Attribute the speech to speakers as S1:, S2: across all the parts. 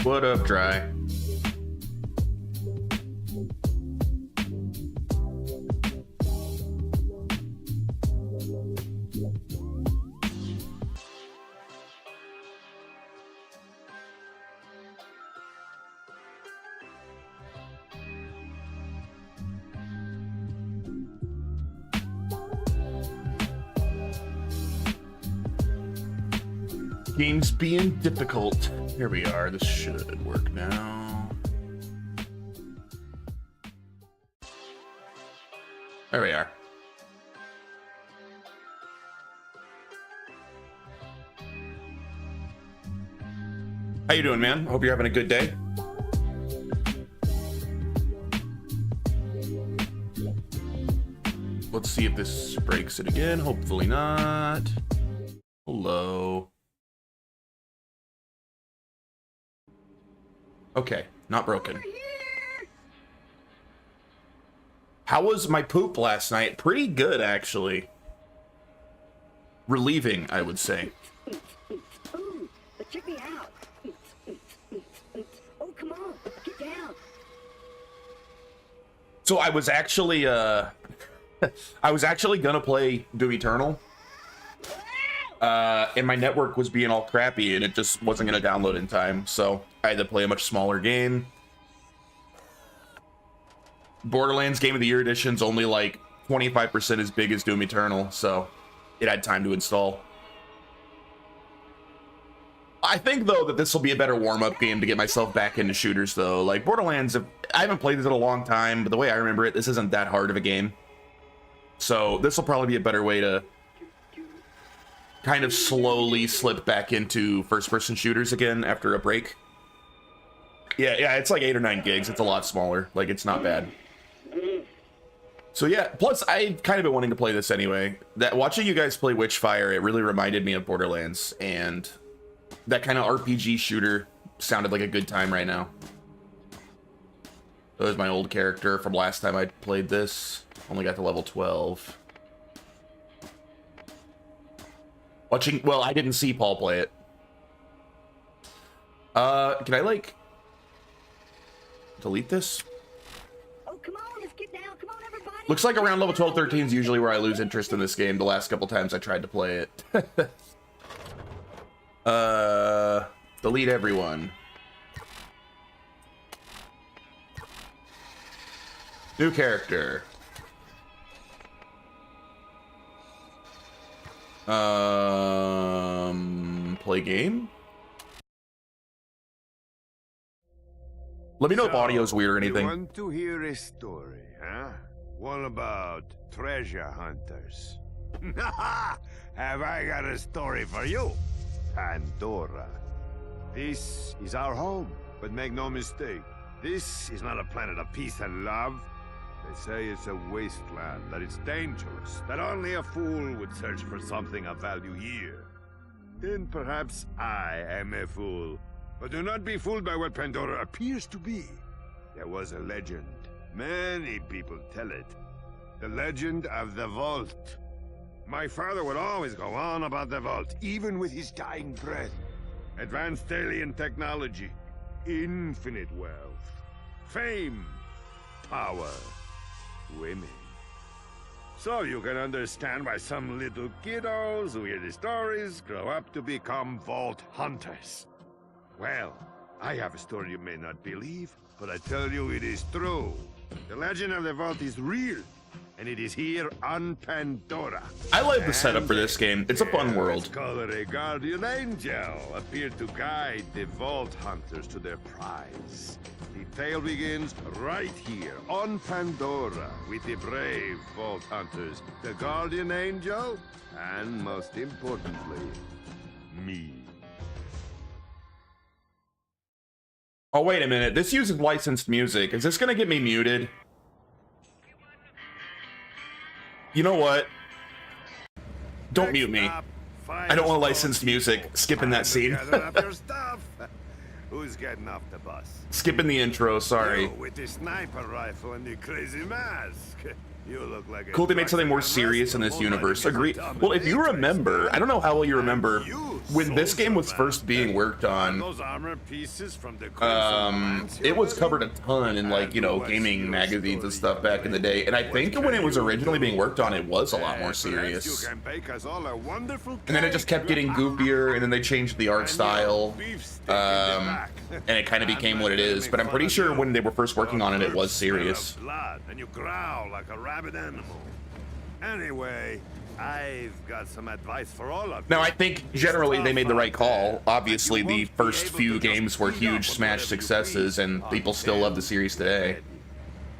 S1: What up, Dry? Games being difficult. Here we are. This should work now. There we are. How you doing, man? Hope you're having a good day. Let's see if this breaks it again. Hopefully not. Hello. Okay, not broken. How was my poop last night? Pretty good, actually. Relieving, I would say.
S2: Ooh, but check me out. Oh, come on, get down.
S1: So I was actually, I was actually gonna play Doom Eternal. And my network was being all crappy and it just wasn't gonna download in time, so I had to play a much smaller game. Borderlands Game of the Year Edition's only like 25% as big as Doom Eternal, so it had time to install. I think though that this will be a better warm-up game to get myself back into shooters though. Like Borderlands, I haven't played this in a long time, but the way I remember it, this isn't that hard of a game. So this will probably be a better way to kind of slowly slip back into first-person shooters again after a break. Yeah, it's like 8 or 9 gigs. It's a lot smaller. Like, it's not bad. So yeah, plus I've kind of been wanting to play this anyway. That watching you guys play Witchfire, it really reminded me of Borderlands, and that kind of RPG shooter sounded like a good time right now. That was my old character from last time I played this. Only got to level 12. Watching, well, I didn't see Paul play it. Can I, like, delete this?
S2: Oh, come on, let's get down. Come on, everybody.
S1: Looks like around level 12, 13 is usually where I lose interest in this game the last couple times I tried to play it. Delete everyone. New character. Play game? Let me know if audio's weird or anything.
S3: You want to hear a story, huh? One about treasure hunters. Have I got a story for you? Pandora. This is our home, but make no mistake, this is not a planet of peace and love. They say it's a wasteland, that it's dangerous, that only a fool would search for something of value here. Then perhaps I am a fool. But do not be fooled by what Pandora appears to be. There was a legend. Many people tell it. The legend of the Vault. My father would always go on about the Vault, even with his dying breath. Advanced alien technology, infinite wealth, fame, power, women. So you can understand why some little kiddos who hear the stories grow up to become Vault Hunters. Well, I have a story you may not believe, but I tell you it is true. The legend of the Vault is real, and it is here on Pandora.
S1: I like the setup for this game. It's a fun world.
S3: Let's call it a guardian angel, appeared to guide the Vault Hunters to their prize. The tale begins right here on Pandora with the brave Vault Hunters, the guardian angel, and most importantly, me.
S1: Oh, wait a minute. This uses licensed music. Is this gonna get me muted? You know what? Don't mute me. I don't want licensed music. Skipping that scene.
S3: Who's getting off the bus?
S1: Skipping the intro, sorry.
S3: You with the sniper rifle and the crazy mask. You look like a
S1: Cool, they made something more
S3: drug
S1: serious in this
S3: master,
S1: universe.
S3: more
S1: Agreed.
S3: like a
S1: Well, if you
S3: dominatrix,
S1: remember, I don't know how well you remember,
S3: You
S1: when this game was
S3: soldier
S1: first
S3: man.
S1: being worked on,
S3: Those armor pieces from the Crimson Lance
S1: it
S3: you're
S1: was covered a
S3: wearing?
S1: ton in, like, you know, gaming magazines and stuff back in the day. And I think when it was originally being worked on, it was a lot more
S3: Perhaps you
S1: serious.
S3: can bake us all a wonderful
S1: And then it just kept getting goofier, and then they changed the art style, and it kind of became what it is. But I'm pretty sure when they were first working on it, it was serious.
S3: Blood, and you growl like a rabid animal. Anyway, I've got some advice for all of you.
S1: Now, I think generally they made the right call. Obviously, the first few games were huge smash successes, and people still love the series today.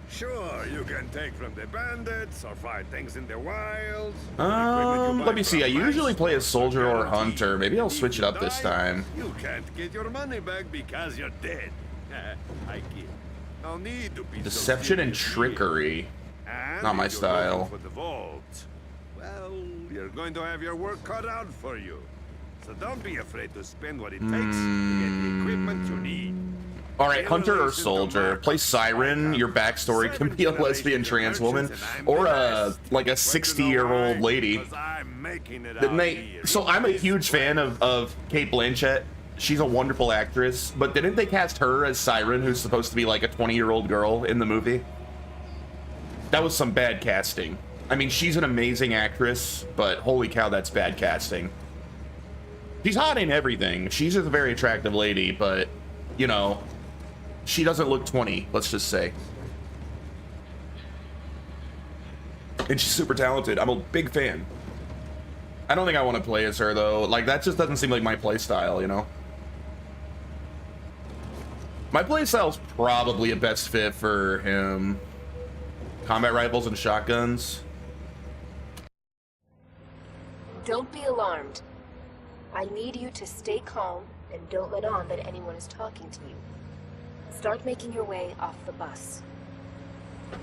S3: Sure, you can take from the bandits or find things in the wild.
S1: Let me see. I usually play as soldier or hunter. Maybe I'll switch it up this time.
S3: You can't get your money back because you're dead. I kid. No need to be so
S1: Deception and
S3: serious here.
S1: trickery.
S3: And
S1: Not my
S3: if you're
S1: style.
S3: looking for the vault, well, you're going to have your work cut out for you. So don't be afraid to spend what it takes to get the equipment you need.
S1: Alright, hunter or soldier. Play Siren. Your backstory can be a lesbian trans woman, or like a 60-year-old lady. So I'm a huge fan of Kate Blanchett. She's a wonderful actress, but didn't they cast her as Siren, who's supposed to be like a 20-year-old girl in the movie? That was some bad casting. I mean, she's an amazing actress, but holy cow, that's bad casting. She's hot in everything. She's just a very attractive lady, but, you know, she doesn't look 20, let's just say. And she's super talented. I'm a big fan. I don't think I want to play as her, though. Like, that just doesn't seem like my playstyle, you know? My playstyle's probably a best fit for him. Combat rifles and shotguns.
S4: Don't be alarmed. I need you to stay calm and don't let on that anyone is talking to you. Start making your way off the bus.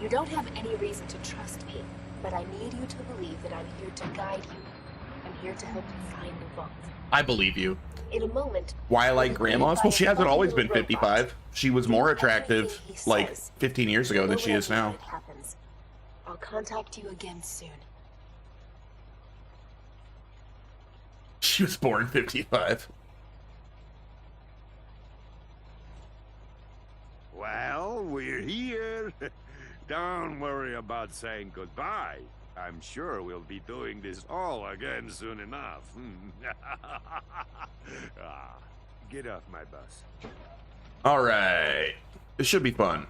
S4: You don't have any reason to trust me, but I need you to believe that I'm here to guide you. I'm here to help you find the vault.
S1: I believe you.
S4: In a moment...
S1: Why I like grandmas? Well, she hasn't always been 55. She was more attractive, like, 15 years ago than she is now.
S4: I'll contact you again soon.
S1: She was born 55.
S3: Well, we're here. Don't worry about saying goodbye. I'm sure we'll be doing this all again soon enough. Get off my bus.
S1: All right. This should be fun.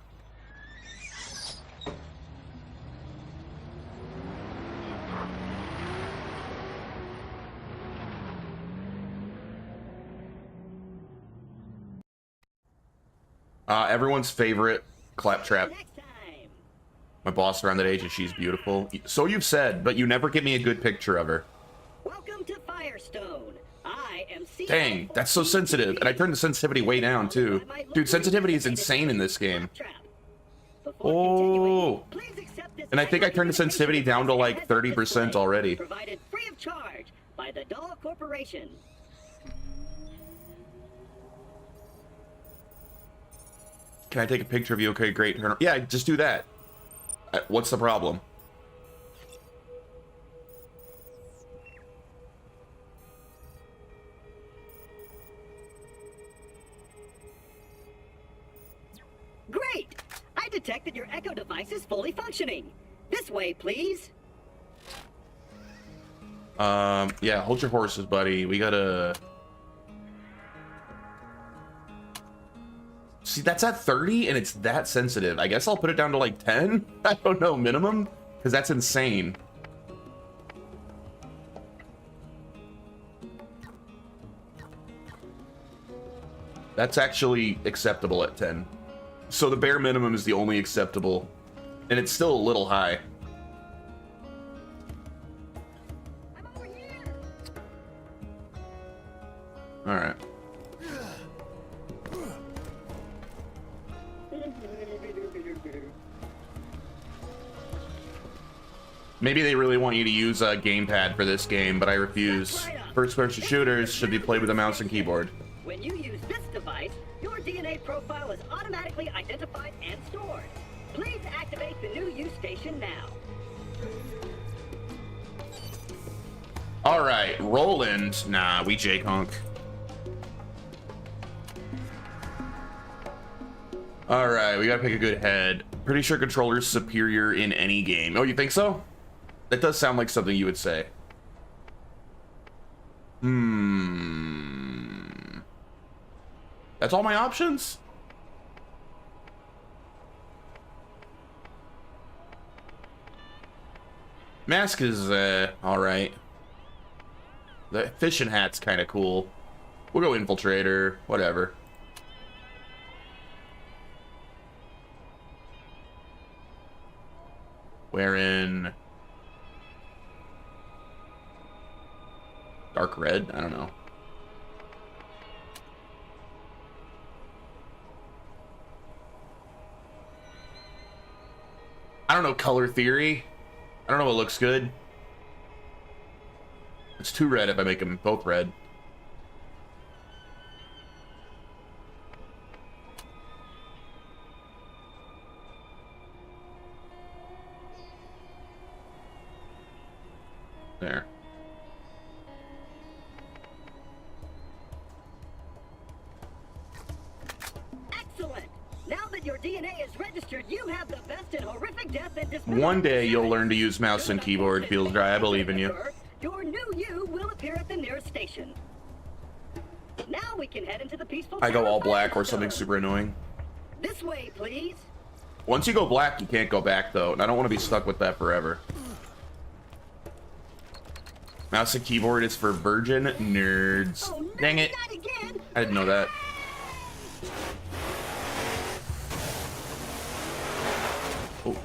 S1: Everyone's favorite Claptrap.
S2: Next time.
S1: My boss around that age, and she's beautiful. So you've said, but you never give me a good picture of her.
S2: Welcome to Firestone. I am CEO.
S1: Dang, that's so sensitive. And I turned the sensitivity way down, too. Dude, sensitivity is insane in this game. Oh. And I think I turned the sensitivity down to like 30% already.
S2: Provided free of charge by the Doll Corporation.
S1: Can I take a picture of you? Okay, great. Yeah, just do that. What's the problem?
S2: Great! I detected your Echo device is fully functioning. This way, please.
S1: Yeah, hold your horses, buddy. We gotta... See, that's at 30 and it's that sensitive. I guess I'll put it down to like 10? I don't know, minimum? Because that's insane. That's actually acceptable at 10. So the bare minimum is the only acceptable. And it's still a little high.
S2: I'm over here.
S1: Alright. Maybe they really want you to use a gamepad for this game, but I refuse. First-person shooters should be played with a mouse and keyboard.
S2: When you use this device, your DNA profile is automatically identified and stored. Please activate the new use station now.
S1: All right, Roland. Nah, we J-Conk. All right, we gotta pick a good head. Pretty sure controller's superior in any game. Oh, you think so? That does sound like something you would say. That's all my options? Mask is, alright. The fishing hat's kind of cool. We'll go Infiltrator, whatever. Wearing dark red? I don't know. I don't know color theory. I don't know what looks good. It's too red if I make them both red. There.
S2: Excellent. Now that your DNA is registered, you have the best in horrific death and dismemberment.
S1: One day you'll learn to use mouse and keyboard, Feels Dry. I believe in you.
S2: Your new you will appear at the nearest station. Now we can head into the peaceful.
S1: I go all black or something super annoying.
S2: This way, please.
S1: Once you go black, you can't go back though, and I don't want to be stuck with that forever. Mouse and keyboard is for virgin nerds.
S2: Oh, no,
S1: Dang it.
S2: not again.
S1: I didn't know that. Oh.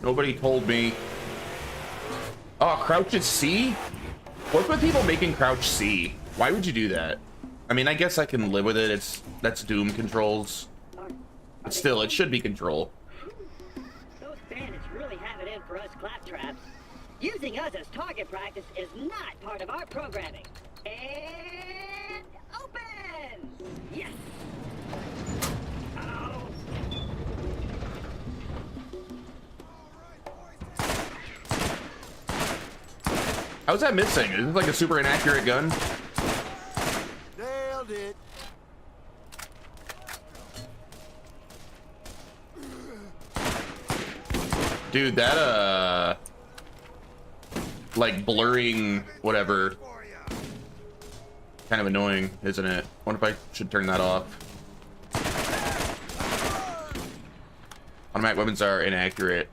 S1: Nobody told me. Oh, crouch is C? What's with people making crouch C? Why would you do that? I mean, I guess I can live with it. That's Doom controls. But still, it should be control.
S2: Those bandits really have it in for us claptraps. Using us as target practice is not part of our programming. And open! Yes! Oh.
S1: How's that missing? Is this like a super inaccurate gun?
S3: Nailed it.
S1: Dude, that, like, blurring, whatever, kind of annoying, isn't it? Wonder if I should turn that off. Automatic weapons are inaccurate.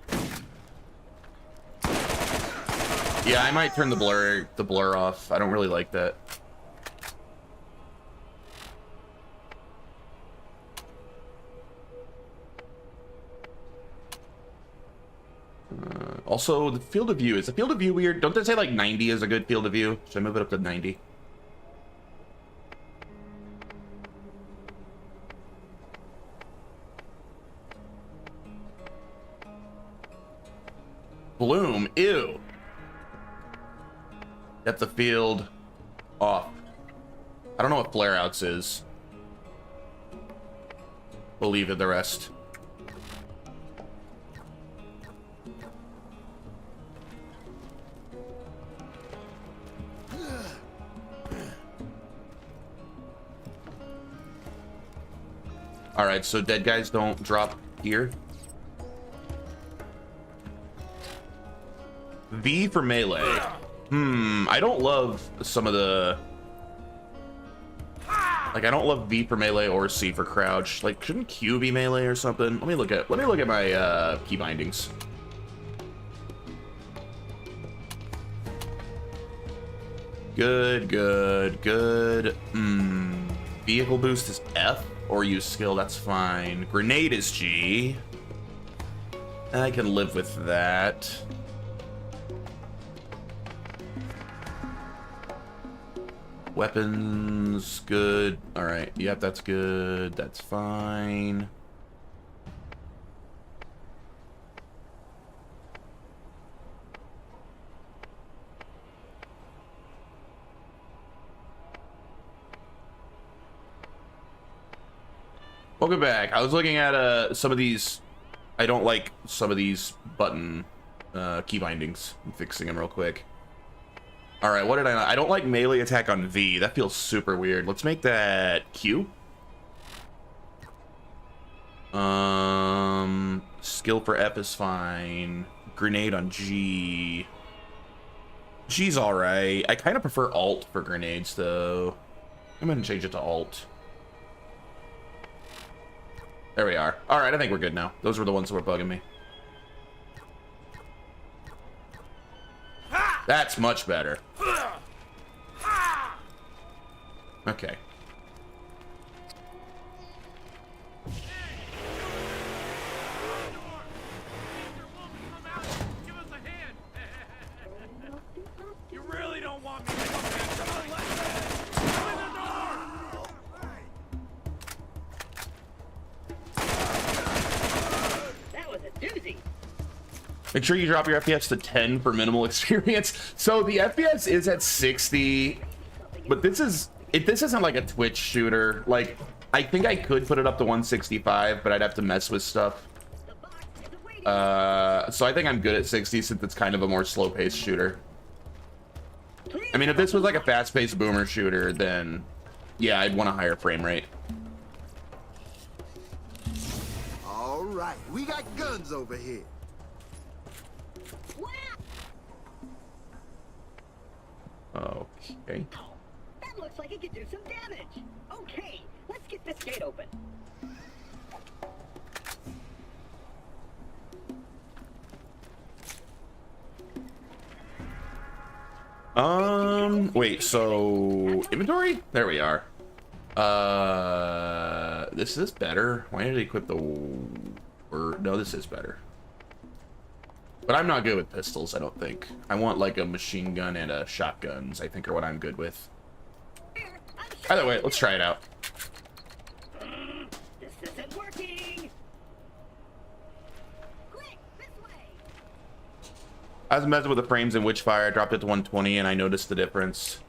S1: Yeah, I might turn the blur off. I don't really like that. Also, the field of view. Is the field of view weird? Don't they say like 90 is a good field of view? Should I move it up to 90? Bloom. Ew. Depth of field. Off. I don't know what flare outs is. We'll leave it the rest. Alright, so dead guys don't drop here. V for melee. I don't love some of the... Like, I don't love V for melee or C for crouch. Like, shouldn't Q be melee or something? Let me look at my key bindings. Good. Vehicle boost is F. Or use skill, that's fine. Grenade is G. I can live with that. Weapons, good. Alright, yep, that's good. That's fine. Welcome back. I was looking at some of these. I don't like some of these button key bindings. I'm fixing them real quick. All right, what did I don't like melee attack on V. That feels super weird. Let's make that Q. Skill for F is fine. Grenade on G. G's all right. I kind of prefer Alt for grenades though. I'm gonna change it to Alt. There we are. All right, I think we're good now. Those were the ones that were bugging me. That's much better. Okay.
S5: You really don't want me to come in. Come on, let's go. Open the door.
S2: That was a doozy.
S1: Make sure you drop your FPS to 10 for minimal experience. So the FPS is at 60, but this isn't like a Twitch shooter. Like, I think I could put it up to 165, but I'd have to mess with stuff. So I think I'm good at 60 since it's kind of a more slow-paced shooter. I mean, if this was like a fast-paced boomer shooter, then yeah, I'd want a higher frame rate.
S6: All right, we got guns over here.
S1: Okay.
S2: That looks like it could do some damage. Okay, let's get this gate open.
S1: Wait, so inventory? There we are. This is better. Why did I equip the no, this is better. But I'm not good with pistols, I don't think. I want like a machine gun and a shotguns, I think, are what I'm good with. Either way, let's try it out.
S2: This isn't working. Quick, this way.
S1: I was messing with the frames in Witchfire. I dropped it to 120 and I noticed the difference.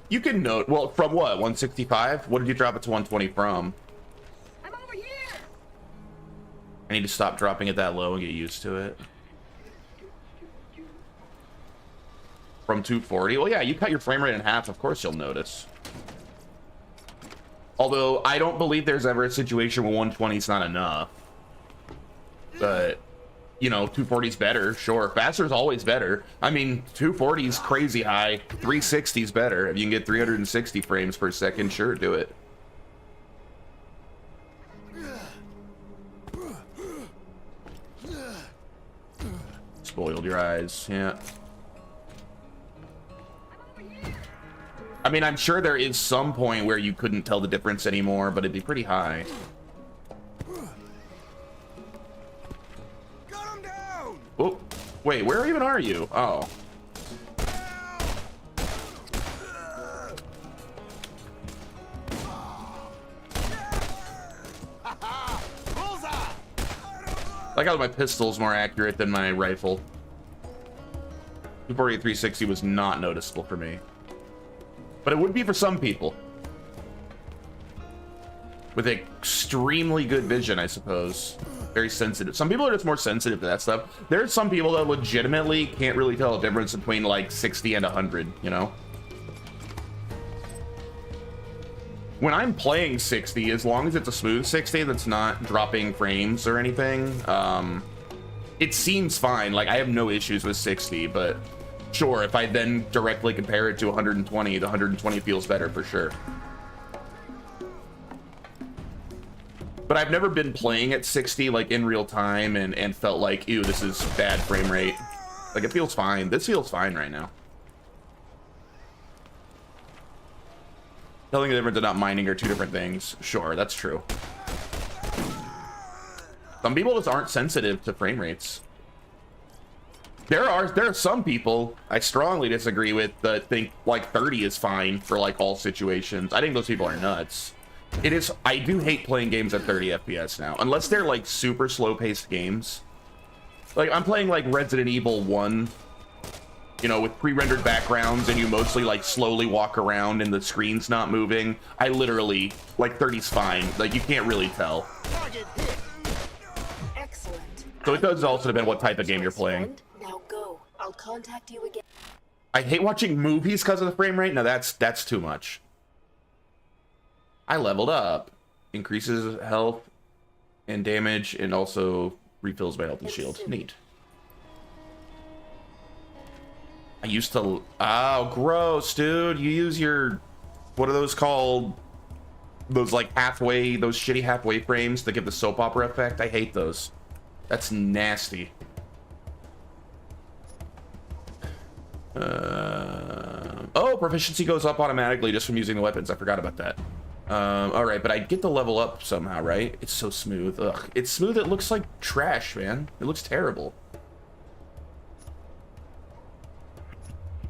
S1: You can note, well, from what, 165? What did you drop it to 120 from?
S2: I'm over here.
S1: I need to stop dropping it that low and get used to it. From 240? Well, yeah, you cut your frame rate in half, of course you'll notice. Although, I don't believe there's ever a situation where 120 is not enough. But, you know, 240 is better, sure. Faster is always better. I mean, 240 is crazy high. 360 is better. If you can get 360 frames per second, sure, do it. Spoiled your eyes, yeah. I mean, I'm sure there is some point where you couldn't tell the difference anymore, but it'd be pretty high.
S6: Got him down.
S1: Oh, wait, where even are you? Oh. I got my pistol's more accurate than my rifle. 240 360 was not noticeable for me. But it would be for some people. With extremely good vision, I suppose. Very sensitive. Some people are just more sensitive to that stuff. There's some people that legitimately can't really tell a difference between like 60 and 100, you know? When I'm playing 60, as long as it's a smooth 60 that's not dropping frames or anything, it seems fine. Like, I have no issues with 60, but sure, if I then directly compare it to 120, the 120 feels better for sure. But I've never been playing at 60, like, in real time and felt like, ew, this is bad frame rate. Like, it feels fine. This feels fine right now. Telling the difference and not mining are two different things. Sure, that's true. Some people just aren't sensitive to frame rates. There are some people I strongly disagree with that think like 30 is fine for like all situations. I think those people are nuts. It is. I do hate playing games at 30 FPS now, unless they're like super slow-paced games. Like I'm playing like Resident Evil 1 you know, with pre-rendered backgrounds and you mostly like slowly walk around and the screen's not moving, I literally, like 30's fine. Like you can't really tell.
S4: Excellent.
S1: So it does also depend what type of game you're playing.
S4: Now go. I'll contact you again.
S1: I hate watching movies because of the frame rate. No, that's too much. I leveled up. Increases health and damage and also refills my health and shield. Neat. I used to... Oh, gross, dude. You use your... What are those called? Those, like, halfway... Those shitty halfway frames that give the soap opera effect. I hate those. That's nasty. Oh, proficiency goes up automatically just from using the weapons. I forgot about that. All right, but I get the level up somehow, right? It's so smooth. Ugh. It's smooth. It looks like trash, man. It looks terrible.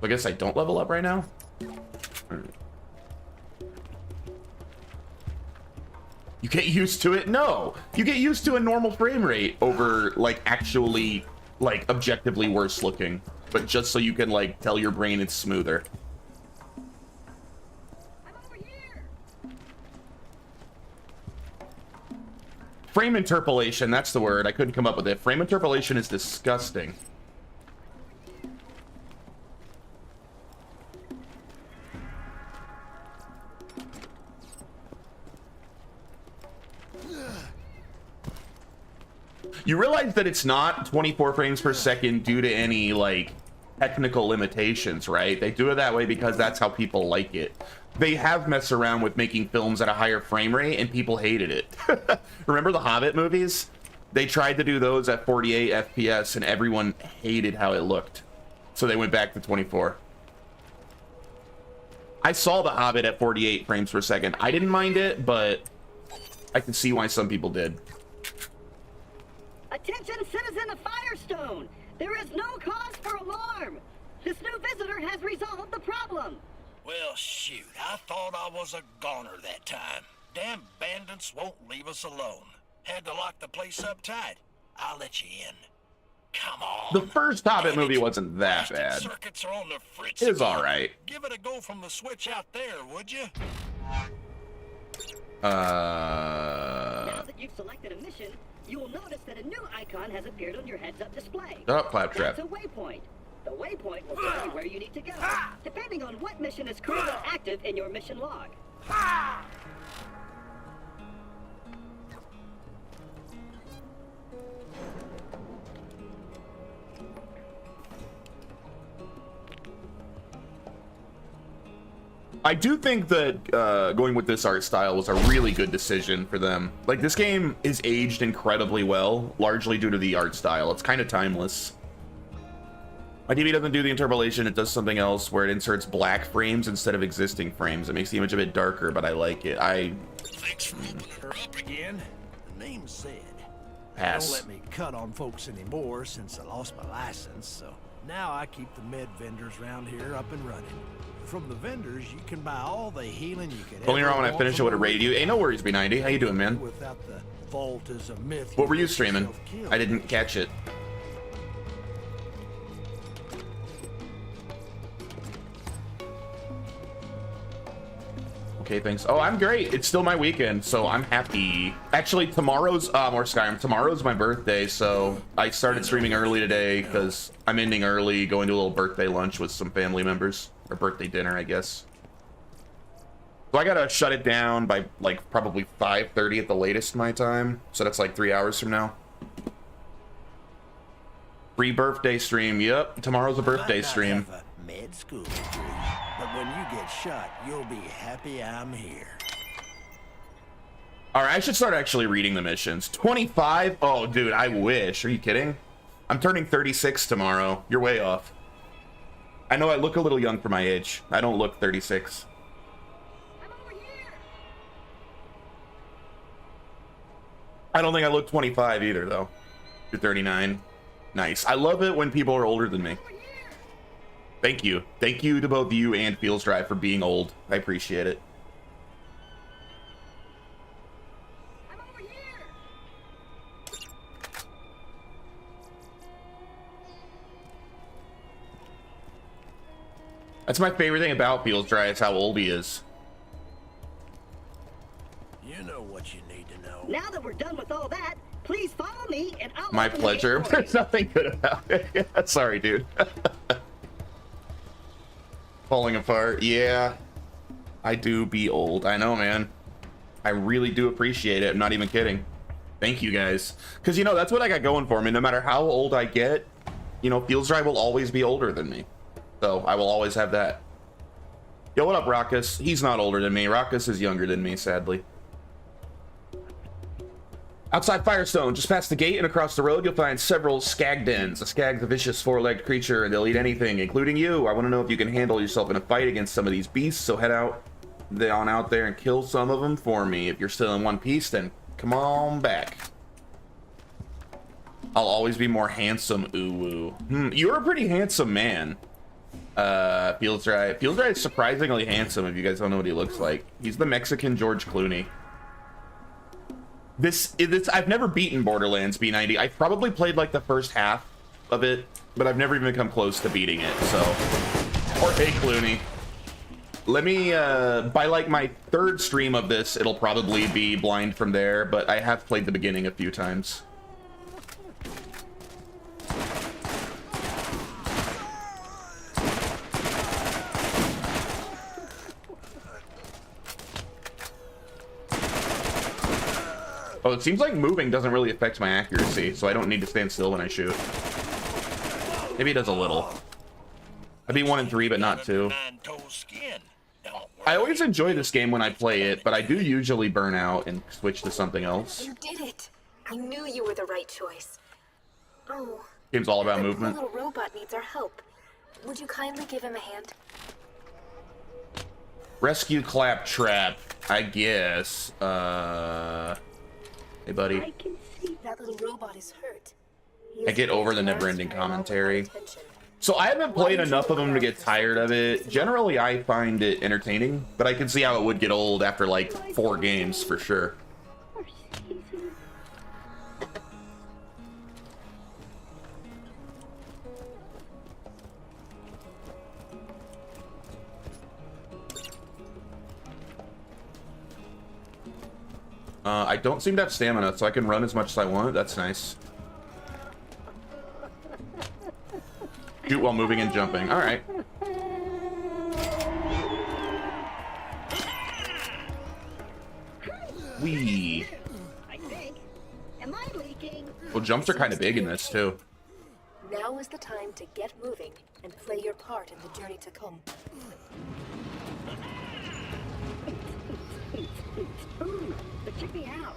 S1: I guess I don't level up right now. You get used to it? No. You get used to a normal frame rate over, like, actually, like, objectively worse looking. But just so you can, like, tell your brain it's smoother.
S2: I'm over here.
S1: Frame interpolation, that's the word. I couldn't come up with it. Frame interpolation is disgusting. You realize that it's not 24 frames per second due to any, like, technical limitations, right? They do it that way because that's how people like it. They have messed around with making films at a higher frame rate, and people hated it. Remember the Hobbit movies? They tried to do those at 48 FPS, and everyone hated how it looked. So they went back to 24. I saw the Hobbit at 48 frames per second. I didn't mind it, but I can see why some people did.
S2: Attention, citizen of Firestone! There is no cause for alarm! This new visitor has resolved the problem!
S5: Well, shoot, I thought I was a goner that time. Damn bandits won't leave us alone. Had to lock the place up tight. I'll let you in. Come on.
S1: The first Hobbit movie wasn't that
S5: Blasted
S1: bad.
S5: Circuits are on the fritz
S1: It was
S5: again.
S1: alright.
S5: Give it a go from the switch out there, would you?
S2: Now that you've selected a mission, you will notice that a new icon has appeared on your heads-up display.
S1: Oh, claptrap.
S2: That's a waypoint. The waypoint will tell you where you need to go, depending on what mission is currently active in your mission log.
S1: I do think that going with this art style was a really good decision for them. Like, this game is aged incredibly well, largely due to the art style. It's kind of timeless. My TV doesn't do the interpolation, it does something else where it inserts black frames instead of existing frames. It makes the image a bit darker, but I like it.
S5: Thanks for opening her up again. The name said.
S1: Pass.
S7: Don't let me cut on folks anymore since I lost my license, so now I keep the med vendors around here up and running. From the vendors, you can buy all the healing you could
S1: Only
S7: ever
S1: around when I
S7: want
S1: finish it
S7: from
S1: would
S7: a
S1: have rated you. Hey, no worries, B90. How you doing, man?
S7: Without the vault as a myth.
S1: What were you
S7: let
S1: streaming?
S7: yourself kill.
S1: I didn't catch it. Okay, thanks. Oh, I'm great. It's still my weekend, so I'm happy. Actually, tomorrow's more Skyrim. Tomorrow's my birthday, so I started streaming early today because I'm ending early, going to a little birthday lunch with some family members, or birthday dinner, I guess. So I gotta shut it down by like probably 5:30 at the latest my time. So that's like 3 hours from now. Free birthday stream. Yep, tomorrow's a birthday
S7: Might not
S1: stream.
S7: have a med school degree, but when you get shot, you'll be happy I'm here.
S1: All right, I should start actually reading the missions. 25? Oh, dude, I wish. Are you kidding? I'm turning 36 tomorrow. You're way off. I know I look a little young for my age. I don't look 36.
S2: I'm over here!
S1: I don't think I look 25 either, though. You're 39. Nice. I love it when people are older than me.
S2: Over here!
S1: Thank you. Thank you to both you and Feels Drive for being old. I appreciate it.
S2: I'm over here!
S1: That's my favorite thing about Feels Dry is how old he is.
S7: You know what you need to know.
S2: Now that we're done with all that, please follow me and I'll
S1: My
S2: open the
S1: pleasure.
S2: gate for you.
S1: There's nothing good about it. Yeah, sorry, dude. Falling apart. Yeah. I do be old. I know, man. I really do appreciate it. I'm not even kidding. Thank you guys. Because, you know, that's what I got going for me. No matter how old I get, you know, Feels Dry will always be older than me. So I will always have that. Yo, what up, Raucus? He's not older than me. Raucus is younger than me, sadly. Outside Firestone, just past the gate and across the road, you'll find several skag dens. A skag's a vicious four-legged creature, and they'll eat anything, including you. I want to know if you can handle yourself in a fight against some of these beasts, so head out there and kill some of them for me. If you're still in one piece, then come on back. I'll always be more handsome, ooh. You're a pretty handsome man. Feels Dry. Feels Dry is surprisingly handsome if you guys don't know what he looks like. He's the Mexican George Clooney. I've never beaten Borderlands B90. I've probably played like the first half of it, but I've never even come close to beating it, so. Or hey, Clooney. Let me, by like my third stream of this, it'll probably be blind from there, but I have played the beginning a few times. Oh, it seems like moving doesn't really affect my accuracy, so I don't need to stand still when I shoot. Maybe it does a little. I beat 1 and 3, but not 2. I always enjoy this game when I play it, but I do usually burn out and switch to something else.
S4: You did it. I knew you were the right choice. Oh.
S1: Game's all about
S4: the
S1: movement.
S4: Poor little robot needs our help. Would you kindly give him a hand?
S1: Rescue Claptrap, I guess. Hey, buddy.
S4: I can see that little robot is hurt.
S1: I get over the never-ending commentary. So I haven't played enough of them to get tired of it. Generally, I find it entertaining, but I can see how it would get old after like 4 games for sure. I don't seem to have stamina, so I can run as much as I want. That's nice. Shoot while moving and jumping. All right. Wee.
S2: I think. Am I leaking?
S1: Well, jumps are kind of big in this too.
S4: Now is the time to get moving and play your part in the journey to come.
S2: Ooh, but check me out.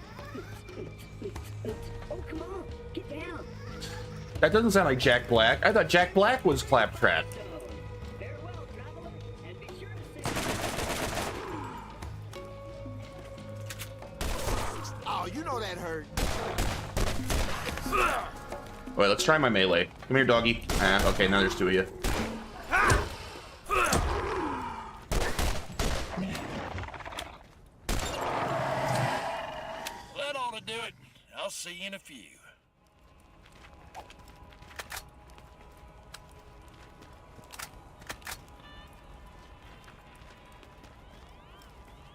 S2: Oh, come on, get down.
S1: That doesn't sound like Jack Black. I thought Jack Black was Claptrap.
S2: Farewell, traveler, and be sure to say.
S6: Oh, you know that hurt.
S1: Wait, let's try my melee. Come here, doggy. Ah, okay, now there's 2 of you.
S5: That ought to do it. I'll see you in a few.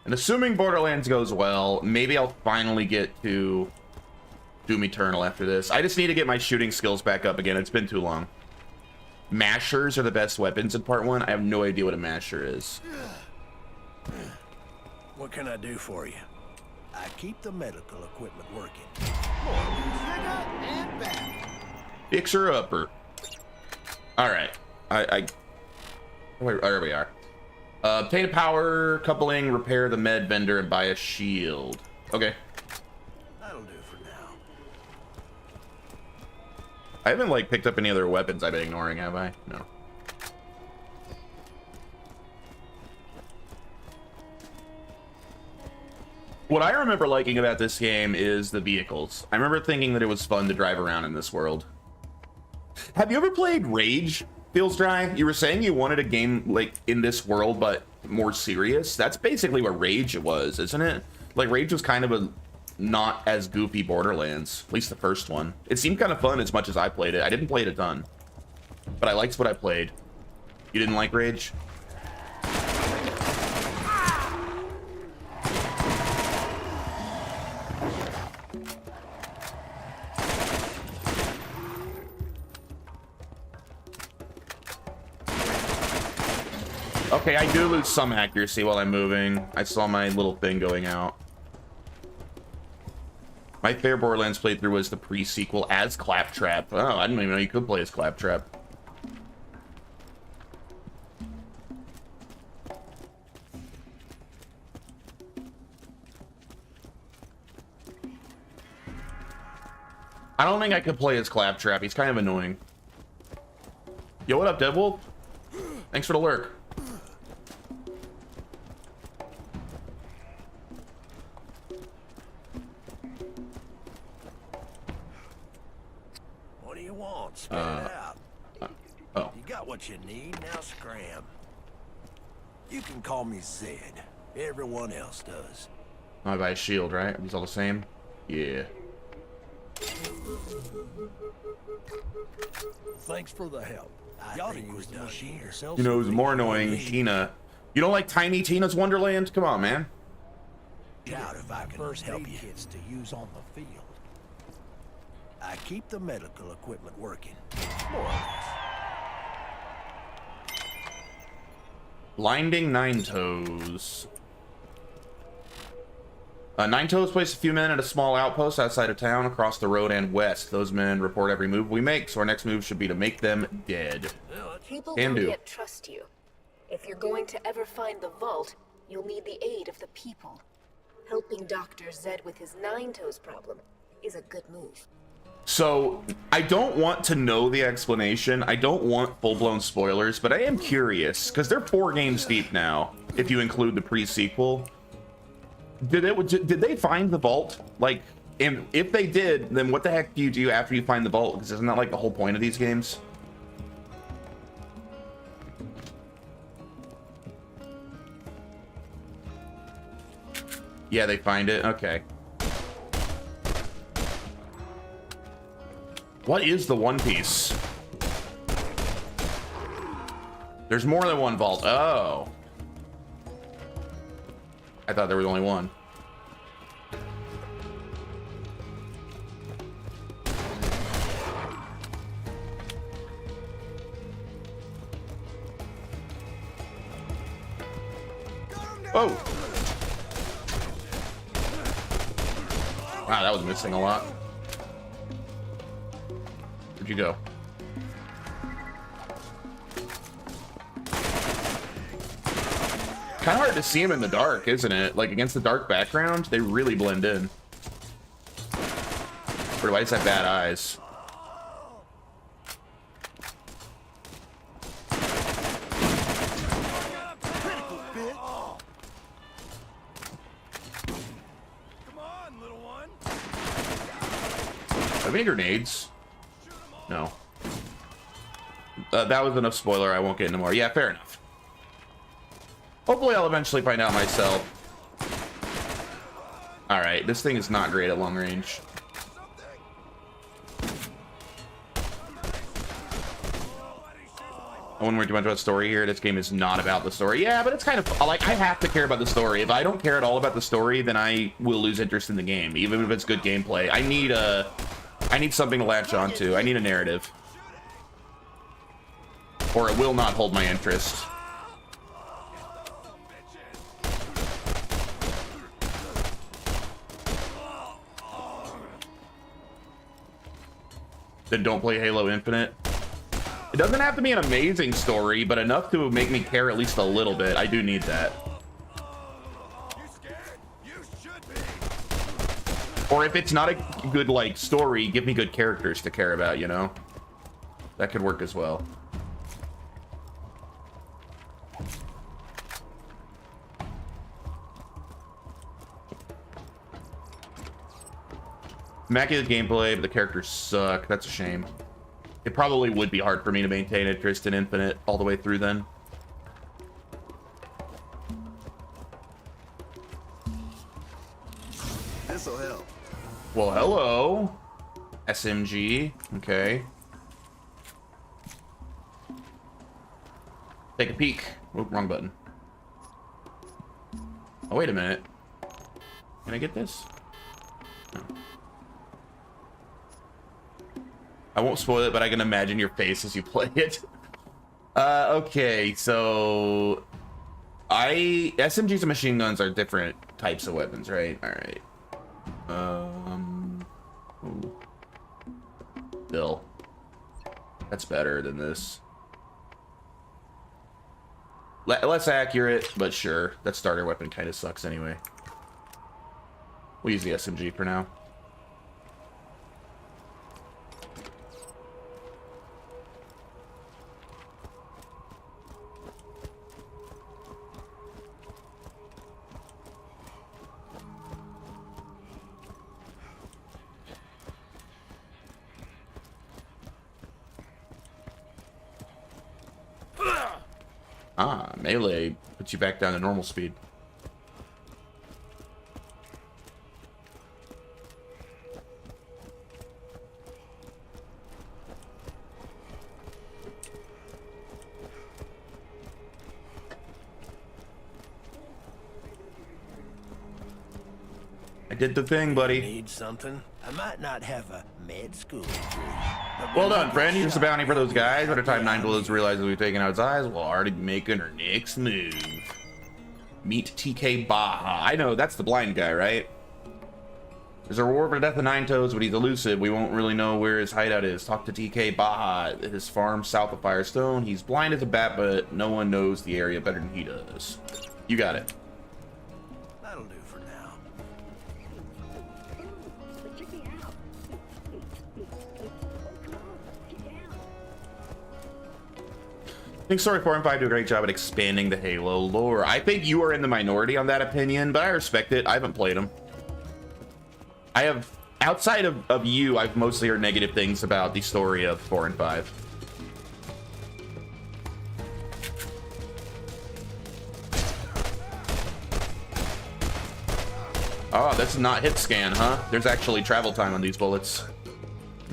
S1: And assuming Borderlands goes well, maybe I'll finally get to Doom Eternal after this. I just need to get my shooting skills back up again. It's been too long. Mashers are the best weapons in part 1. I have no idea what a masher is.
S7: What can I do for you? I keep the medical equipment working.
S6: Trigger and back.
S1: Fixer upper. All right. There we are. Obtain a power coupling, repair the med vendor, and buy a shield. Okay.
S7: That'll do for now.
S1: I haven't like picked up any other weapons I've been ignoring, have I? No. What I remember liking about this game is the vehicles. I remember thinking that it was fun to drive around in this world. Have you ever played Rage, Feels Dry? You were saying you wanted a game like in this world, but more serious. That's basically what Rage was, isn't it? Like Rage was kind of a not as goofy Borderlands, at least the first one. It seemed kind of fun as much as I played it. I didn't play it a ton, but I liked what I played. You didn't like Rage? Okay, I do lose some accuracy while I'm moving. I saw my little thing going out. My fair Borderlands playthrough was the pre-sequel as Claptrap. Oh, I didn't even know you could play as Claptrap. I don't think I could play as Claptrap. He's kind of annoying. Yo, what up, Deadwolf? Thanks for the lurk.
S7: What do you want? Spit it out.
S1: Oh.
S7: You got what you need, now scram. You can call me Zed. Everyone else does.
S1: I buy a shield, right? Are these all the same? Yeah.
S7: Thanks for the help. GOTY was done here.
S1: You know, who's more annoying? Tina. You don't like Tiny Tina's Wonderland? Come on, man.
S7: Doubt if I can first help you. Kits to use on the field. I keep the medical equipment working, more or less.
S1: Blinding Nine Toes. Nine Toes placed a few men at a small outpost outside of town, across the road and west. Those men report every move we make, so our next move should be to make them dead.
S4: People
S1: Can
S4: don't
S1: do.
S4: yet trust you. If you're going to ever find the vault, you'll need the aid of the people. Helping Dr. Zed with his Nine Toes problem is a good move.
S1: So, I don't want to know the explanation. I don't want full-blown spoilers, but I am curious, because they're 4 games deep now, if you include the pre-sequel. Did they find the vault? Like, and if they did, then what the heck do you do after you find the vault? Because isn't that like the whole point of these games? Yeah, they find it. Okay. What is the One Piece? There's more than one vault. Oh. I thought there was only one. Oh. Wow, that was missing a lot. Where'd you go? Kind of hard to see them in the dark, isn't it? Like, against the dark background, they really blend in. Or do I just have bad eyes? Have any grenades? No. That was enough spoiler. I won't get into more. Yeah, fair enough. Hopefully I'll eventually find out myself. Alright, this thing is not great at long range. I wouldn't worry too much about the story here. This game is not about the story. Yeah, but it's kind of like, I have to care about the story. If I don't care at all about the story, then I will lose interest in the game, even if it's good gameplay. I need something to latch onto. I need a narrative. Or it will not hold my interest. Then don't play Halo Infinite. It doesn't have to be an amazing story, but enough to make me care at least a little bit. I do need that. Or if it's not a good, like, story, give me good characters to care about, you know? That could work as well. Immaculate gameplay, but the characters suck. That's a shame. It probably would be hard for me to maintain interest in Infinite all the way through then.
S6: This'll help.
S1: Well, hello. SMG. Okay. Take a peek. Oh, wrong button. Oh, wait a minute. Can I get this? No. I won't spoil it, but I can imagine your face as you play it. Okay, so SMGs and machine guns are different types of weapons, right? All right. Ooh. Still, that's better than this. Less accurate, but sure. That starter weapon kind of sucks anyway. We'll use the SMG for now. Ah, melee puts you back down to normal speed. I did the thing, buddy.
S7: Need something? I might not have a med school degree. but
S1: Well
S7: we
S1: done,
S7: need
S1: friend.
S7: a
S1: Use the
S7: shot.
S1: bounty for those guys. By the time 9 bullets realizes we've taken out his eyes, we'll already be making our next move. Meet TK Baja. I know, that's the blind guy, right? There's a reward for the death of 9 Toes, but he's elusive. We won't really know where his hideout is. Talk to TK Baja at his farm south of Firestone. He's blind as a bat, but no one knows the area better than he does. You got it.
S7: That'll do for now.
S2: But check me out. Come on, get down.
S1: I think Story 4 and 5 do a great job at expanding the Halo lore. I think you are in the minority on that opinion, but I respect it. I haven't played them. I have, outside of you, I've mostly heard negative things about the story of 4 and 5. Oh, that's not hit scan, huh? There's actually travel time on these bullets.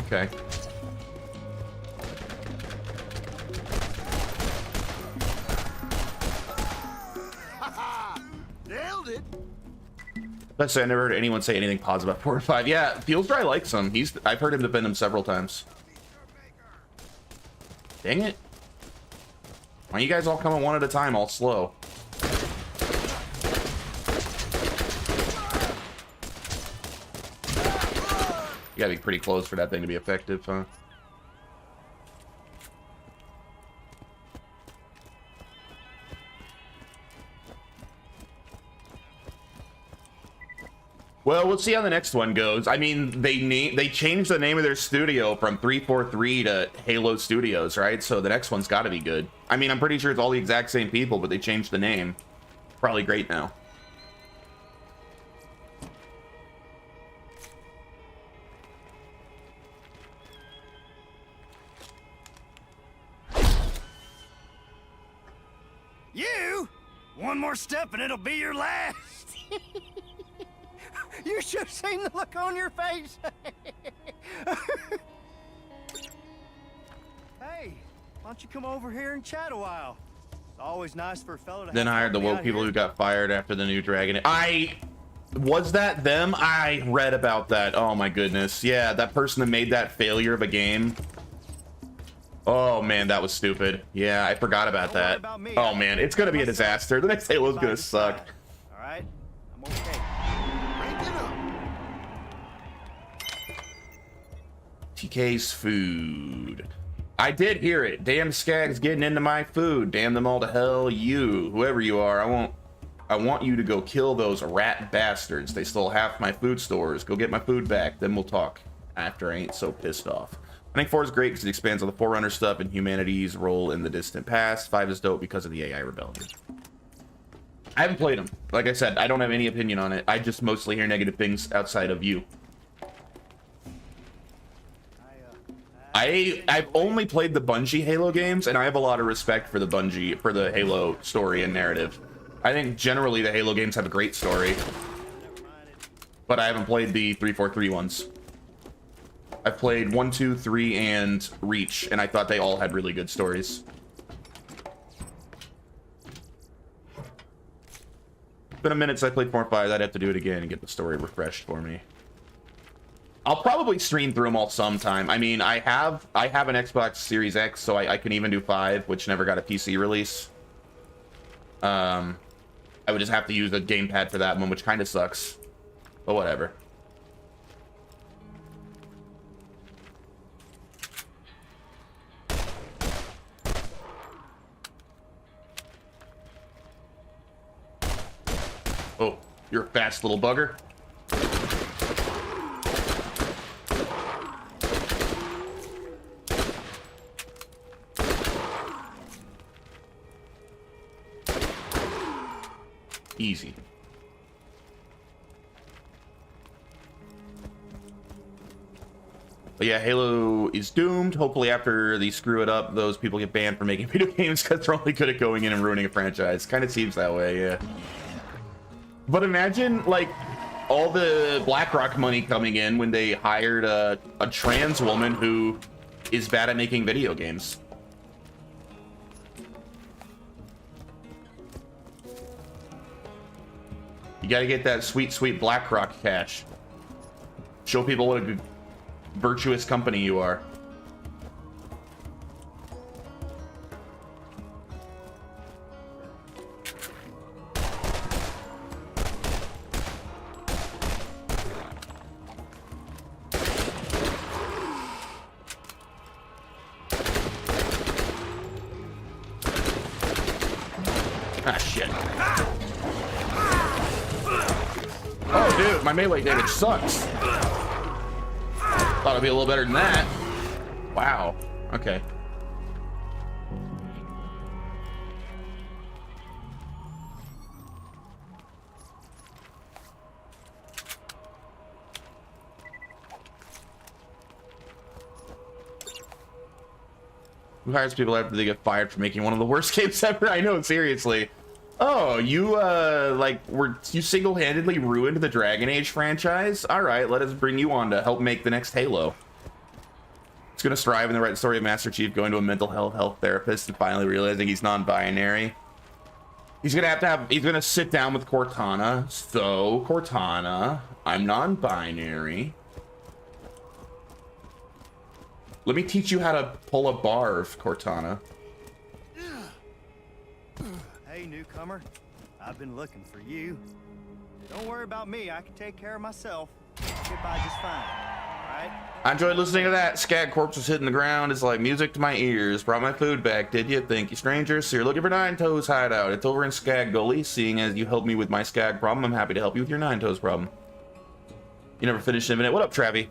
S1: Okay.
S6: Nailed it.
S1: Let's say I never heard anyone say anything positive about 4 and 5. Yeah, Feels Dry likes him. I've heard him defend him several times. Dang it. Why don't you guys all come at one at a time, all slow? You gotta be pretty close for that thing to be effective, huh? Well, we'll see how the next one goes. I mean, they changed the name of their studio from 343 to Halo Studios, right? So the next one's got to be good. I mean, I'm pretty sure it's all the exact same people, but they changed the name. Probably great now.
S8: You? One more step and it'll be your last. You should have seen the look on your face. Hey, why don't you come over here and chat a while? It's always nice for a fellow to
S1: Then
S8: have
S1: hired the
S8: company
S1: woke
S8: out
S1: people
S8: here.
S1: who got fired after the new Dragon. Was that them? I read about that. Oh my goodness. Yeah, that person that made that failure of a game. Oh man, that was stupid. Yeah, I forgot about
S8: Don't worry
S1: that.
S8: about me.
S1: Oh man, it's gonna be a disaster. The next Halo's gonna suck.
S8: All right, I'm okay.
S6: Break it up.
S1: TK's food. I did hear it. Damn Skag's getting into my food. Damn them all to hell. You, whoever you are, I want you to go kill those rat bastards. They stole half my food stores. Go get my food back. Then we'll talk after I ain't so pissed off. I think 4 is great because it expands on the Forerunner stuff and humanity's role in the distant past. 5 is dope because of the AI rebellion. I haven't played them. Like I said, I don't have any opinion on it. I just mostly hear negative things outside of you. I've only played the Bungie Halo games, and I have a lot of respect for the Halo story and narrative. I think generally the Halo games have a great story, but I haven't played the 343 ones. I've played 1, 2, 3, and Reach, and I thought they all had really good stories. It's been a minute since I played 4 and 5. I'd have to do it again and get the story refreshed for me. I'll probably stream through them all sometime. I mean, I have an Xbox Series X, so I can even do 5, which never got a PC release. I would just have to use a gamepad for that one, which kind of sucks. But whatever. Oh, you're a fast little bugger. Easy. But yeah, Halo is doomed. Hopefully after they screw it up, those people get banned from making video games because they're only good at going in and ruining a franchise. Kind of seems that way, yeah. But imagine, like, all the BlackRock money coming in when they hired a trans woman who is bad at making video games. You gotta get that sweet, sweet BlackRock cash. Show people what a virtuous company you are. Ah, shit. Oh, dude, my melee damage sucks. Thought it'd be a little better than that. Wow. Okay. Who hires people after they get fired for making one of the worst games ever? I know, seriously. Oh, you, you single-handedly ruined the Dragon Age franchise? Alright, let us bring you on to help make the next Halo. He's gonna strive in the right story of Master Chief going to a mental health therapist and finally realizing he's non-binary. He's gonna sit down with Cortana. So, Cortana, I'm non-binary. Let me teach you how to pull a barf, Cortana.
S8: Hey, newcomer. I've been looking for you. Don't worry about me. I can take care of myself. Get by just fine. All right?
S1: I enjoyed listening to that. Skag corpse was hitting the ground. It's like music to my ears. Brought my food back, did you? Thank you, strangers. So you're looking for Nine Toes hideout. It's over in Skag Gully. Seeing as you helped me with my Skag problem, I'm happy to help you with your Nine Toes problem. You never finished Infinite. What up, Travi?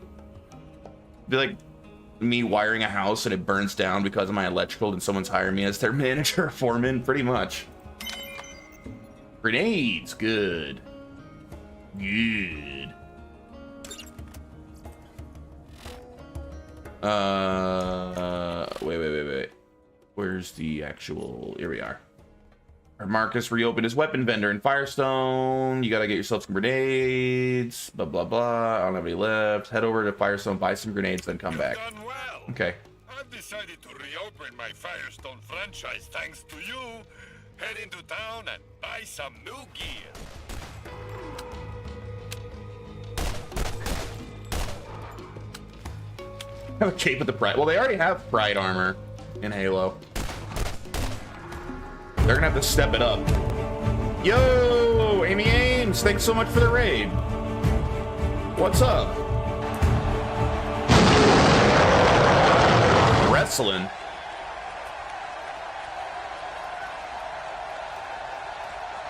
S1: Be like me wiring a house and it burns down because of my electrical and someone's hiring me as their manager or foreman. Pretty much. Grenades, good. Good. Wait. Where's the actual... Here we are. Marcus reopened his weapon vendor in Firestone. You gotta get yourself some grenades. Blah, blah, blah. I don't have any left. Head over to Firestone, buy some grenades, then come back.
S5: Done well.
S1: Okay.
S5: I've decided to reopen my Firestone franchise thanks to you. Head into town and buy some new gear.
S1: Have a cape with the Pride. Well, they already have Pride armor in Halo. They're gonna have to step it up. Yo, Amy Ames, thanks so much for the raid. What's up? Wrestling.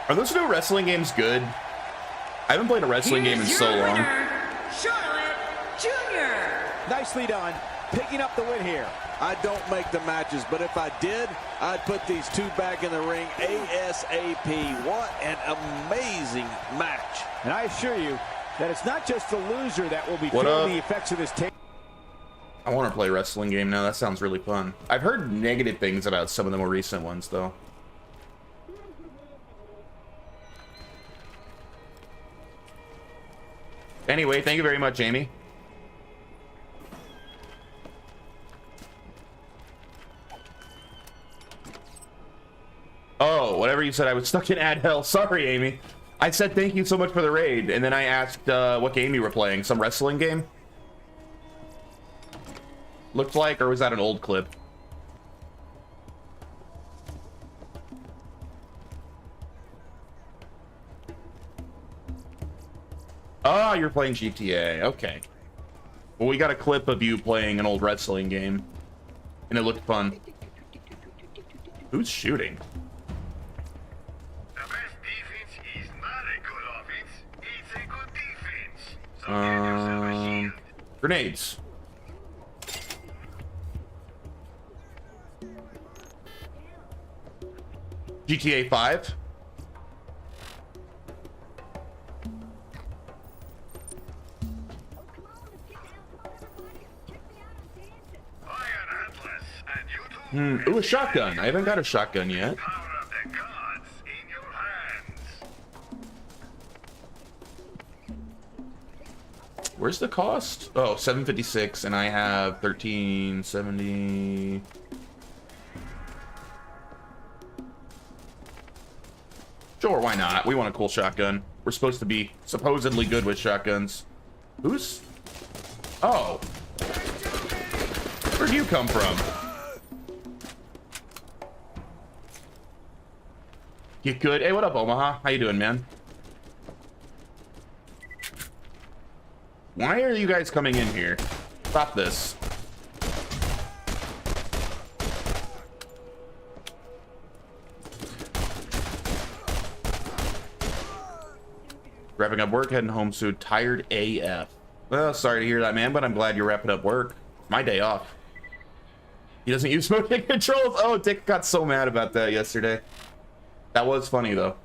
S1: Are those new wrestling games good? I haven't played a wrestling game in so long.
S9: Charlotte Jr.
S10: Nicely done, picking up the win here. I don't make the matches, but if I did, I'd put these two back in the ring ASAP. What an amazing match.
S11: And I assure you that it's not just the loser that will be
S1: What
S11: feeling
S1: up?
S11: the effects of this tape.
S1: I want to play a wrestling game now. That sounds really fun. I've heard negative things about some of the more recent ones, though. Anyway, thank you very much, Amy. Oh, whatever you said, I was stuck in ad hell. Sorry, Amy. I said thank you so much for the raid, and then I asked what game you were playing. Some wrestling game? Looked like, or was that an old clip? Oh, you're playing GTA. Okay. Well, we got a clip of you playing an old wrestling game, and it looked fun. Who's shooting?
S3: The best defense is not a good offense. It's a good defense. So get yourself a shield.
S1: Grenades. GTA 5. Ooh, a shotgun. I haven't got a shotgun yet. Where's the cost? Oh, 756, and I have 1370. Sure, why not? We want a cool shotgun. We're supposed to be supposedly good with shotguns. Who's? Oh. Where'd you come from? You good? Hey, what up, Omaha? How you doing, man? Why are you guys coming in here? Stop this. Wrapping up work, heading home soon. Tired AF. Well, sorry to hear that, man, but I'm glad you're wrapping up work. My day off. He doesn't use motion controls? Oh, Dick got so mad about that yesterday. That was funny, though.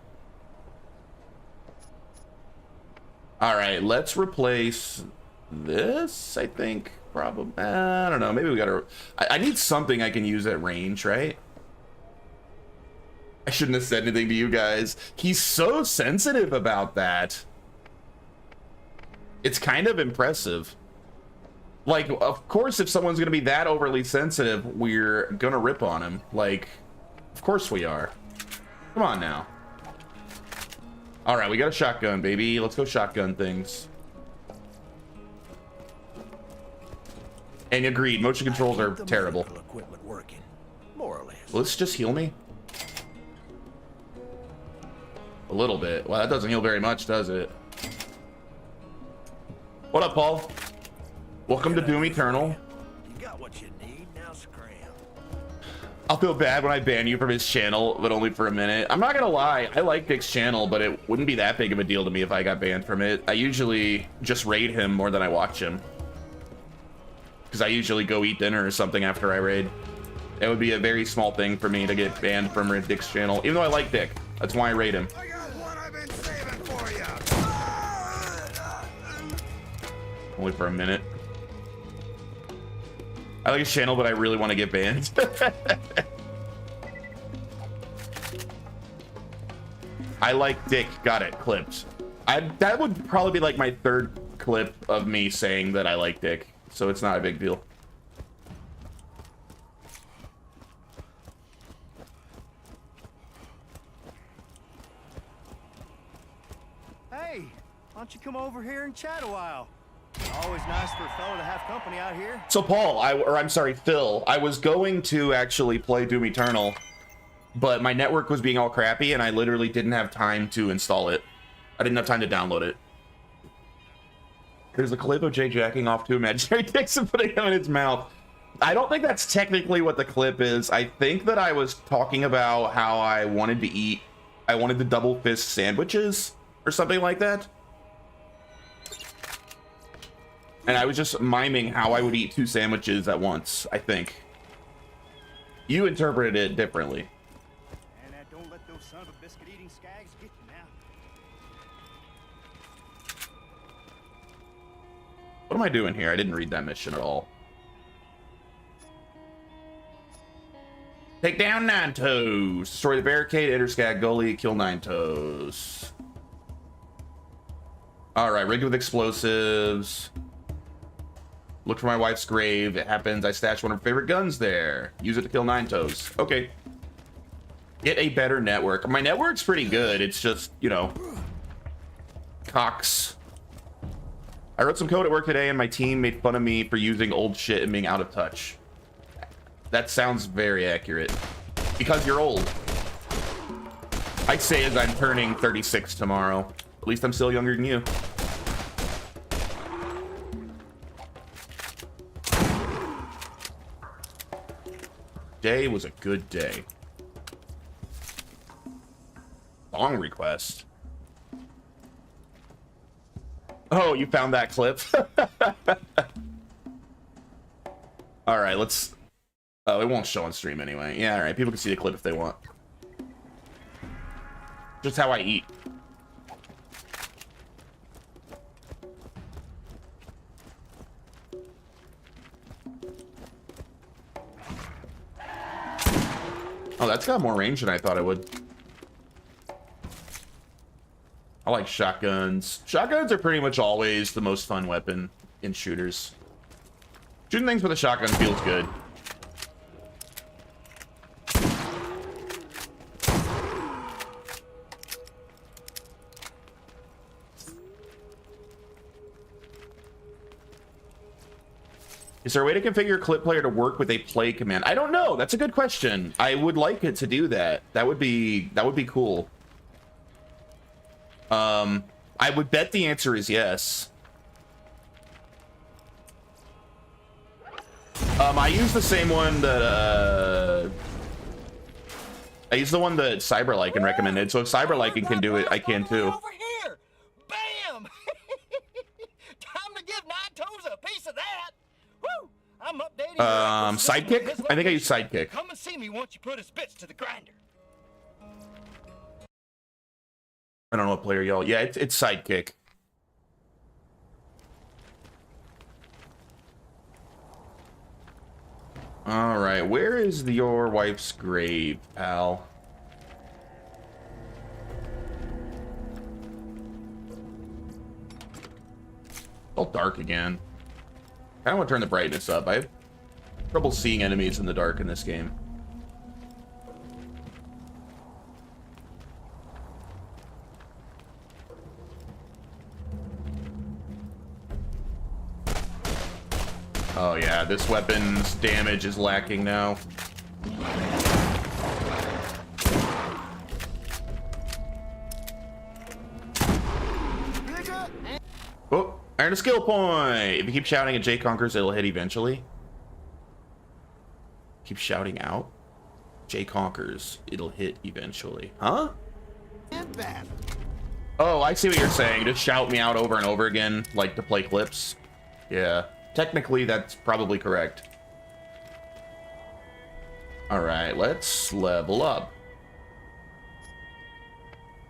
S1: All right, let's replace this, I think. Probably. I don't know. Maybe we gotta... I need something I can use at range, right? I shouldn't have said anything to you guys. He's so sensitive about that. It's kind of impressive. Like, of course, if someone's gonna be that overly sensitive, we're gonna rip on him. Like, of course we are. Come on now. All right, we got a shotgun, baby. Let's go shotgun things. And agreed, motion controls are terrible.
S7: Equipment working, more or less.
S1: Let's just heal me. A little bit. Well, that doesn't heal very much, does it? What up, Paul? Welcome to Doom Eternal.
S7: You got what you need, now scram.
S1: I'll feel bad when I ban you from his channel, but only for a minute. I'm not gonna lie, I like Dick's channel, but it wouldn't be that big of a deal to me if I got banned from it. I usually just raid him more than I watch him. Because I usually go eat dinner or something after I raid. It would be a very small thing for me to get banned from Dick's channel, even though I like Dick. That's why I raid him.
S3: I got what I've been saving for you.
S1: Only for a minute. I like his channel, but I really want to get banned. I like Dick. Got it. Clipped. That would probably be like my third clip of me saying that I like Dick. So it's not a big deal.
S8: Hey, why don't you come over here and chat a while? Always nice for a fellow to have company out here.
S1: So Paul, I'm sorry, Phil, I was going to actually play Doom Eternal, but my network was being all crappy and I literally didn't have time to install it. I didn't have time to download it. There's a clip of Jay jacking off to imaginary dicks and putting them in his mouth. I don't think that's technically what the clip is. I think that I was talking about how I wanted to double fist sandwiches or something like that. And I was just miming how I would eat 2 sandwiches at once, I think. You interpreted it differently.
S8: And don't let those son of a biscuit eating skags get you now.
S1: What am I doing here? I didn't read that mission at all. Take down Nine Toes. Destroy the barricade, enter Skag Gully, kill Nine Toes. Alright, rigged with explosives. Look for my wife's grave. It happens. I stashed one of her favorite guns there. Use it to kill Nine Toes. Okay. Get a better network. My network's pretty good. It's just, you know, Cox. I wrote some code at work today and my team made fun of me for using old shit and being out of touch. That sounds very accurate. Because you're old. I'd say as I'm turning 36 tomorrow. At least I'm still younger than you. Today was a good day. Song request. Oh, you found that clip? Alright, let's... Oh, it won't show on stream anyway. Yeah, alright. People can see the clip if they want. Just how I eat. Oh, that's got more range than I thought it would. I like shotguns. Shotguns are pretty much always the most fun weapon in shooters. Shooting things with a shotgun feels good. Is there a way to configure clip player to work with a play command? I don't know. That's a good question. I would like it to do that. That would be cool. I would bet the answer is yes. I use the same one that I use the one that Cyberlycan recommended. So if Cyberlycan can do it, I can too.
S5: Over here. Bam! Time to give Nine Toes a piece of that. Woo! I'm updating
S1: Sidekick? I think I use Sidekick.
S5: Come and see me once you put his bits to the grinder.
S1: I don't know what player y'all. Yeah, it's Sidekick. All right, where is your wife's grave, pal? All dark again. I want to turn the brightness up. I have trouble seeing enemies in the dark in this game. Oh yeah, this weapon's damage is lacking now. Oh, earn a skill point. If you keep shouting at Jay Conquers, it'll hit eventually. Keep shouting out. Jay Conquers, it'll hit eventually. Huh? Oh, I see what you're saying. Just shout me out over and over again, like to play clips. Yeah. Technically, that's probably correct. Alright, let's level up.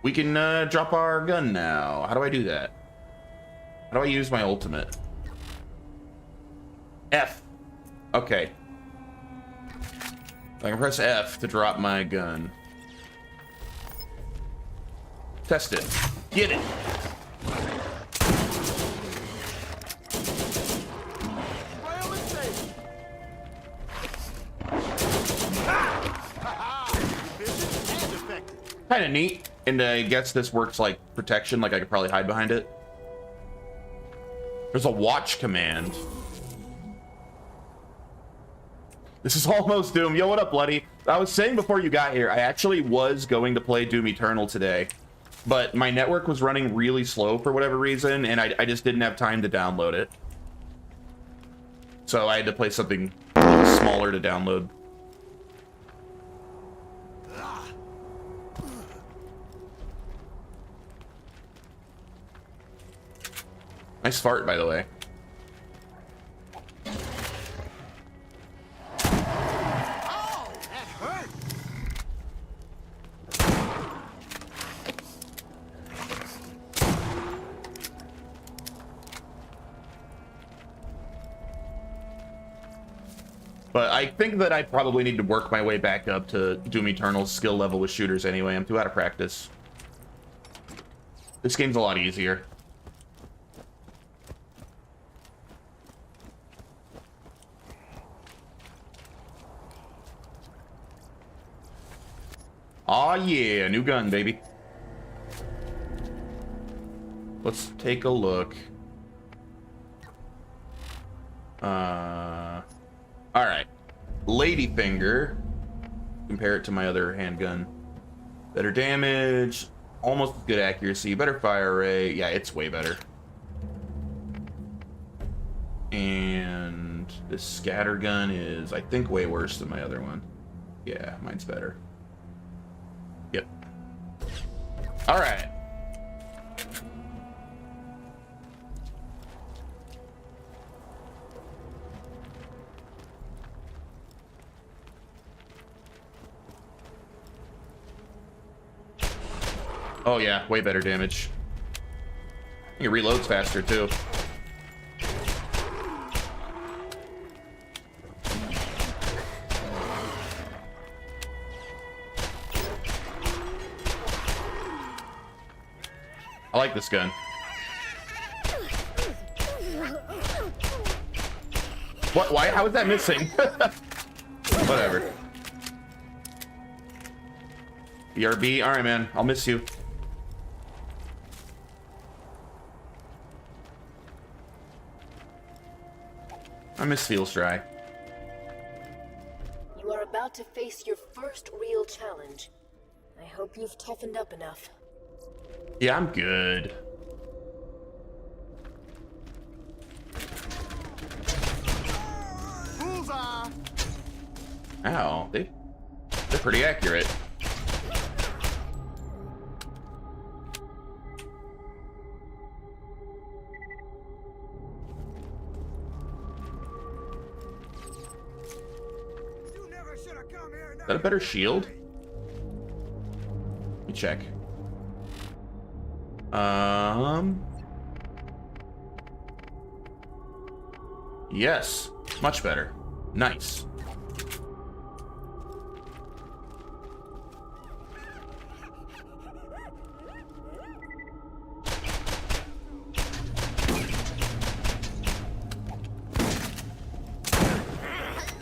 S1: We can drop our gun now. How do I do that? How do I use my ultimate? F. Okay. I can press F to drop my gun. Test it. Get it. Kind of neat, and I guess this works like protection, like I could probably hide behind it. There's a watch command. This is almost Doom. Yo, what up, Bloody? I was saying before you got here, I actually was going to play Doom Eternal today, but my network was running really slow for whatever reason, and I just didn't have time to download it. So I had to play something a little smaller to download. Nice fart, by the way.
S6: Oh, that hurt.
S1: But I think that I probably need to work my way back up to Doom Eternal's skill level with shooters anyway. I'm too out of practice. This game's a lot easier. Aw, yeah, new gun, baby. Let's take a look. All right. Ladyfinger. Compare it to my other handgun. Better damage, almost as good accuracy, better fire rate. Yeah, it's way better. And this scatter gun is, I think, way worse than my other one. Yeah, mine's better. Yep. All right. Oh yeah, way better damage. I think it reloads faster too. I like this gun. What? Why? How is that missing? Whatever. BRB. All right, man. I'll miss you. I miss Feels Dry.
S4: You are about to face your first real challenge. I hope you've toughened up enough.
S1: Yeah, I'm good.
S6: Bullseye!
S1: Ow, they're pretty accurate. Is that a better shield? Let me check. Yes, much better. Nice.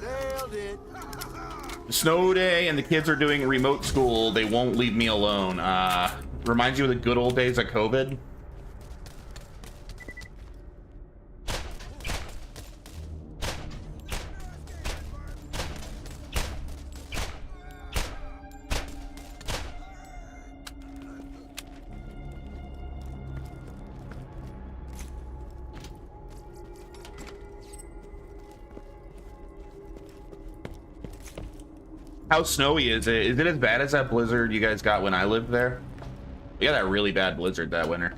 S6: Nailed it.
S1: Snow day and the kids are doing remote school. They won't leave me alone. Reminds you of the good old days of COVID. How snowy is it? Is it as bad as that blizzard you guys got when I lived there? We got that really bad blizzard that winter.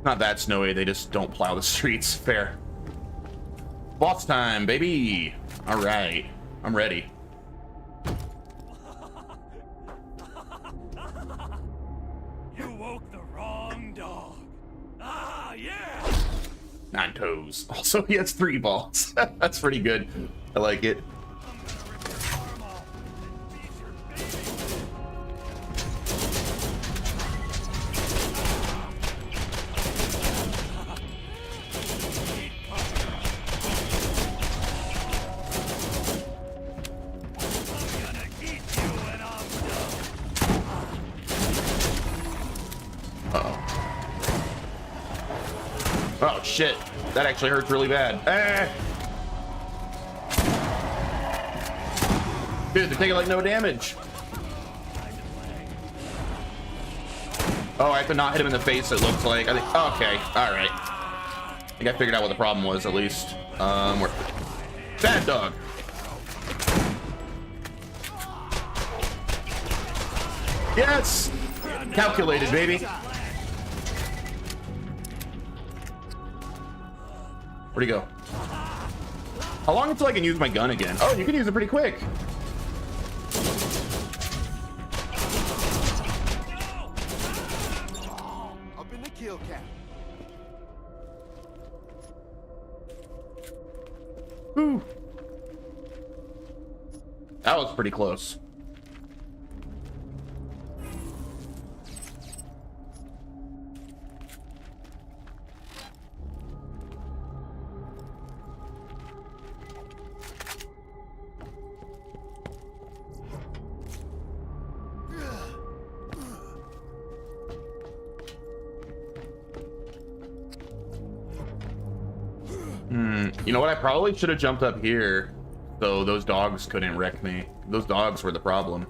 S1: Not that snowy, they just don't plow the streets. Fair. Boss time, baby! Alright, I'm ready.
S5: You woke the wrong dog. Ah, yeah!
S1: 9 toes. Also, he has 3 balls. That's pretty good. I like it. Oh shit, that actually hurts really bad. Ah! Dude, they're taking like no damage. Oh, I have to not hit him in the face, it looks like. I think, okay, alright. I think I figured out what the problem was, at least. We're... Bad dog. Yes! Calculated, baby. Where'd he go? How long until I can use my gun again? Oh, you can use it pretty quick.
S6: Up in the kill cap.
S1: Whew. That was pretty close. You know what? I probably should have jumped up here. So those dogs couldn't wreck me. Those dogs were the problem.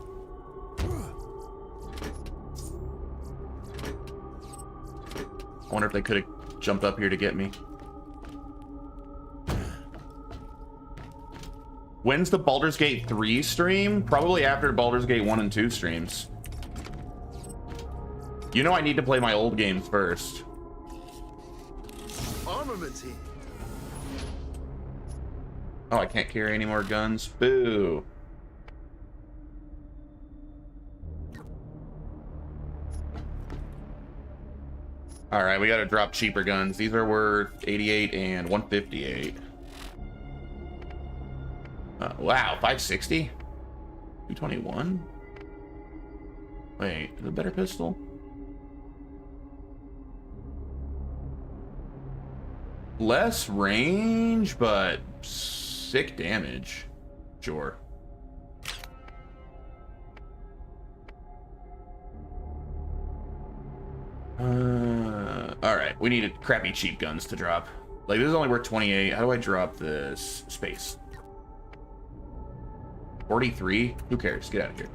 S1: I wonder if they could have jumped up here to get me. When's the Baldur's Gate 3 stream? Probably after Baldur's Gate 1 and 2 streams. You know I need to play my old games first.
S6: Armaments here.
S1: Oh, I can't carry any more guns. Boo. All right, we got to drop cheaper guns. These are worth 88 and 158. Wow, 560? 221? Wait, is it a better pistol? Less range, but sick damage. Sure. All right, we need crappy cheap guns to drop. Like, this is only worth 28. How do I drop this? Space. 43? Who cares? Get out of here.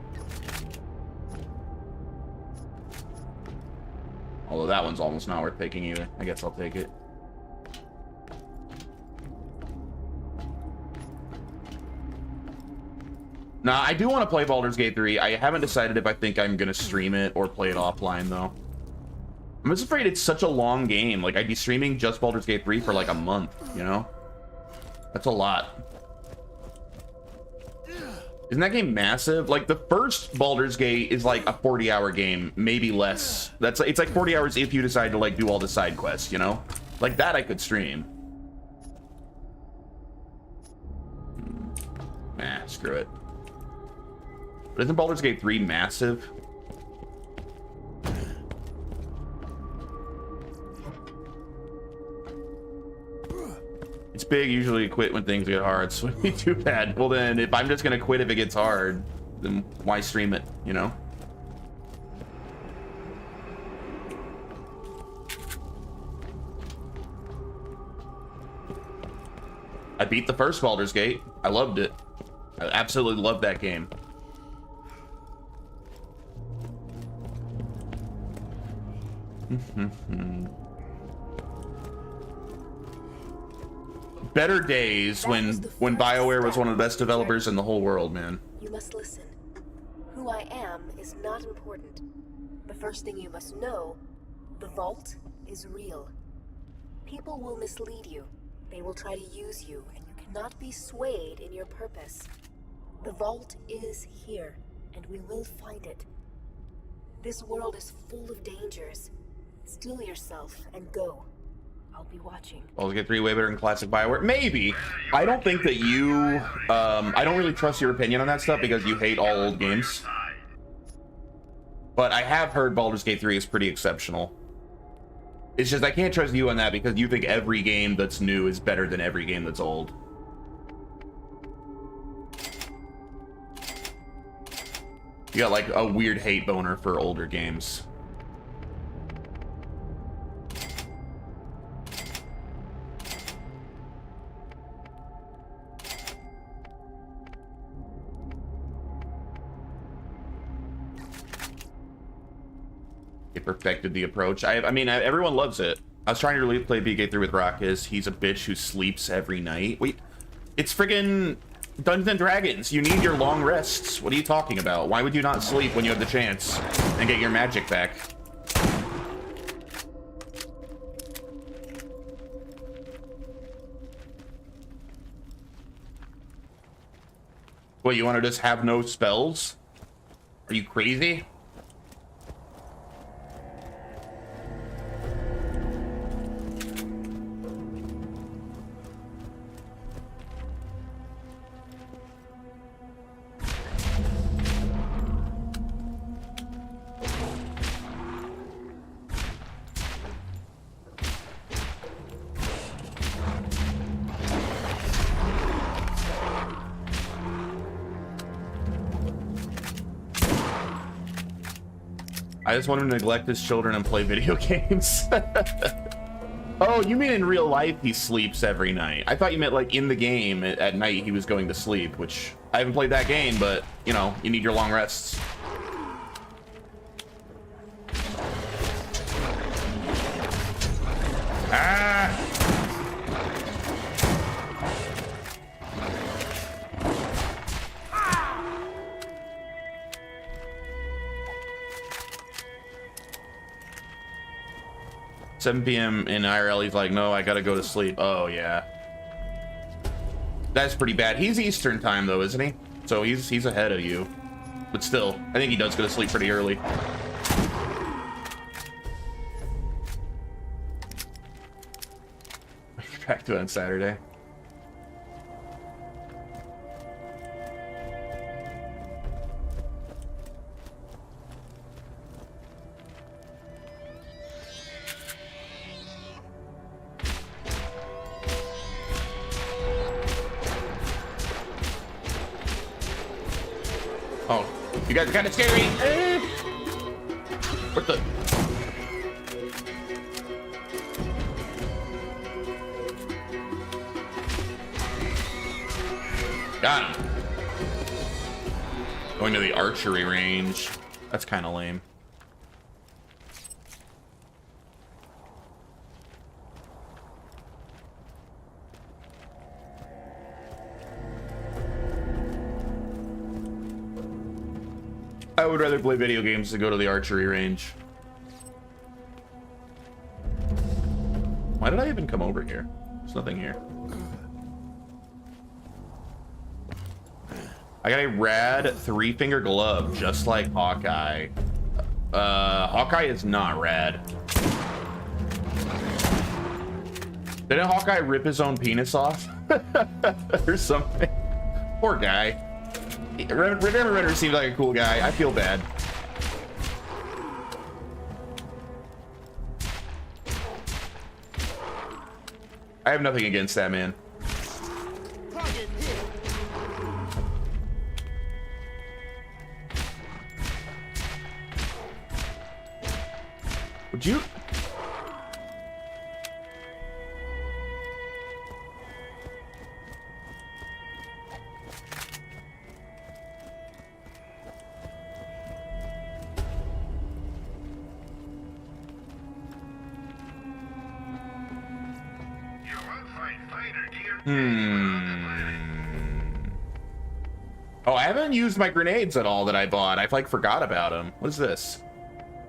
S1: Although that one's almost not worth taking either. I guess I'll take it. Nah, I do want to play Baldur's Gate 3. I haven't decided if I think I'm going to stream it or play it offline, though. I'm just afraid it's such a long game. Like, I'd be streaming just Baldur's Gate 3 for like a month, you know? That's a lot. Isn't that game massive? Like, the first Baldur's Gate is like a 40-hour game, maybe less. It's like 40 hours if you decide to like do all the side quests, you know? Like, that I could stream. Nah, screw it. But isn't Baldur's Gate 3 massive? It's big, usually quit when things get hard, so it'd be too bad. Well then, if I'm just gonna quit if it gets hard, then why stream it, you know? I beat the first Baldur's Gate. I loved it. I absolutely loved that game. Better days when BioWare was one of the best developers in the whole world, man.
S4: You must listen. Who I am is not important. The first thing you must know, the vault is real. People will mislead you. They will try to use you, and you cannot be swayed in your purpose. The vault is here, and we will find it. This world is full of dangers. Still yourself and go. I'll be watching.
S1: Baldur's Gate 3 way better than classic BioWare? Maybe. I don't think that you... I don't really trust your opinion on that stuff because you hate all old games. But I have heard Baldur's Gate 3 is pretty exceptional. It's just I can't trust you on that because you think every game that's new is better than every game that's old. You got like a weird hate boner for older games. It perfected the approach. I mean, everyone loves it. I was trying to really play BK3 with Rockus. He's a bitch who sleeps every night. Wait, it's friggin' Dungeons and Dragons. You need your long rests. What are you talking about? Why would you not sleep when you have the chance and get your magic back? What, you want to just have no spells? Are you crazy? I just want him to neglect his children and play video games. Oh, you mean in real life he sleeps every night? I thought you meant like in the game at night he was going to sleep, which I haven't played that game, but you know, you need your long rests. Ah! 7 p.m. in IRL, he's like, no, I gotta go to sleep. Oh, yeah. That's pretty bad. He's Eastern time, though, isn't he? So he's ahead of you. But still, I think he does go to sleep pretty early. Back to it on Saturday. Oh, you guys are kind of scary. What the? Got him. Going to the archery range. That's kind of lame. I would rather play video games than go to the archery range. Why did I even come over here? There's nothing here. I got a rad 3-finger glove, just like Hawkeye. Hawkeye is not rad. Didn't Hawkeye rip his own penis off? Or something? Poor guy. Renner seems like a cool guy. I feel bad. I have nothing against that man. Would you? Oh, I haven't used my grenades at all that I bought. I've like forgot about them. What is this?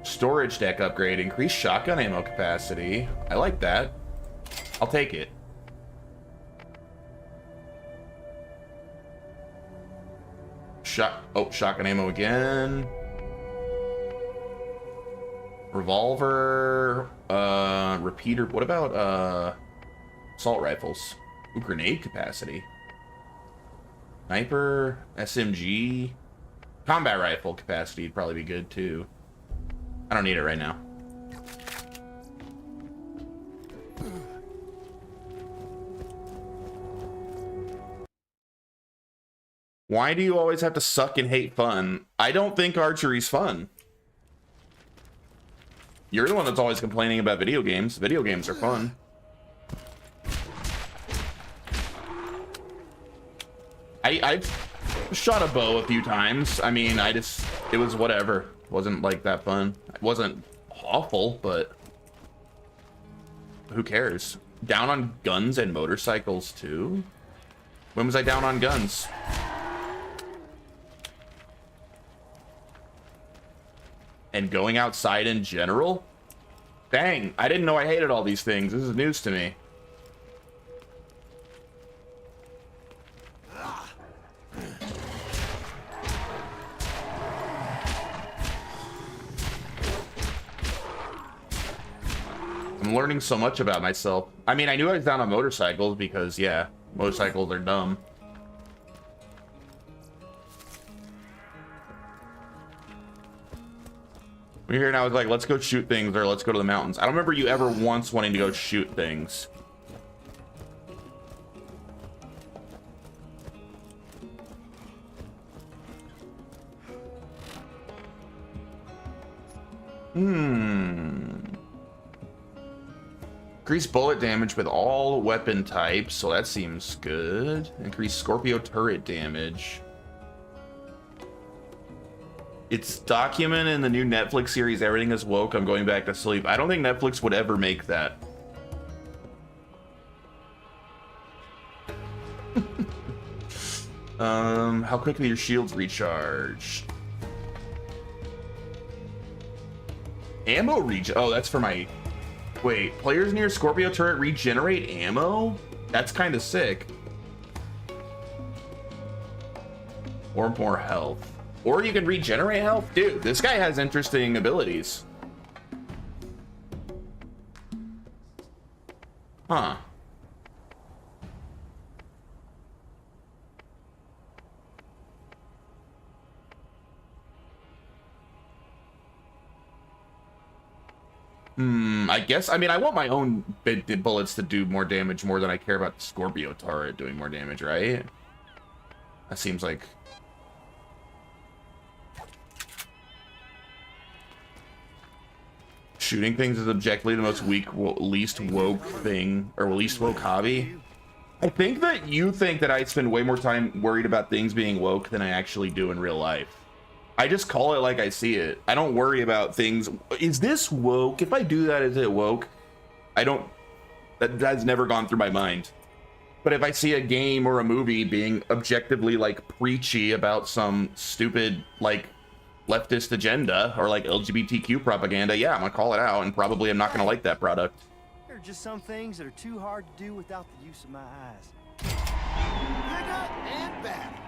S1: Storage deck upgrade. Increased shotgun ammo capacity. I like that. I'll take it. Shotgun ammo again. Revolver. Repeater. What about assault rifles? Ooh, grenade capacity. Sniper, SMG, combat rifle capacity would probably be good too. I don't need it right now. Why do you always have to suck and hate fun? I don't think archery's fun. You're the one that's always complaining about video games. Video games are fun. I've shot a bow a few times. I mean, it was whatever. It wasn't like that fun. It wasn't awful, but who cares? Down on guns and motorcycles too? When was I down on guns? And going outside in general? Dang, I didn't know I hated all these things. This is news to me. I'm learning so much about myself. I mean, I knew I was down on motorcycles because, yeah, motorcycles are dumb. We're here now, it's like, let's go shoot things or let's go to the mountains. I don't remember you ever once wanting to go shoot things. Increase bullet damage with all weapon types, so that seems good. Increase Scorpio turret damage. It's documented in the new Netflix series, Everything is Woke, I'm Going Back to Sleep. I don't think Netflix would ever make that. How quickly your shields recharge? Ammo regen. Oh, that's for my... Wait, players near Scorpio turret regenerate ammo? That's kind of sick. Or more health. Or you can regenerate health? Dude, this guy has interesting abilities. Huh. I guess, I mean, I want my own bullets to do more damage more than I care about the Scorpio turret doing more damage, right? That seems like... Shooting things is objectively the most least woke thing, or least woke hobby. I think that you think that I spend way more time worried about things being woke than I actually do in real life. I just call it like I see it. I don't worry about things. Is this woke? If I do that, is it woke? I don't... That's never gone through my mind. But if I see a game or a movie being objectively, like, preachy about some stupid, like, leftist agenda or, like, LGBTQ propaganda, yeah, I'm gonna call it out, and probably I'm not gonna like that product.
S8: There are just some things that are too hard to do without the use of my eyes. Pick up and back.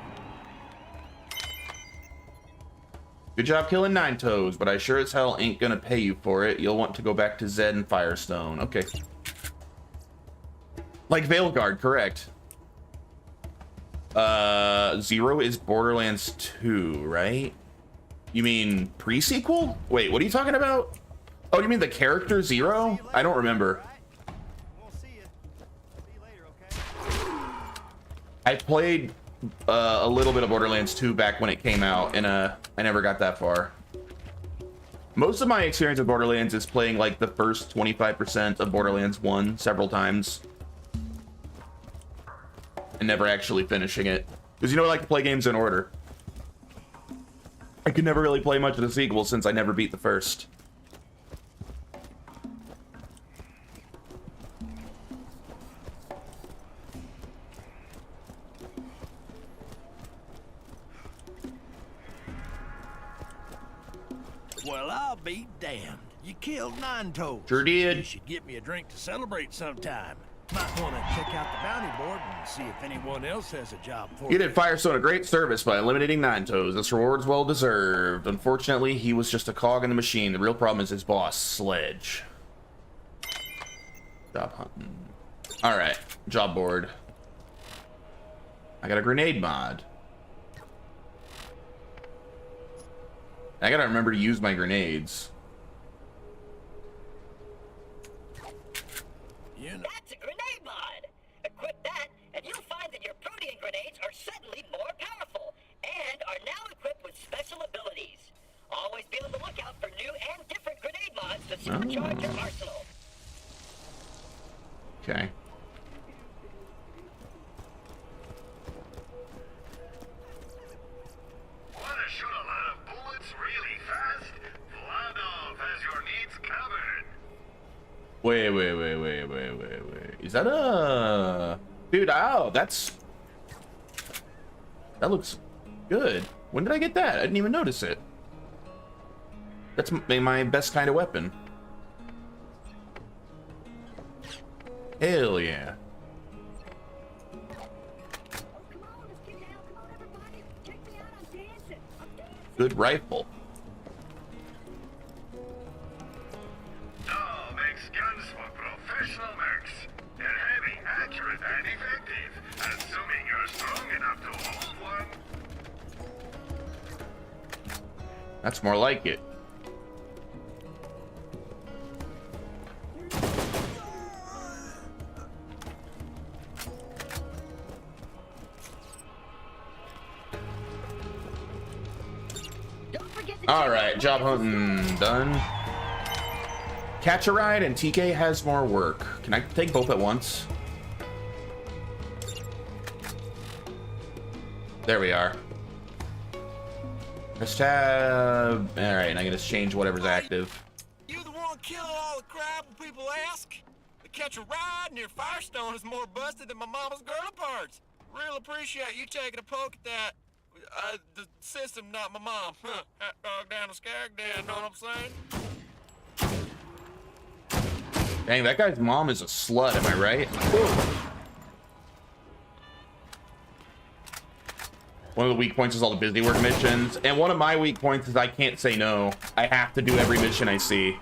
S1: Good job killing Nine Toes, but I sure as hell ain't gonna pay you for it. You'll want to go back to Zed and Firestone. Okay. Like Veilguard, correct. Zero is Borderlands 2, right? You mean pre-sequel? Wait, what are you talking about? Oh, you mean the character Zero? I don't remember. I played a little bit of Borderlands 2 back when it came out, and I never got that far. Most of my experience with Borderlands is playing like the first 25% of Borderlands 1 several times and never actually finishing it, because you know I like to play games in order. I could never really play much of the sequel since I never beat the first.
S7: Well, I'll be damned. You killed Nine Toes.
S1: Sure did.
S7: You should get me a drink to celebrate sometime. Might want to check out the bounty board and see if anyone else has a job for
S1: He
S7: you.
S1: did Firestone a great service by eliminating Nine Toes. This reward's well deserved. Unfortunately, he was just a cog in the machine. The real problem is his boss, Sledge. Job hunting. All right, job board. I got a grenade mod. I gotta remember to use my grenades.
S2: That's a grenade mod. Equip that, and you'll find that your protein grenades are suddenly more powerful and are now equipped with special abilities. Always be on the lookout for new and different grenade mods to supercharge your arsenal.
S1: Okay.
S3: Wanna shoot a lot of bullets really fast? Vladov has your needs covered.
S1: Wait. Is that a... Dude, oh, that looks good. When did I get that? I didn't even notice it. That's my best kind of weapon. Hell yeah. Good rifle.
S3: Doll makes guns for professional mercs. They're heavy, accurate, and effective. Assuming you're strong enough to hold one.
S1: That's more like it. All right, job hunting done. Catch a ride and TK has more work. Can I take both at once? There we are. Press tab. All right, and I can just change whatever's active.
S5: You the one killing all the crap when people ask? To catch a ride near Firestone is more busted than my mama's girly parts. Real appreciate you taking a poke at that. The system, not my mom. Hot dog down the skag down, know what I'm saying?
S1: Dang, that guy's mom is a slut, am I right? Ooh. One of the weak points is all the busy work missions, and one of my weak points is I can't say no. I have to do every mission I see.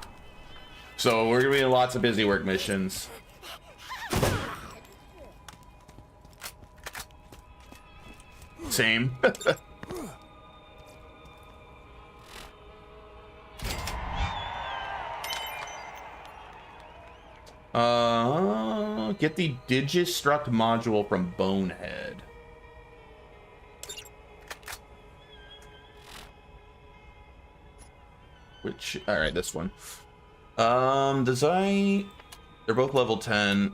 S1: So we're gonna be in lots of busy work missions. Same. Get the Digistruct module from Bonehead. Which, all right, this one. They're both level 10.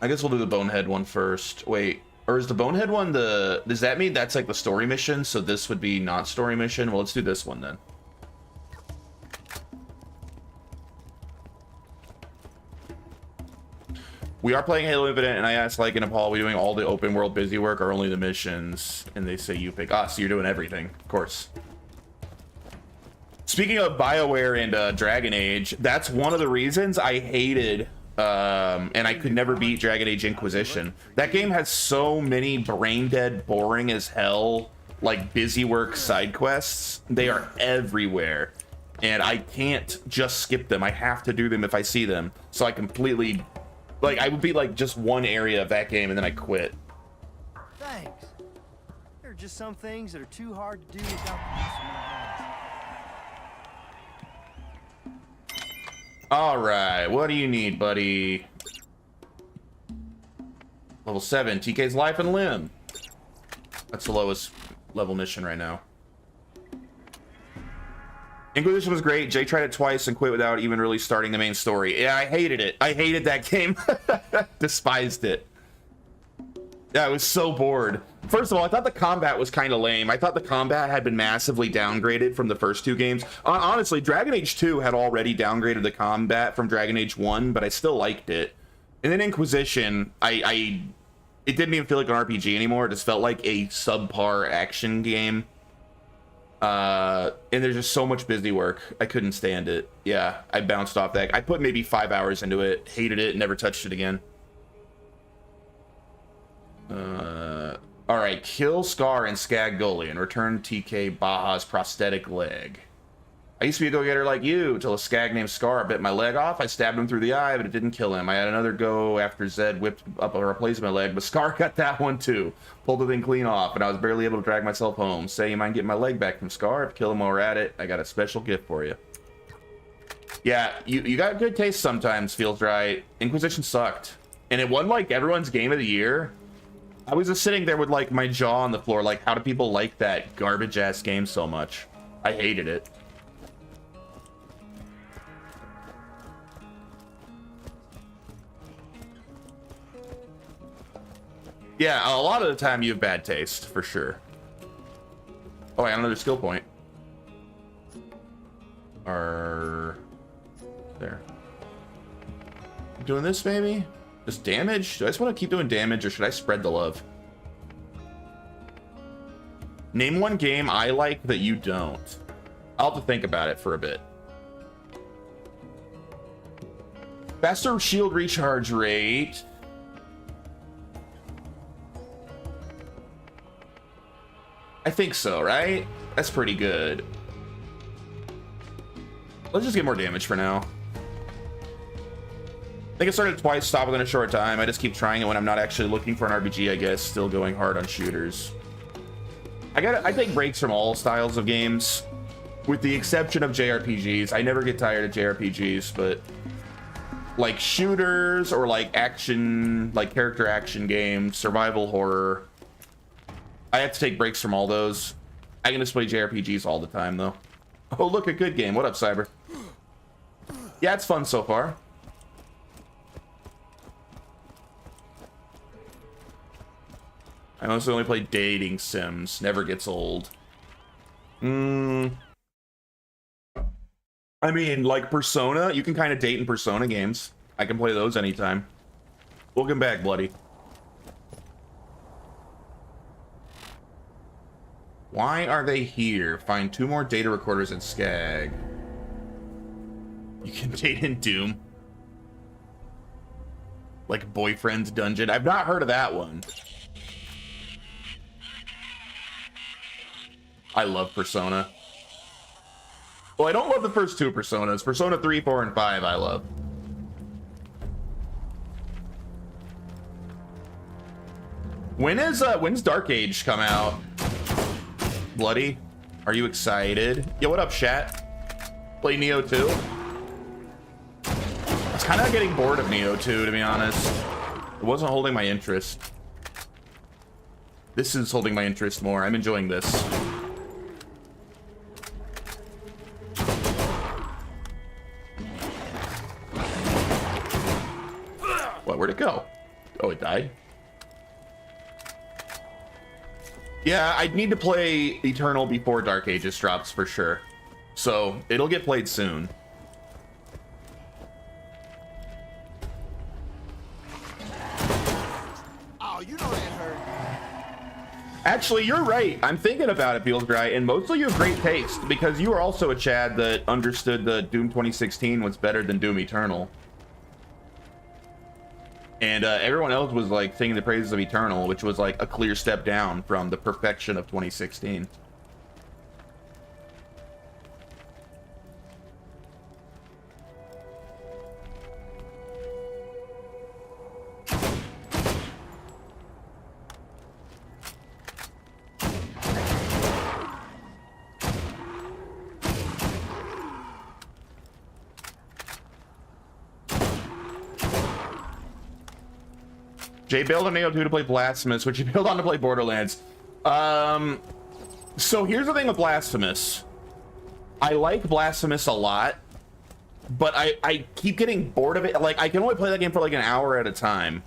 S1: I guess we'll do the Bonehead one first. Wait, or is the Bonehead one does that mean that's like the story mission? So this would be not story mission? Well, let's do this one then. We are playing Halo Infinite, and I asked Like and Paul, are we doing all the open world busy work or only the missions? And they say you pick. So you're doing everything, of course. Speaking of BioWare and Dragon Age, that's one of the reasons I hated and I could never beat Dragon Age Inquisition. That game has so many brain dead, boring as hell, like busy work side quests. They are everywhere, and I can't just skip them. I have to do them if I see them. So I completely, like, I would be like just one area of that game and then I quit.
S8: Thanks. There are just some things that are too hard to do without the use of my hands.
S1: All right, what do you need, buddy? Level 7, TK's Life and Limb. That's the lowest level mission right now. Inquisition was great. Jay tried it twice and quit without even really starting the main story. Yeah, I hated it. I hated that game. Despised it. Yeah, I was so bored. First of all, I thought the combat was kind of lame. I thought the combat had been massively downgraded from the first two games. Honestly, Dragon Age 2 had already downgraded the combat from Dragon Age 1, but I still liked it. And then Inquisition, it didn't even feel like an RPG anymore. It just felt like a subpar action game. And there's just so much busy work. I couldn't stand it. Yeah, I bounced off that. I put maybe 5 hours into it, hated it, never touched it again. All right, kill Scar and Skag Gully and return TK Baja's prosthetic leg. I used to be a go-getter like you until a Skag named Scar bit my leg off. I stabbed him through the eye, but it didn't kill him. I had another go after Zed whipped up a replacement leg, but Scar got that one too. Pulled the thing clean off, and I was barely able to drag myself home. Say you mind getting my leg back from Scar? If kill him while we're at it, I got a special gift for you. Yeah, you got good taste sometimes, feels right. Inquisition sucked. And it won like everyone's game of the year. I was just sitting there with like my jaw on the floor, like, how do people like that garbage ass game so much? I hated it. Yeah, a lot of the time you have bad taste, for sure. Oh, I got another skill point. There. Doing this, maybe? Just damage? Do I just want to keep doing damage, or should I spread the love? Name one game I like that you don't. I'll have to think about it for a bit. Faster shield recharge rate. I think so, right? That's pretty good. Let's just get more damage for now. I think I started twice, stopped within a short time. I just keep trying it when I'm not actually looking for an RPG, I guess. Still going hard on shooters. I take breaks from all styles of games, with the exception of JRPGs. I never get tired of JRPGs, but like shooters or like action, like character action games, survival horror, I have to take breaks from all those. I can just play JRPGs all the time, though. Oh, look, a good game. What up, Cyber? Yeah, it's fun so far. I mostly only play dating sims. Never gets old. I mean, like Persona, you can kind of date in Persona games. I can play those anytime. Welcome back, Bloody. Why are they here? Find 2 more data recorders in Skag. You can date in Doom. Like Boyfriend's Dungeon. I've not heard of that one. I love Persona. Well, I don't love the first 2 Personas. Persona 3, 4, and 5 I love. When's Dark Age come out? Bloody? Are you excited? Yo, what up, chat? Play Neo 2? I was kind of getting bored of Neo 2, to be honest. It wasn't holding my interest. This is holding my interest more. I'm enjoying this. What? Where'd it go? Oh, it died? Yeah, I'd need to play Eternal before Dark Ages drops for sure. So, it'll get played soon.
S6: Oh, you know that hurt.
S1: Actually, you're right. I'm thinking about it, Feels Dry, and mostly you have great taste, because you are also a Chad that understood that Doom 2016 was better than Doom Eternal. And everyone else was like singing the praises of Eternal, which was like a clear step down from the perfection of 2016. Jay bailed on Neo 2 to play Blasphemous, which he bailed on to play Borderlands. So here's the thing with Blasphemous. I like Blasphemous a lot, but I keep getting bored of it. Like, I can only play that game for like an hour at a time.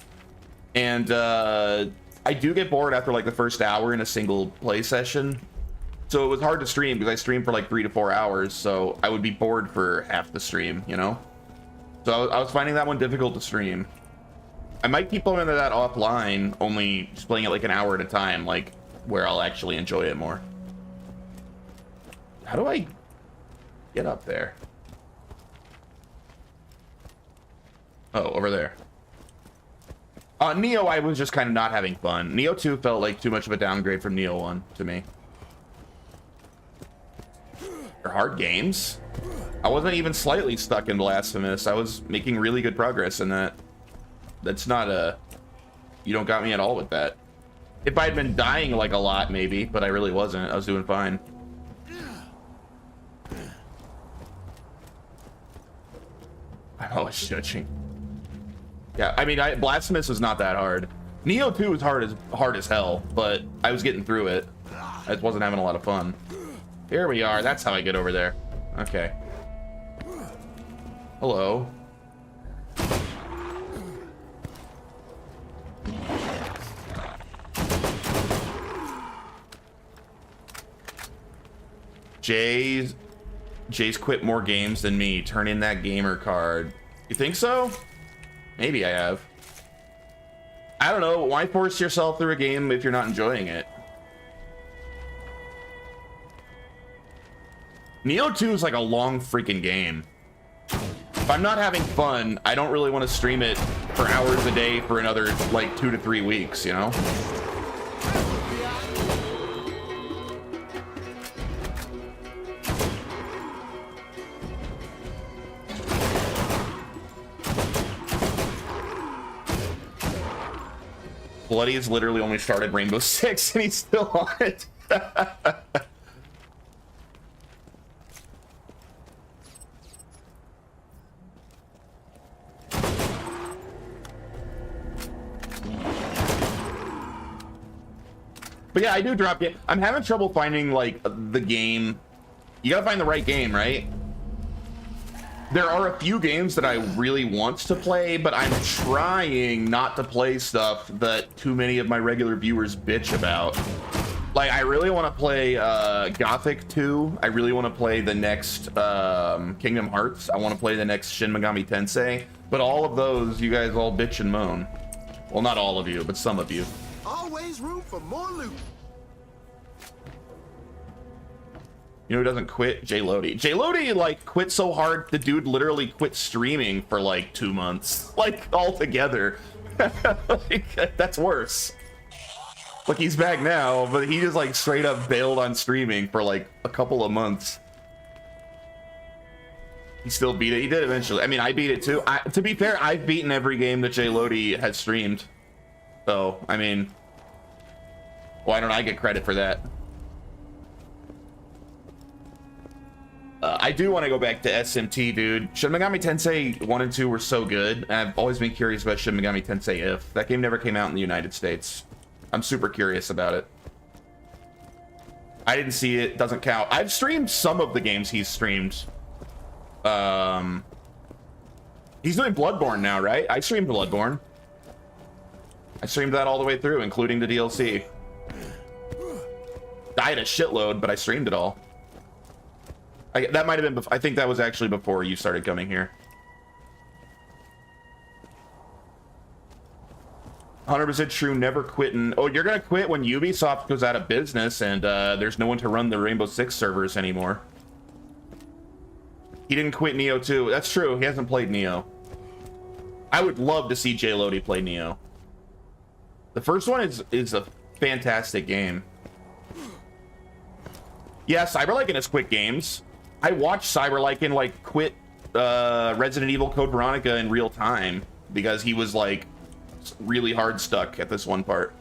S1: And I do get bored after like the first hour in a single play session. So it was hard to stream because I streamed for like 3 to 4 hours. So I would be bored for half the stream, you know? So I was finding that one difficult to stream. I might keep playing that offline, only just playing it like an hour at a time, like where I'll actually enjoy it more. How do I get up there? Oh, over there. Neo, I was just kind of not having fun. Neo 2 felt like too much of a downgrade from Neo 1 to me. They're hard games. I wasn't even slightly stuck in Blasphemous. I was making really good progress in that. That's not a... You don't got me at all with that. If I'd been dying like a lot, maybe, but I really wasn't. I was doing fine. I'm always judging. Yeah, I mean, Blasphemous was not that hard. Neo 2 was hard as hell, but I was getting through it. I just wasn't having a lot of fun. Here we are. That's how I get over there. Okay. Hello. Jay's quit more games than me. Turn in that gamer card. You think so? Maybe I have. I don't know. Why force yourself through a game if you're not enjoying it? Neo 2 is like a long freaking game. If I'm not having fun, I don't really want to stream it for hours a day for another like 2 to 3 weeks, you know? Bloody has literally only started Rainbow Six and he's still on it. But yeah, I do drop it. I'm having trouble finding like the game. You gotta find the right game, right? there are a few games that I really want to play, but I'm trying not to play stuff that too many of my regular viewers bitch about. Like, I really want to play Gothic 2. I really want to play the next Kingdom Hearts. I want to play the next Shin Megami Tensei. But all of those, you guys all bitch and moan. Well, not all of you, but some of you.
S6: Always room for more loot.
S1: You know who doesn't quit? J Lodi. J Lodi, like, quit so hard, the dude literally quit streaming for, like, 2 months. Like, altogether. Like, that's worse. Like, he's back now, but he just, like, straight up bailed on streaming for, like, a couple of months. He still beat it. He did eventually. I mean, I beat it too. To be fair, I've beaten every game that J Lodi has streamed. So, I mean, why don't I get credit for that? I do want to go back to SMT, dude. Shin Megami Tensei 1 and 2 were so good. And I've always been curious about Shin Megami Tensei If. That game never came out in the United States. I'm super curious about it. I didn't see it. Doesn't count. I've streamed some of the games he's streamed. He's doing Bloodborne now, right? I streamed Bloodborne. I streamed that all the way through, including the DLC. Died a shitload, but I streamed it all. That might have been, I think that was actually before you started coming here. 100% true, never quitting. Oh, you're gonna quit when Ubisoft goes out of business and there's no one to run the Rainbow Six servers anymore. He didn't quit Nioh 2. That's true, he hasn't played Nioh. I would love to see J Lodi play Nioh. The first one is a fantastic game. Yeah, Cyberlycan is quick games. I watched Cyberlycan like quit Resident Evil Code Veronica in real time because he was like really hard stuck at this one part.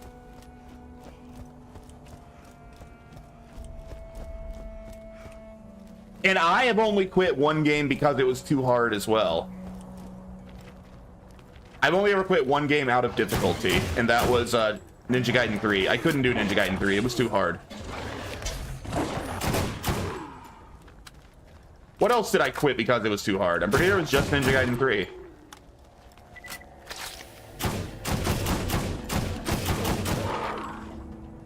S1: And I have only quit one game because it was too hard as well. I've only ever quit one game out of difficulty, and that was Ninja Gaiden 3. I couldn't do Ninja Gaiden 3. It was too hard. What else did I quit because it was too hard? I'm pretty sure it was just Ninja Gaiden 3.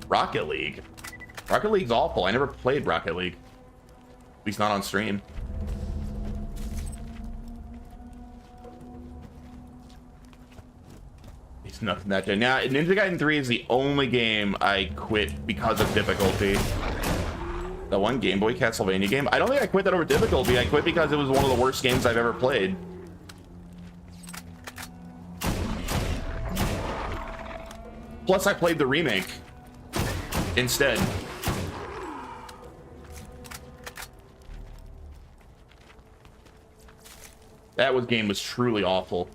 S1: Rocket League. Rocket League's awful. I never played Rocket League. At least not on stream. It's nothing that good. Now, Ninja Gaiden 3 is the only game I quit because of difficulty. The one Game Boy Castlevania game. I don't think I quit that over difficulty. I quit because it was one of the worst games I've ever played. Plus, I played the remake instead. That game was truly awful.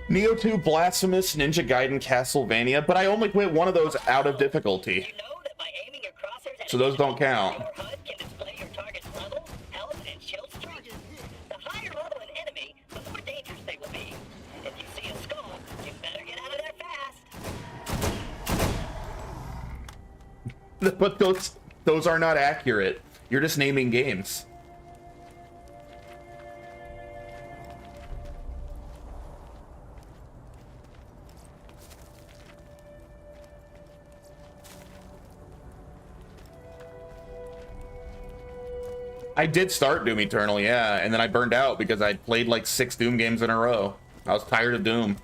S1: Nioh 2, Blasphemous, Ninja Gaiden, Castlevania, but I only quit one of those out of difficulty. So those don't count. But those are not accurate. You're just naming games. I did start Doom Eternal, yeah, and then I burned out because I played like 6 Doom games in a row. I was tired of Doom.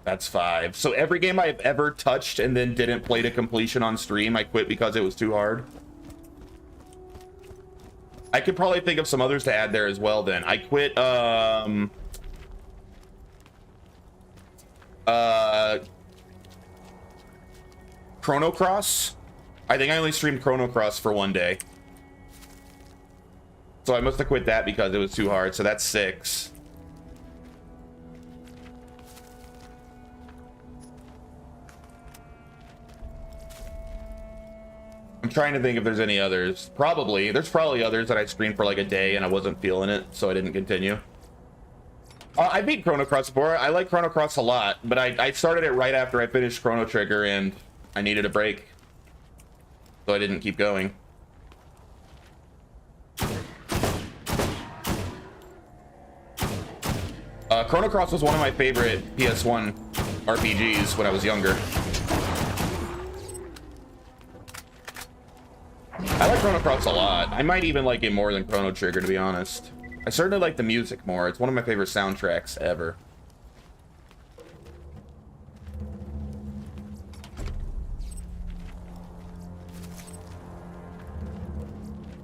S1: That's 5. So every game I've ever touched and then didn't play to completion on stream, I quit because it was too hard. I could probably think of some others to add there as well then. I quit, Chrono Cross. I think I only streamed Chrono Cross for 1 day. So I must have quit that because it was too hard. So that's 6. I'm trying to think if there's any others. Probably. There's probably others that I streamed for like a day and I wasn't feeling it, so I didn't continue. I beat Chrono Cross before. I like Chrono Cross a lot, but I started it right after I finished Chrono Trigger and I needed a break. So I didn't keep going. Chrono Cross was one of my favorite PS1 RPGs when I was younger. I like Chrono Cross a lot. I might even like it more than Chrono Trigger, to be honest. I certainly like the music more. It's one of my favorite soundtracks ever.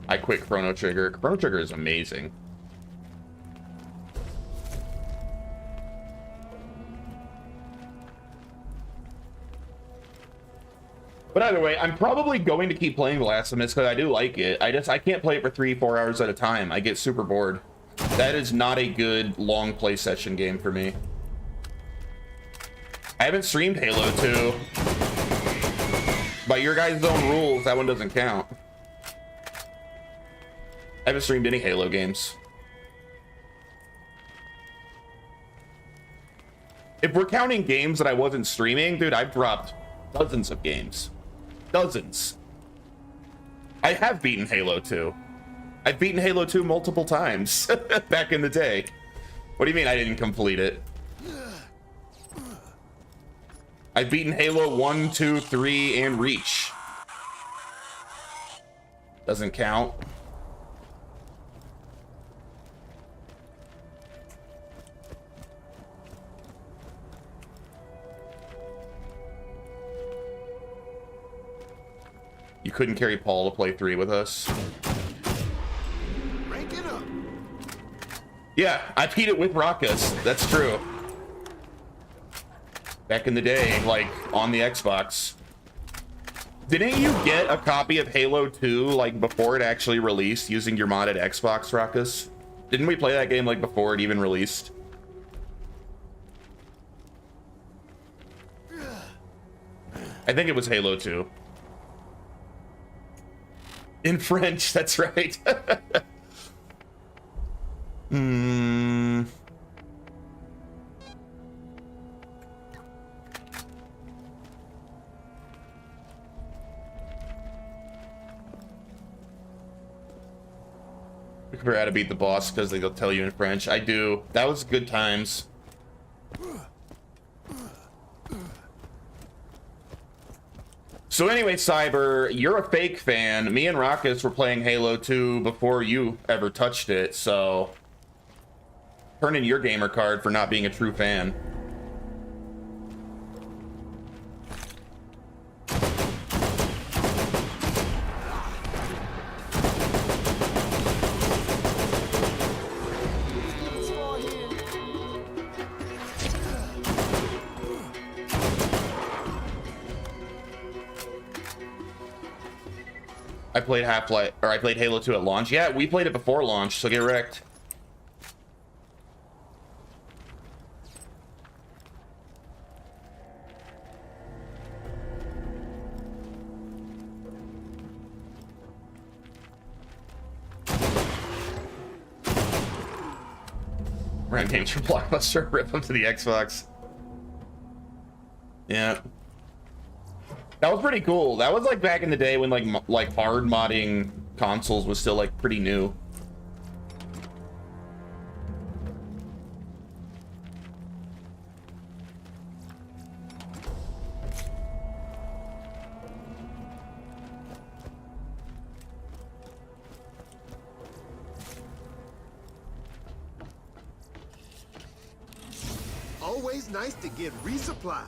S1: I quit Chrono Trigger. Chrono Trigger is amazing. But either way, I'm probably going to keep playing Blasphemous because I do like it. I can't play it for 3-4 hours at a time. I get super bored. That is not a good long play session game for me. I haven't streamed Halo 2. By your guys' own rules, that one doesn't count. I haven't streamed any Halo games. If we're counting games that I wasn't streaming, dude, I've dropped dozens of games. Dozens. I have beaten Halo 2. I've beaten Halo 2 multiple times back in the day. What do you mean I didn't complete it? I've beaten Halo 1, 2, 3, and Reach. Doesn't count. You couldn't carry Paul to play 3 with us.
S6: Rank it up.
S1: Yeah, I beat it with Raucus. That's true. Back in the day, like, on the Xbox. Didn't you get a copy of Halo 2, like, before it actually released using your modded Xbox, Raucus? Didn't we play that game, like, before it even released? I think it was Halo 2. In French, that's right. We figure out how to beat the boss because they'll tell you in French. I do. That was good times. So anyway, Cyber, you're a fake fan. Me and Raucus were playing Halo 2 before you ever touched it, so turn in your gamer card for not being a true fan. I played Half-Life, or I played Halo 2 at launch. Yeah, we played it before launch, so get wrecked. Run games from Blockbuster, rip them to the Xbox. Yeah. That was pretty cool. That was like back in the day when like hard modding consoles was still like pretty new.
S6: Always nice to get resupplied.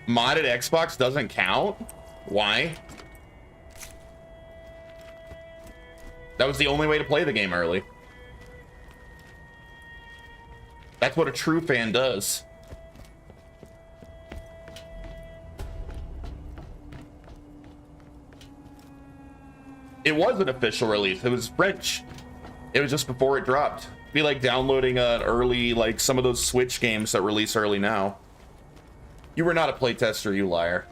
S1: Modded Xbox doesn't count? Why? That was the only way to play the game early. That's what a true fan does. It was an official release. It was French. It was just before it dropped. It'd be like downloading an early, like some of those Switch games that release early now. You were not a playtester, you liar.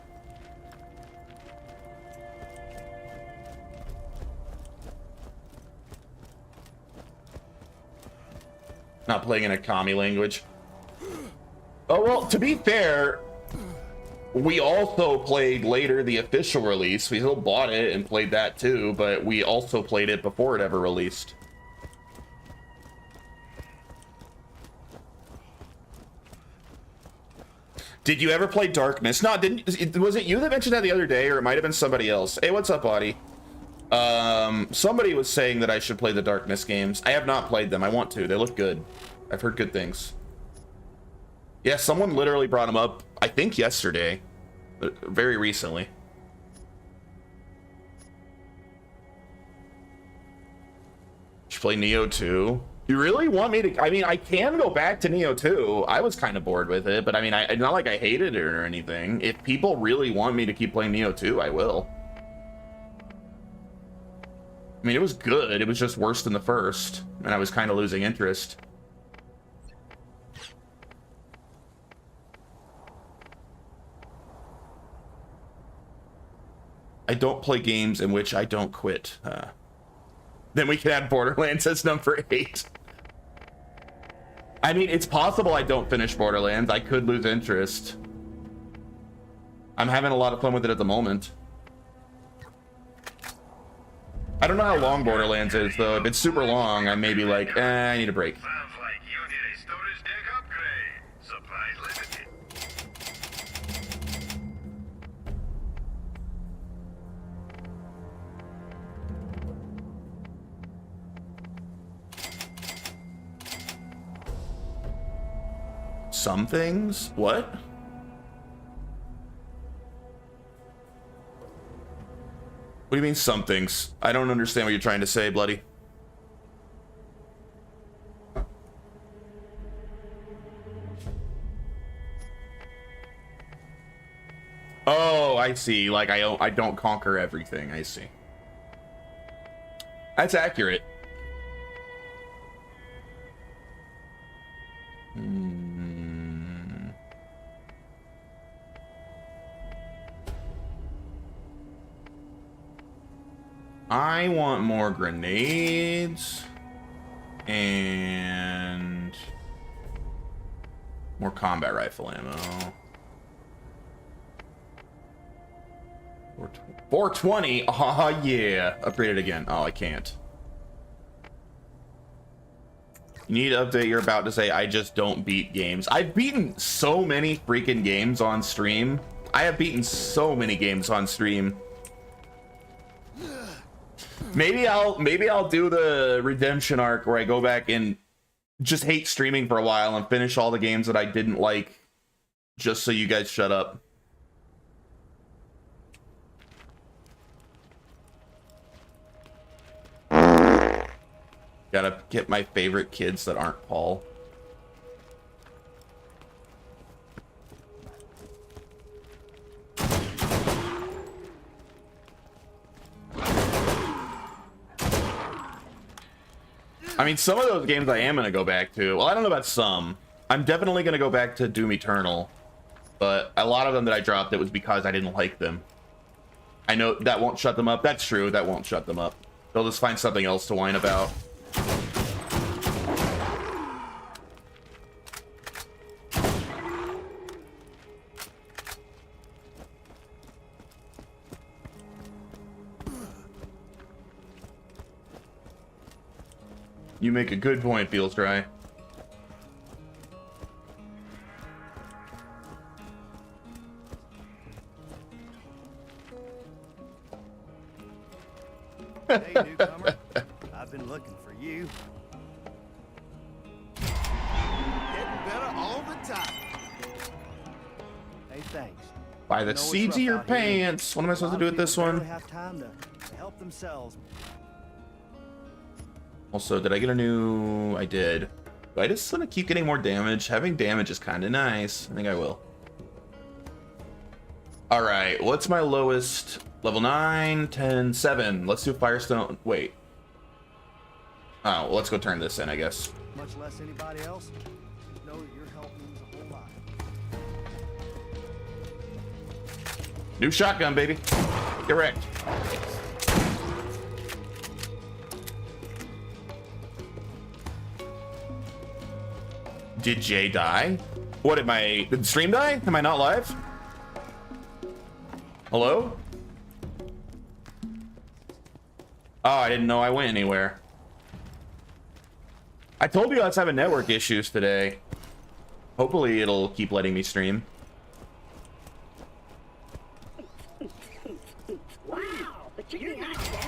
S1: Not playing in a commie language. Oh, well, to be fair, we also played later the official release. We still bought it and played that too, but we also played it before it ever released. Did you ever play Darkness? No, was it you that mentioned that the other day, or it might have been somebody else? Hey, what's up, Audie? Somebody was saying that I should play the Darkness games. I have not played them. I want to. They look good. I've heard good things. Yeah, someone literally brought them up, I think yesterday. Very recently. Should play Neo 2. You really want me to? I mean, I can go back to Neo 2. I was kind of bored with it, but I mean, it's not like I hated it or anything. If people really want me to keep playing Neo 2, I will. I mean, it was good. It was just worse than the first, and I was kind of losing interest. I don't play games in which I don't quit. Then we can add Borderlands as number 8. I mean, it's possible I don't finish Borderlands. I could lose interest. I'm having a lot of fun with it at the moment. I don't know how long Borderlands is, though. If it's super long, I may be like, I need a break.
S3: Sounds like you need a storage deck upgrade. Supplies limited.
S1: Some things? What? What do you mean some things? I don't understand what you're trying to say, Bloody. Oh, I see. Like I don't conquer everything. I see. That's accurate. I want more grenades and more combat rifle ammo. 420. Oh yeah, upgrade it again. Oh, I can't. You need to update. You're about to say I just don't beat games. I've beaten so many freaking games on stream. I have beaten so many games on stream. Maybe I'll do the redemption arc where I go back and just hate streaming for a while and finish all the games that I didn't like, just so you guys shut up. Gotta get my favorite kids that aren't Paul. I mean, some of those games I am going to go back to. Well, I don't know about some. I'm definitely going to go back to Doom Eternal. But a lot of them that I dropped, it was because I didn't like them. I know that won't shut them up. That's true. That won't shut them up. They'll just find something else to whine about. You make a good point, Feels Dry.
S8: Hey, newcomer. I've been looking for you.
S6: Getting better all the time.
S8: Hey, thanks.
S1: By the seats of your pants. What am I supposed to do with this one?
S8: Have time to help themselves.
S1: Also, did I get a new... I did. Do I just want to keep getting more damage? Having damage is kind of nice. I think I will. Alright, what's my lowest? Level 9, 10, 7. Let's do Firestone. Wait. Oh, well, let's go turn this in, I guess.
S8: Much less anybody else. Know that your help means a whole lot.
S1: New shotgun, baby. Get wrecked. Did Jay die? What, did the stream die? Am I not live? Hello? Oh, I didn't know I went anywhere. I told you I was having network issues today. Hopefully it'll keep letting me stream.
S2: Wow, but you're not dead.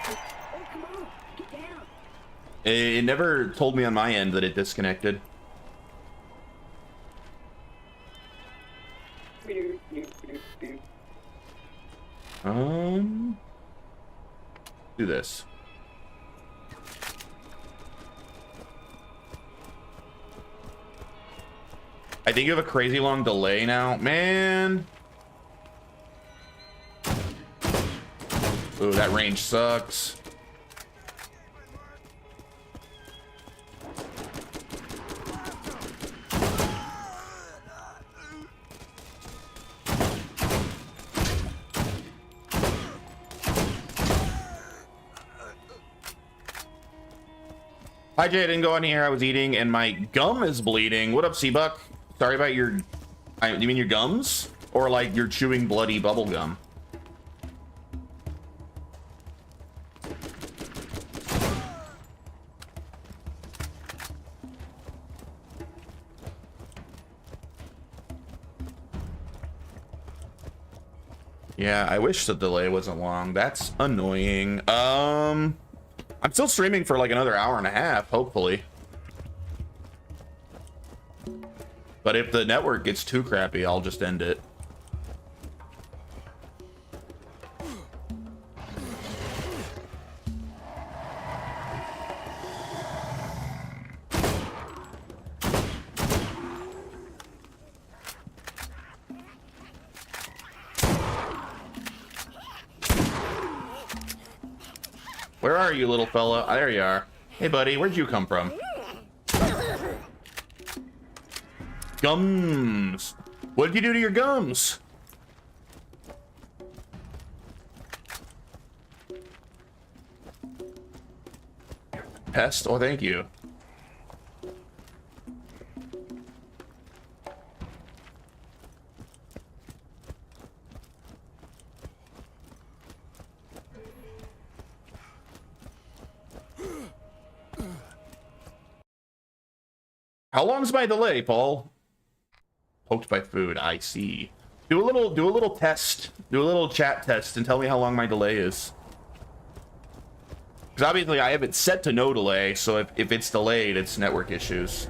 S2: Oh, come on, get down.
S1: It never told me on my end that it disconnected. Do this. I think you have a crazy long delay now, man. Ooh, that range sucks. Hi Jay, I didn't go in here. I was eating and my gum is bleeding. What up, C-Buck? Sorry about your... you mean your gums? Or like you're chewing bloody bubble gum? Yeah, I wish the delay wasn't long. That's annoying. I'm still streaming for like another hour and a half, hopefully. But if the network gets too crappy, I'll just end it. Where are you, little fella? Oh, there you are. Hey, buddy, where'd you come from? Gums. What did you do to your gums? Pest? Oh, thank you. How long's my delay, Paul? Poked by food. I see. Do a little test. Do a little chat test and tell me how long my delay is. Because obviously I have it set to no delay, so if it's delayed, it's network issues.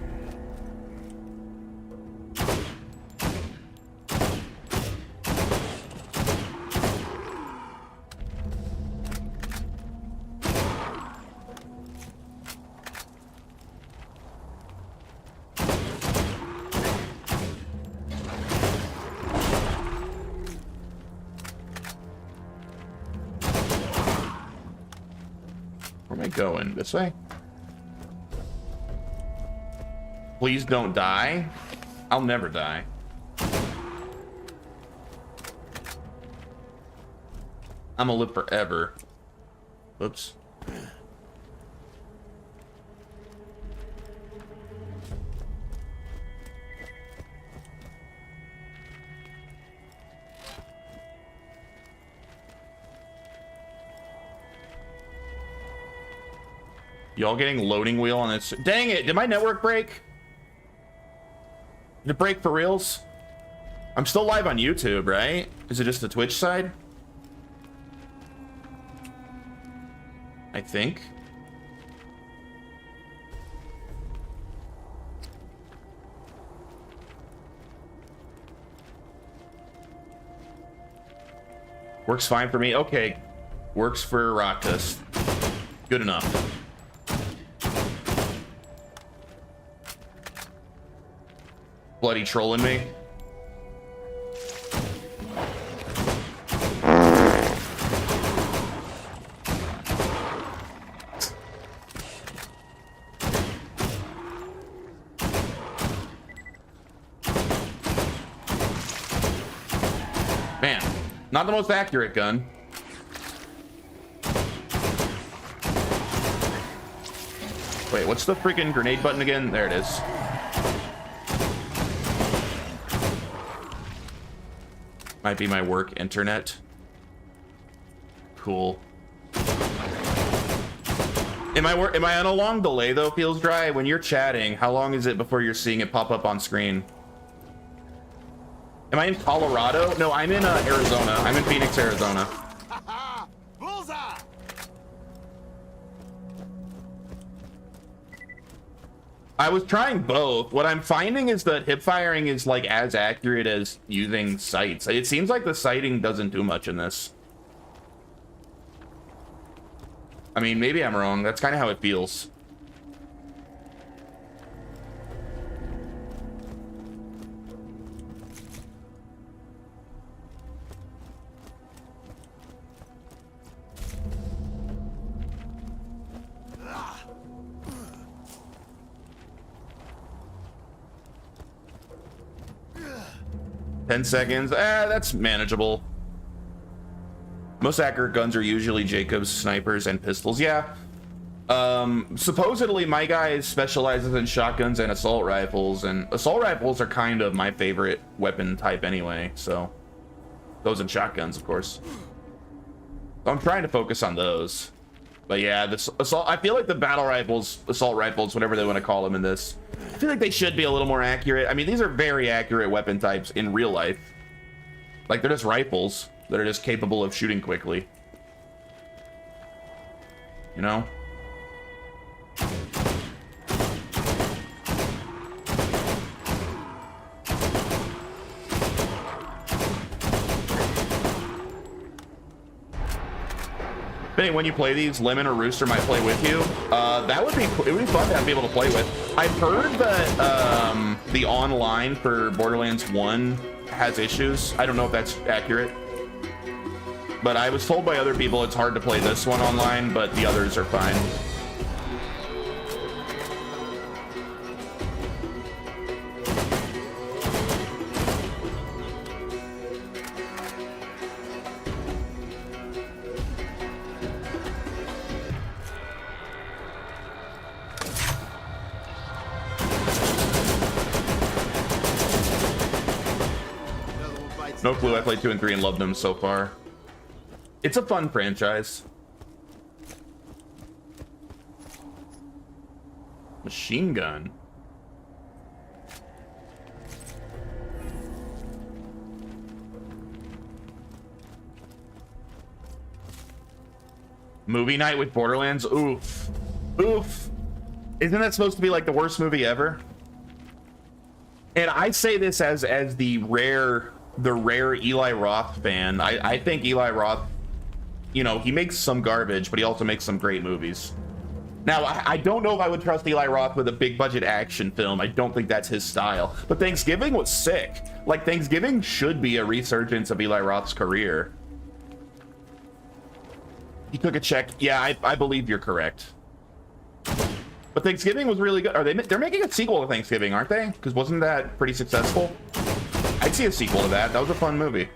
S1: Going this way. Please don't die. I'll never die. I'm gonna live forever. Whoops. Y'all getting loading wheel on this? Dang it, did my network break? Did it break for reals? I'm still live on YouTube, right? Is it just the Twitch side? I think. Works fine for me. Okay. Works for Raktus. Good enough. Bloody trolling me. Not the most accurate gun. Wait, what's the freaking grenade button again? There it is. Might be my work internet. Cool. Am I on a long delay though, Feels Dry? When you're chatting, how long is it before you're seeing it pop up on screen? Am I in Colorado? No, I'm in Arizona. I'm in Phoenix, Arizona.
S6: Bullseye!
S1: I was trying both. What I'm finding is that hip firing is like as accurate as using sights. It seems like the sighting doesn't do much in this. I mean, maybe I'm wrong. That's kind of how it feels. Ten seconds. That's manageable. Most accurate guns are usually Jacobs, snipers, and pistols. Yeah. Supposedly my guy specializes in shotguns and assault rifles, and assault rifles are kind of my favorite weapon type anyway, so those and shotguns, of course. So I'm trying to focus on those. But yeah, this assault, I feel like the battle rifles, assault rifles, whatever they want to call them in this, I feel like they should be a little more accurate. I mean, these are very accurate weapon types in real life. Like, they're just rifles that are just capable of shooting quickly. You know? Depending when you play these, Lemon or Rooster might play with you. That would be, it would be fun to have people to play with. I've heard that the online for Borderlands 1 has issues. I don't know if that's accurate. But I was told by other people it's hard to play this one online, but the others are fine. No clue. I played 2 and 3 and loved them so far. It's a fun franchise. Machine gun. Movie night with Borderlands. Oof. Oof. Isn't that supposed to be like the worst movie ever? And I say this as the rare Eli Roth fan. I think Eli Roth, you know, he makes some garbage, but he also makes some great movies. Now, I don't know if I would trust Eli Roth with a big budget action film. I don't think that's his style. But Thanksgiving was sick. Like, Thanksgiving should be a resurgence of Eli Roth's career. He took a check. Yeah, I believe you're correct. But Thanksgiving was really good. They're making a sequel to Thanksgiving, aren't they? Because wasn't that pretty successful? I'd see a sequel to that. That was a fun movie.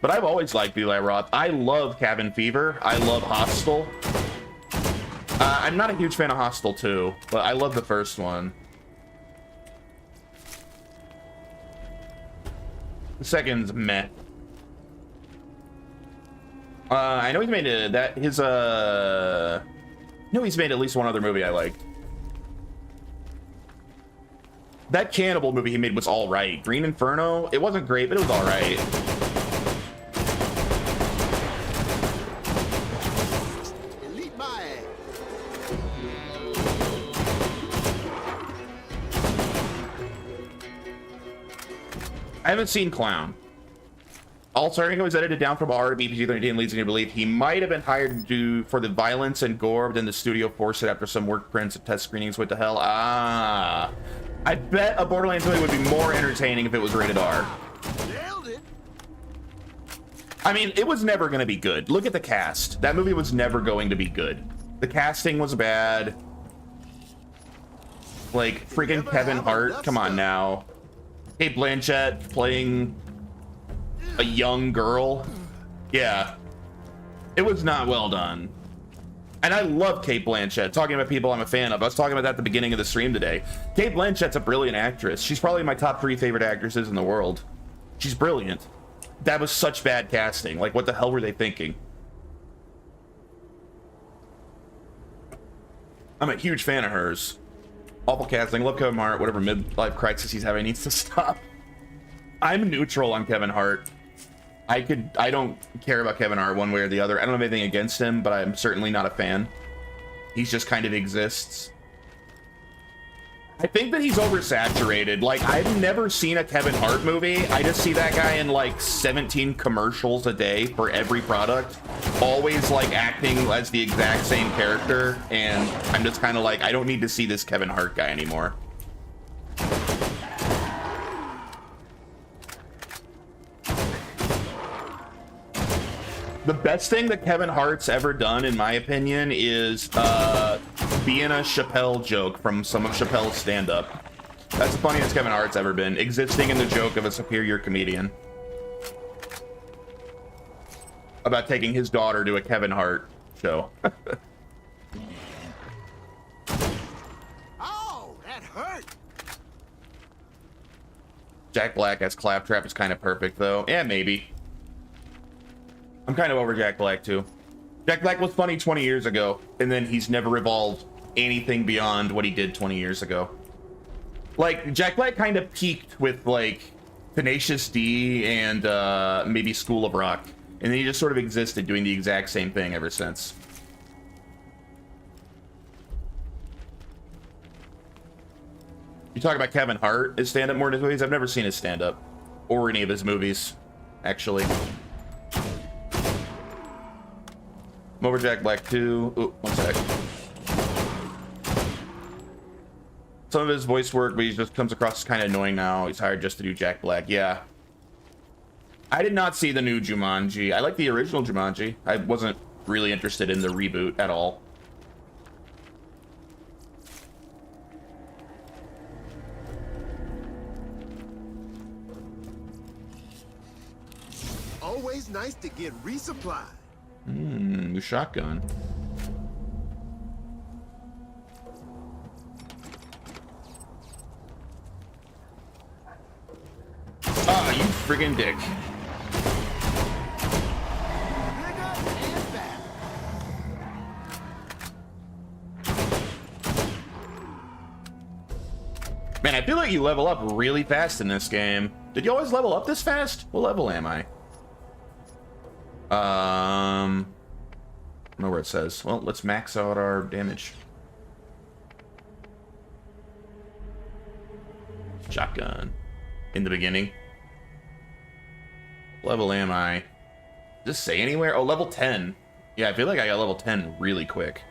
S1: But I've always liked Eli Roth. I love Cabin Fever. I love Hostel. I'm not a huge fan of Hostel 2, but I love the first one. The second's meh. I know he's made he's made at least one other movie I liked. That cannibal movie he made was all right. Green Inferno, it wasn't great, but it was all right.
S6: Elite my ass.
S1: I haven't seen Clown. Also, I was edited down from R to PG-13 leads me to believe he might have been hired for the violence and gore, but then the studio forced it after some work prints and test screenings went to hell. Ah. I bet a Borderlands movie would be more entertaining if it was rated R.
S6: Nailed it.
S1: I mean, it was never going to be good. Look at the cast. That movie was never going to be good. The casting was bad. Like, freaking Kevin Hart. Come on now. Kate Blanchett playing a young girl. Yeah. It was not well done. And I love Kate Blanchett. Talking about people I'm a fan of. I was talking about that at the beginning of the stream today. Kate Blanchett's a brilliant actress. She's probably my top 3 favorite actresses in the world. She's brilliant. That was such bad casting. Like, what the hell were they thinking? I'm a huge fan of hers. Awful casting. Love Kevin Hart. Whatever midlife crisis he's having needs to stop. I'm neutral on Kevin Hart. I don't care about Kevin Hart one way or the other. I don't have anything against him, but I'm certainly not a fan. He's just kind of exists. I think that he's oversaturated. Like, I've never seen a Kevin Hart movie. I just see that guy in like 17 commercials a day for every product, always like acting as the exact same character. And I'm just kind of like, I don't need to see this Kevin Hart guy anymore. The best thing that Kevin Hart's ever done, in my opinion, is being a Chappelle joke from some of Chappelle's stand-up. That's the funniest Kevin Hart's ever been, existing in the joke of a superior comedian. About taking his daughter to a Kevin Hart show.
S6: Oh, that hurt.
S1: Jack Black as Claptrap is kind of perfect, though. Yeah, maybe. I'm kind of over Jack Black, too. Jack Black was funny 20 years ago, and then he's never evolved anything beyond what he did 20 years ago. Like, Jack Black kind of peaked with, like, Tenacious D and maybe School of Rock. And then he just sort of existed doing the exact same thing ever since. You talk about Kevin Hart, his stand-up more in his movies? I've never seen his stand-up. Or any of his movies, actually. I'm over Jack Black too. Ooh, one sec. Some of his voice work, but he just comes across as kind of annoying now. He's hired just to do Jack Black. Yeah. I did not see the new Jumanji. I like the original Jumanji. I wasn't really interested in the reboot at all.
S6: Always nice to get resupplied.
S1: New shotgun. Ah, you friggin' dick. Man, I feel like you level up really fast in this game. Did you always level up this fast? What level am I? I don't know where it says. Well, let's max out our damage. Shotgun. In the beginning. Level am I? Does this say anywhere? Oh, level 10. Yeah, I feel like I got level 10 really quick.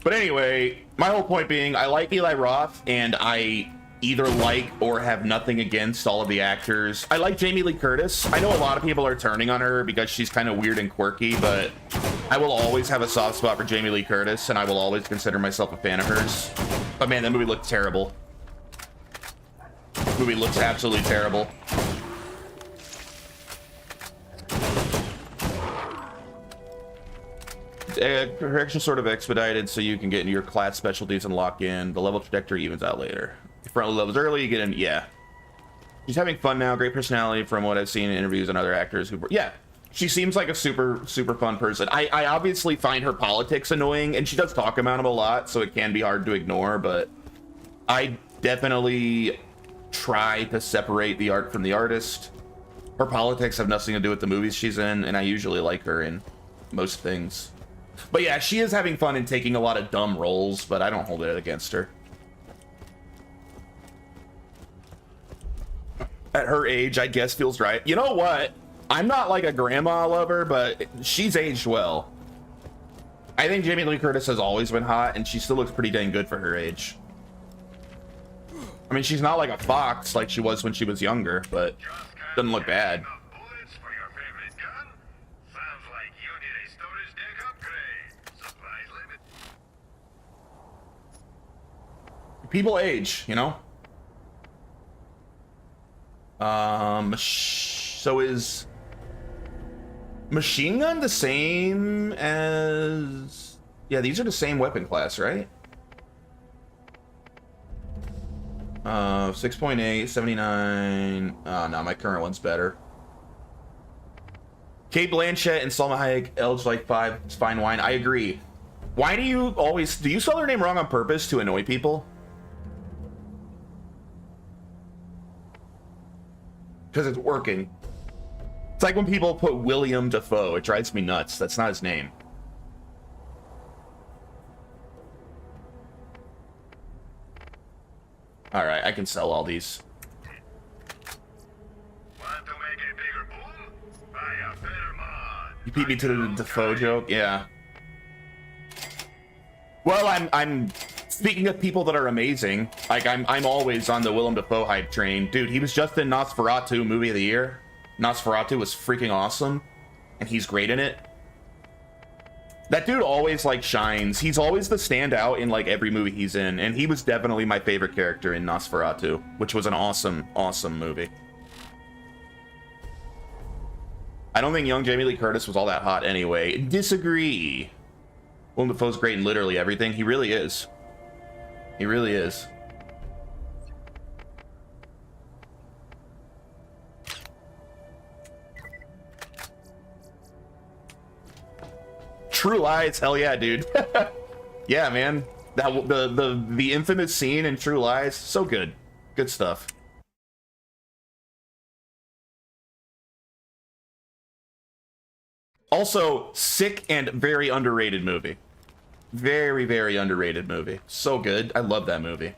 S1: But anyway, my whole point being, I like Eli Roth, and I either like or have nothing against all of the actors. I like Jamie Lee Curtis. I know a lot of people are turning on her because she's kind of weird and quirky, but I will always have a soft spot for Jamie Lee Curtis, and I will always consider myself a fan of hers. But man, that movie looked terrible. The movie looks absolutely terrible. Correction sort of expedited so you can get into your class specialties and lock in. The level trajectory evens out later. If front levels early, you get in. Yeah. She's having fun now. Great personality from what I've seen in interviews and other actors who... Yeah. She seems like a super fun person. I obviously find her politics annoying, and she does talk about them a lot, so it can be hard to ignore, but I definitely try to separate the art from the artist. Her politics have nothing to do with the movies she's in, and I usually like her in most things. But yeah, she is having fun and taking a lot of dumb roles, but I don't hold it against her. At her age, I guess feels right. You know what? I'm not like a grandma lover, but she's aged well. I think Jamie Lee Curtis has always been hot, and she still looks pretty dang good for her age. I mean, she's not like a fox like she was when she was younger, but doesn't look bad. People age, you know. So is machine gun the same as? Yeah, these are the same weapon class, right? 6.8, 79. Oh no, my current one's better. Kate Blanchett and Salma Hayek, Elge like 5, it's fine wine. I agree. Why do you spell their name wrong on purpose to annoy people? Because it's working. It's like when people put William Dafoe. It drives me nuts. That's not his name. All right, I can sell all these.
S3: Want to make a bigger boom? Buy a better mod.
S1: You beat me to the Dafoe joke? Yeah. Well, I'm speaking of people that are amazing. Like I'm always on the Willem Dafoe hype train. Dude, he was just in Nosferatu movie of the year. Nosferatu was freaking awesome, and he's great in it. That dude always like shines. He's always the standout in like every movie he's in, and he was definitely my favorite character in Nosferatu, which was an awesome movie. I don't think young Jamie Lee Curtis was all that hot anyway. Disagree. Willem Dafoe's great in literally everything. He really is. He really is. True Lies, hell yeah, dude. Yeah, man. That the infamous scene in True Lies, so good. Good stuff. Also, sick and very underrated movie. Very, very underrated movie. So good. I love that movie.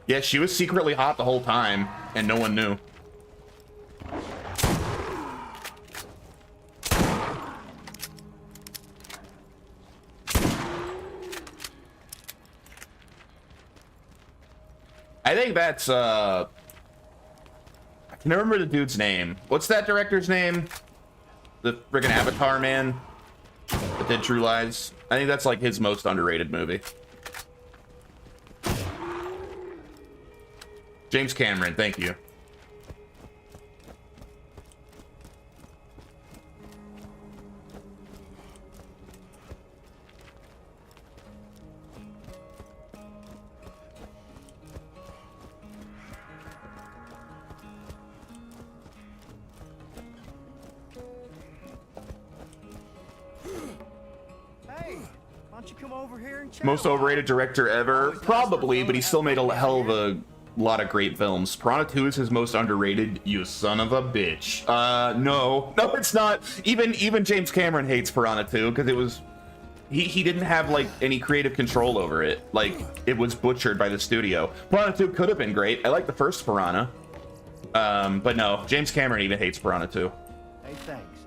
S1: Yeah, she was secretly hot the whole time, and no one knew. I think that's, I can remember the dude's name. What's that director's name? The friggin' Avatar man that did True Lies. I think that's like his most underrated movie. James Cameron, thank you. Most overrated director ever? Probably, but he still made a hell of a lot of great films. Piranha 2 is his most underrated, you son of a bitch. No, it's not. Even James Cameron hates Piranha 2 because it was... He didn't have, like, any creative control over it. Like, it was butchered by the studio. Piranha 2 could have been great. I like the first Piranha. But no, James Cameron even hates Piranha 2.
S8: Hey, thanks.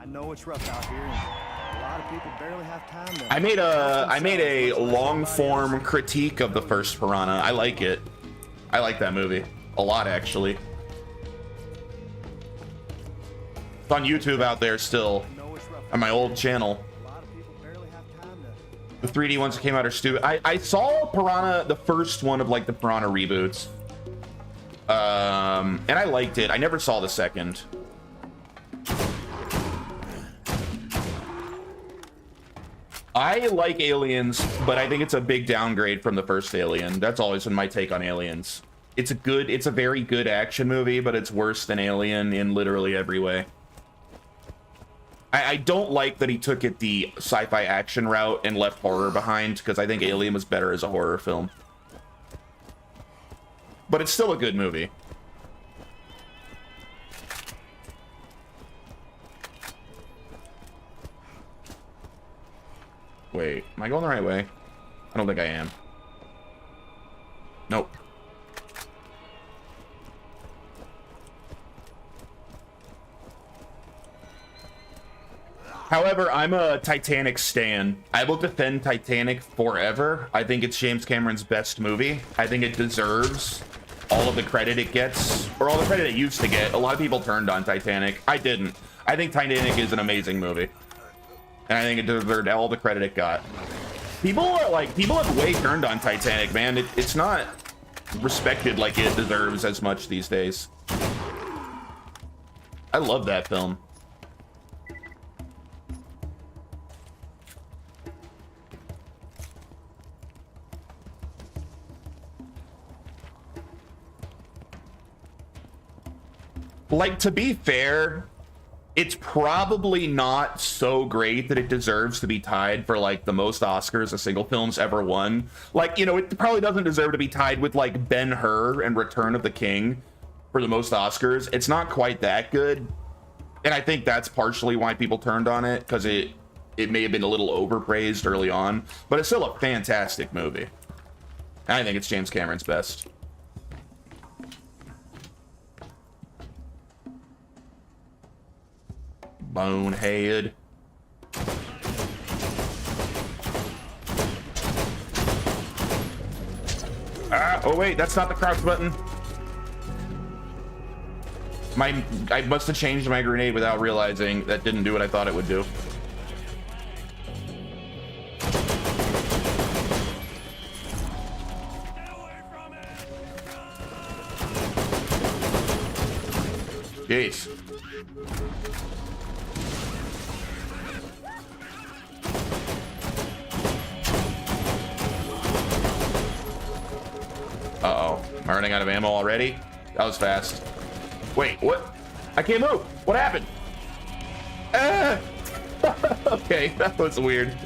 S8: I know it's rough out here, and a lot of people barely have time to...
S1: I made a long-form critique of the first Piranha. I like it. I like that movie. A lot, actually. It's on YouTube out there still. On my old channel. The 3D ones that came out are stupid. I saw Piranha, the first one of like the Piranha reboots. And I liked it. I never saw the second. I like Aliens, but I think it's a big downgrade from the first Alien. That's always been my take on Aliens. It's a very good action movie, but it's worse than Alien in literally every way. I don't like that he took it the sci-fi action route and left horror behind, because I think Alien was better as a horror film. But it's still a good movie. Wait, am I going the right way? I don't think I am. Nope. However, I'm a Titanic stan. I will defend Titanic forever. I think it's James Cameron's best movie. I think it deserves all of the credit it gets, or all the credit it used to get. A lot of people turned on Titanic. I didn't. I think Titanic is an amazing movie. and I think it deserved all the credit it got. People have way turned on Titanic, man. It's not respected like it deserves as much these days. I love that film. Like, to be fair, it's probably not so great that it deserves to be tied for, like, the most Oscars a single film's ever won. Like, you know, it probably doesn't deserve to be tied with, like, Ben-Hur and Return of the King for the most Oscars. It's not quite that good. And I think that's partially why people turned on it, because it may have been a little overpraised early on. But it's still a fantastic movie. And I think it's James Cameron's best. Bonehead. Ah, oh wait, that's not the crouch button. I must have changed my grenade without realizing that didn't do what I thought it would do. Jeez. Uh-oh. Am I running out of ammo already? That was fast. Wait, what? I can't move. What happened? Okay, that was weird.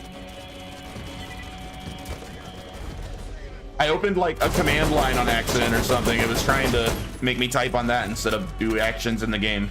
S1: I opened like a command line on accident or something. It was trying to make me type on that instead of do actions in the game.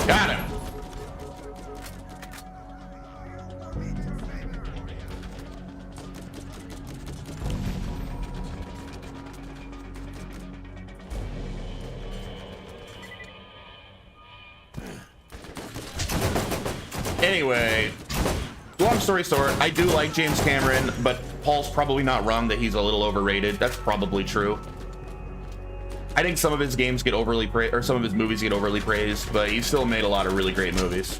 S1: Got him. Anyway, long story short, I do like James Cameron, but Paul's probably not wrong that he's a little overrated. That's probably true. I think some of his games get overly praised, or some of his movies get overly praised, but he's still made a lot of really great movies.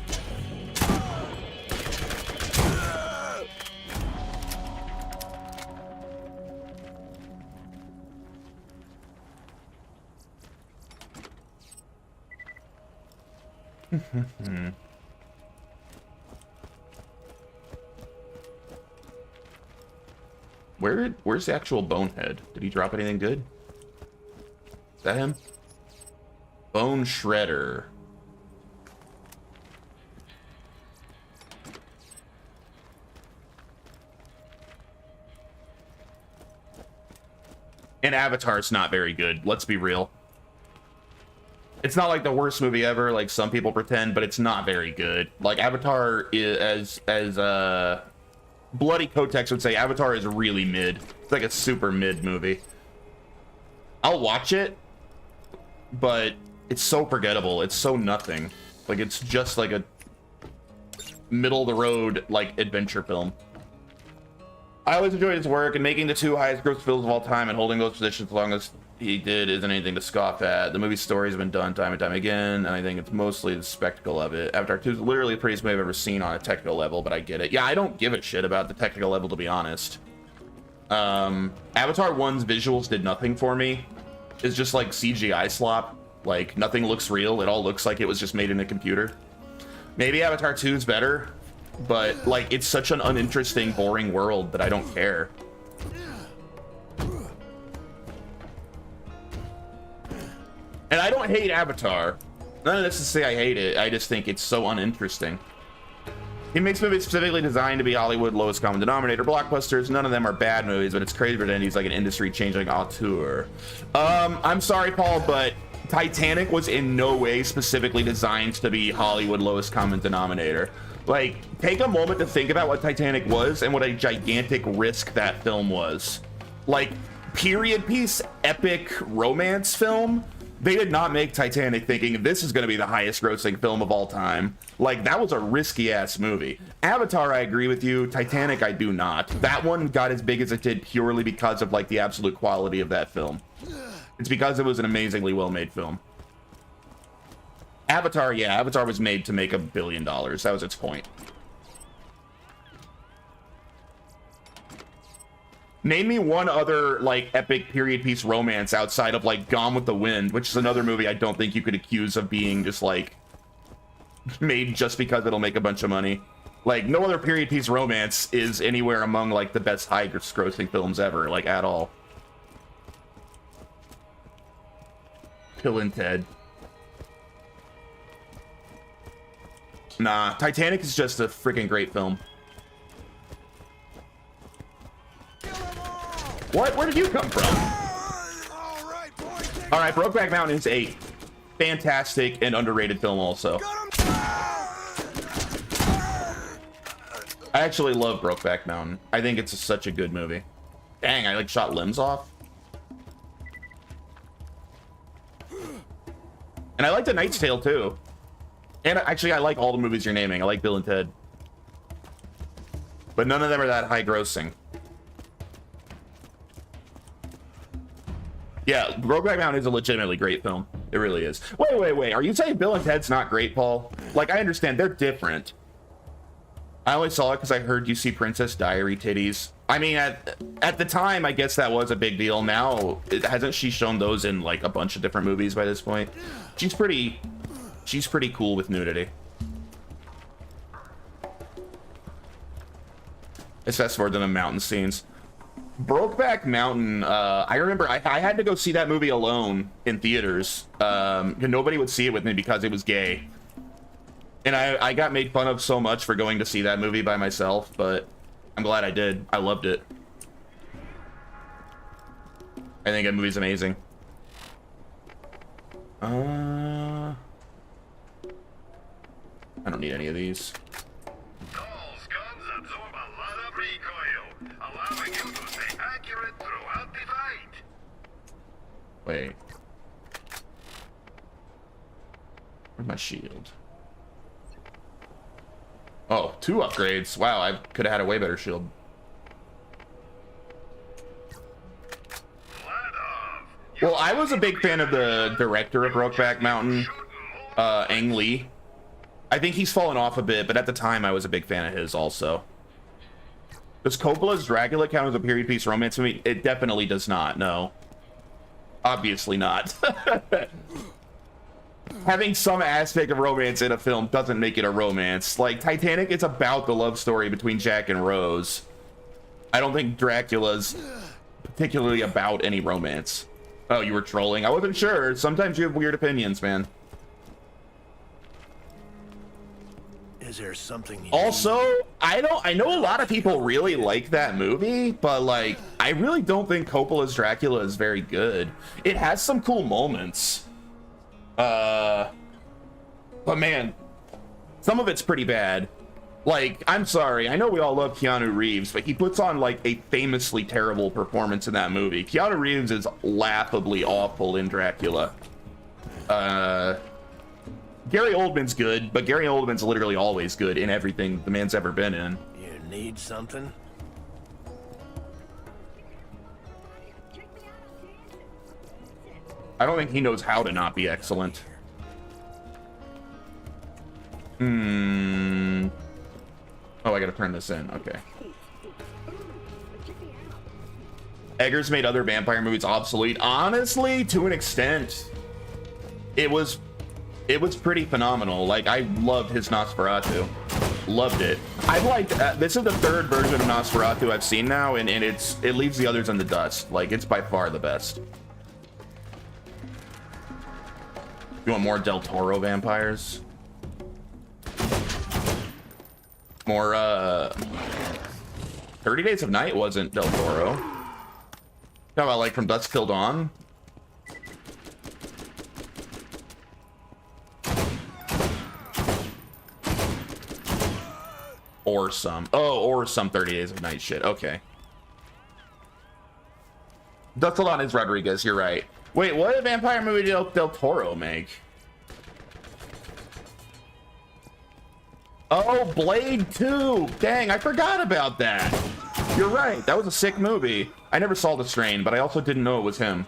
S1: Where's the actual Bonehead? Did he drop anything good? Is that him? Bone Shredder. And Avatar's not very good, let's be real. It's not like the worst movie ever, like some people pretend, but it's not very good. Like Avatar is, as Bloody Kotex would say, Avatar is really mid. It's like a super mid movie. I'll watch it, but it's so forgettable. It's so nothing. Like, it's just like a middle-of-the-road, like, adventure film. I always enjoyed his work, and making the 2 highest gross films of all time and holding those positions as long as he did isn't anything to scoff at. The movie's stories have been done time and time again, and I think it's mostly the spectacle of it. Avatar 2 is literally the prettiest movie I've ever seen on a technical level, but I get it. Yeah, I don't give a shit about the technical level, to be honest. Avatar 1's visuals did nothing for me. It's just like CGI slop. Like, nothing looks real. It all looks like it was just made in a computer. Maybe Avatar 2 is better, but, like, it's such an uninteresting, boring world that I don't care. And I don't hate Avatar. None of this to say I hate it. I just think it's so uninteresting. He makes movies specifically designed to be Hollywood lowest common denominator blockbusters. None of them are bad movies, but it's crazy for he's like an industry-changing auteur. I'm sorry, Paul, but Titanic was in no way specifically designed to be Hollywood lowest common denominator. Like, take a moment to think about what Titanic was and what a gigantic risk that film was. Like, period piece, epic romance film They did not make Titanic thinking this is going to be the highest grossing film of all time. Like, that was a risky ass movie. Avatar, I agree with you. Titanic, I do not. That one got as big as it did purely because of like the absolute quality of that film. It's because it was an amazingly well made film. Avatar, yeah, Avatar was made to make $1 billion. That was its point. Name me one other, like, epic period piece romance outside of, like, Gone with the Wind, which is another movie I don't think you could accuse of being just, like, made just because it'll make a bunch of money. Like, no other period piece romance is anywhere among, like, the best high-grossing films ever, like, at all. Bill and Ted. Nah, Titanic is just a freaking great film. What? Where did you come from? All right, Brokeback Mountain is a fantastic and underrated film also. I actually love Brokeback Mountain. I think it's such a good movie. Dang, I like shot limbs off. And I like The Knight's Tale too. And actually, I like all the movies you're naming. I like Bill and Ted. But none of them are that high grossing. Yeah, Brokeback Mountain is a legitimately great film. It really is. Wait. Are you saying Bill and Ted's not great, Paul? Like, I understand. They're different. I only saw it because I heard you see Princess Diary titties. I mean, at the time, I guess that was a big deal. Now, hasn't she shown those in, like, a bunch of different movies by this point? She's pretty cool with nudity. Let's fast forward to the mountain scenes. Brokeback Mountain, I remember I had to go see that movie alone in theaters. Nobody would see it with me because it was gay. And I got made fun of so much for going to see that movie by myself, but I'm glad I did. I loved it. I think that movie's amazing. I don't need any of these.
S3: Those guns absorb a lot of recoil, allowing you to stay accurate throughout the fight.
S1: Wait. Where's my shield? Oh, 2 upgrades. Wow, I could have had a way better shield. Well, I was a big fan of the director of Brokeback Mountain, Ang Lee. I think he's fallen off a bit, but at the time I was a big fan of his also. Does Coppola's Dracula count as a period piece romance movie? It definitely does not, no. Obviously not. Having some aspect of romance in a film doesn't make it a romance. Like, Titanic, it's about the love story between Jack and Rose. I don't think Dracula's particularly about any romance. Oh, you were trolling? I wasn't sure. Sometimes you have weird opinions, man.
S7: Is there something
S1: Also, I know a lot of people really like that movie, but like, I really don't think Coppola's Dracula is very good. It has some cool moments. But man, some of it's pretty bad. Like, I'm sorry, I know we all love Keanu Reeves, but he puts on like a famously terrible performance in that movie. Keanu Reeves is laughably awful in Dracula. Gary Oldman's good, but Gary Oldman's literally always good in everything the man's ever been in.
S7: You need something?
S1: I don't think he knows how to not be excellent. Oh, I gotta turn this in. Okay. Eggers made other vampire movies obsolete. Honestly, to an extent, it was pretty phenomenal. Like, I loved his Nosferatu. Loved it. I've liked, this is the 3rd version of Nosferatu I've seen now, and it leaves the others in the dust. Like, it's by far the best. You want more Del Toro vampires? More, 30 Days of Night wasn't Del Toro. How about, like, From Dusk Till Dawn? Or some 30 Days of Night shit. Okay. Dusk Till Dawn is Rodriguez, you're right. Wait, what vampire movie did Del Toro make? Oh, Blade 2. Dang, I forgot about that. You're right. That was a sick movie. I never saw The Strain, but I also didn't know it was him.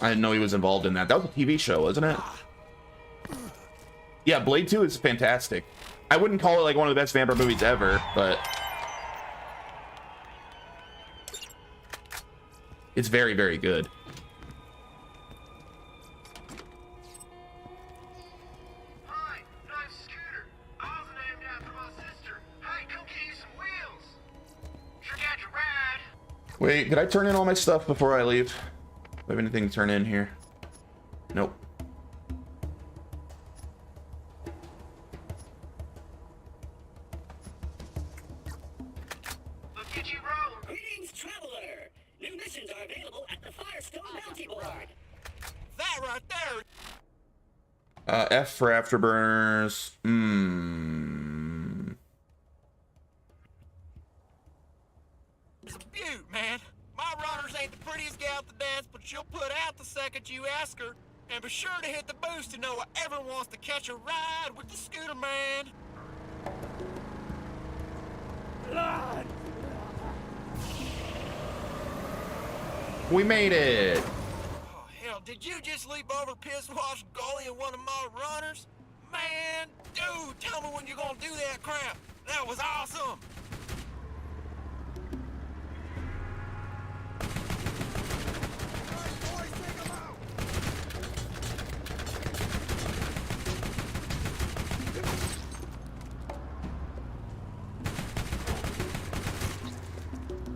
S1: I didn't know he was involved in that. That was a TV show, wasn't it? Yeah, Blade 2 is fantastic. I wouldn't call it like one of the best vampire movies ever, but it's very, very good.
S5: Hi, I'm Scooter. I was named after my sister. Hey, come get you some wheels. Sure got your ride.
S1: Wait, did I turn in all my stuff before I leave? Do I have anything to turn in here? Nope.
S5: Let's get you rolling.
S2: Greetings, traveler. New missions are available at the Firestone Bounty Board.
S5: That right there.
S1: F for afterburners.
S5: It's a beaut, man. My runners ain't the prettiest gal at the dance, but she'll put out the second you ask her. And be sure to hit the boost to know whoever wants to catch a ride with the Scooter Man.
S1: We made it.
S5: Oh, hell, did you just leap over piss wash goalie in one of my runners? Man, dude, tell me when you're gonna do that crap. That was awesome.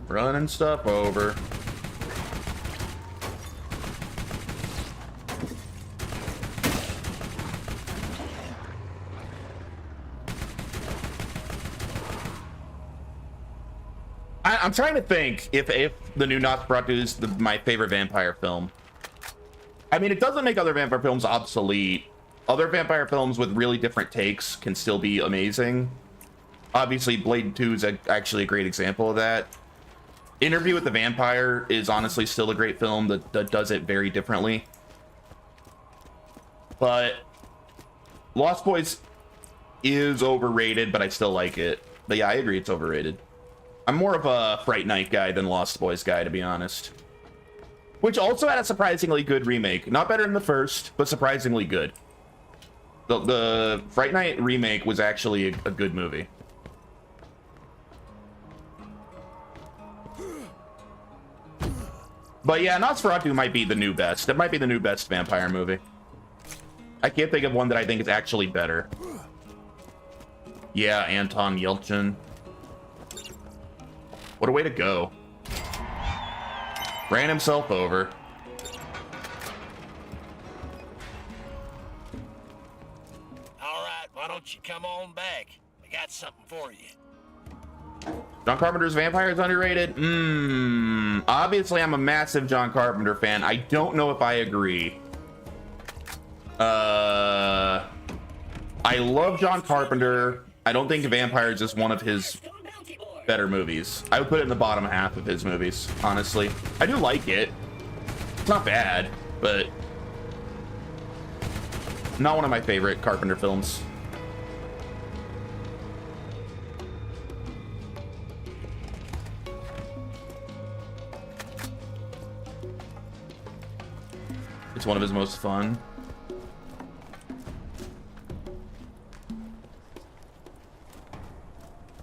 S1: Running stuff over. I'm trying to think if the new Nosferatu is my favorite vampire film. I mean, it doesn't make other vampire films obsolete. Other vampire films with really different takes can still be amazing. Obviously, Blade 2 is actually a great example of that. Interview with the Vampire is honestly still a great film that does it very differently. But Lost Boys is overrated, but I still like it. But yeah, I agree it's overrated. I'm more of a Fright Night guy than Lost Boys guy, to be honest. Which also had a surprisingly good remake. Not better than the first, but surprisingly good. The Fright Night remake was actually a good movie. But yeah, Nosferatu might be the new best. It might be the new best vampire movie. I can't think of one that I think is actually better. Yeah, Anton Yelchin. What a way to go. Ran himself over.
S5: All right, why don't you come on back? I got something for you.
S1: John Carpenter's Vampire is underrated? Obviously, I'm a massive John Carpenter fan. I don't know if I agree. I love John Carpenter. I don't think Vampires is one of his better movies. I would put it in the bottom half of his movies, honestly. I do like it. It's not bad, but not one of my favorite Carpenter films. It's one of his most fun.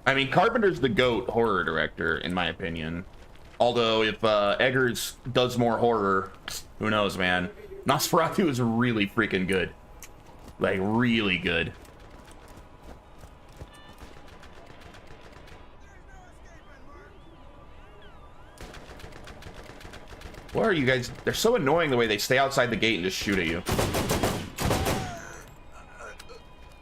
S1: I mean, Carpenter's the GOAT horror director, in my opinion. Although, if Eggers does more horror, who knows, man. Nosferatu is really freaking good. Like, really good. What are you guys? They're so annoying the way they stay outside the gate and just shoot at you.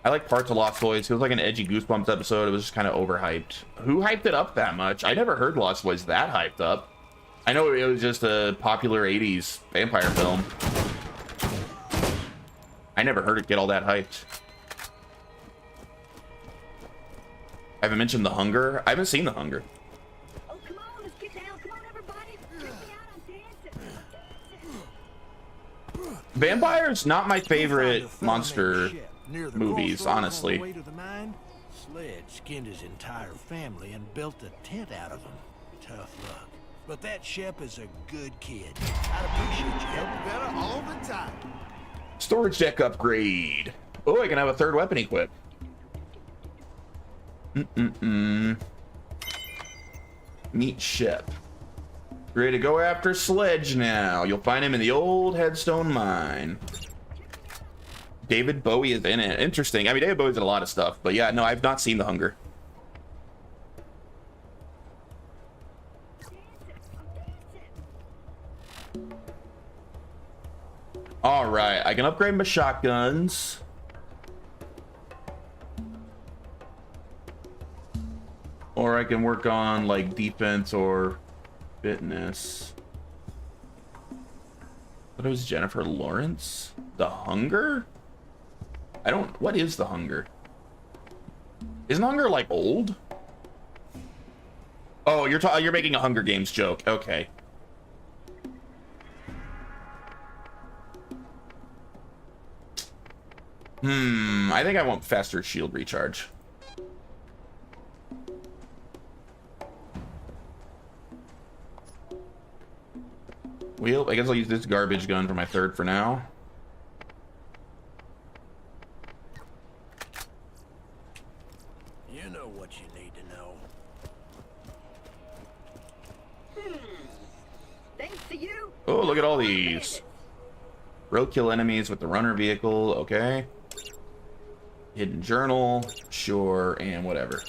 S1: I like parts of Lost Boys. It was like an edgy Goosebumps episode. It was just kind of overhyped. Who hyped it up that much? I never heard Lost Boys that hyped up. I know it was just a popular 80s vampire film. I never heard it get all that hyped. I haven't mentioned The Hunger. I haven't seen The Hunger.
S2: Oh, come on, let's get down. Come on, everybody.
S1: Vampires, not my favorite
S7: You'll find a fella
S1: monster
S7: named Shep near the
S1: movies,
S7: crossroads on the
S1: honestly.
S7: way to the mine. Sledge skinned his entire family and built a tent out of him. Tough luck. But that Shep is a good kid. I'd appreciate your help.
S6: Better all the time.
S1: Storage deck upgrade. Oh, I can have a third weapon equipped. Meet Shep. Ready to go after Sledge now. You'll find him in the old Headstone Mine. David Bowie is in it. Interesting. I mean, David Bowie's in a lot of stuff, but yeah, no, I've not seen The Hunger. All right, I can upgrade my shotguns. Or I can work on like defense or fitness. What was Jennifer Lawrence? The Hunger? I don't. What is The Hunger? Isn't Hunger like old? Oh, you're making a Hunger Games joke. Okay. I think I want faster shield recharge. Well, I guess I'll use this garbage gun for my third for now.
S7: You know what you need to know.
S2: Thanks to you.
S1: Oh, look at all these. Roadkill enemies with the runner vehicle. Okay. Hidden journal. Sure, and whatever.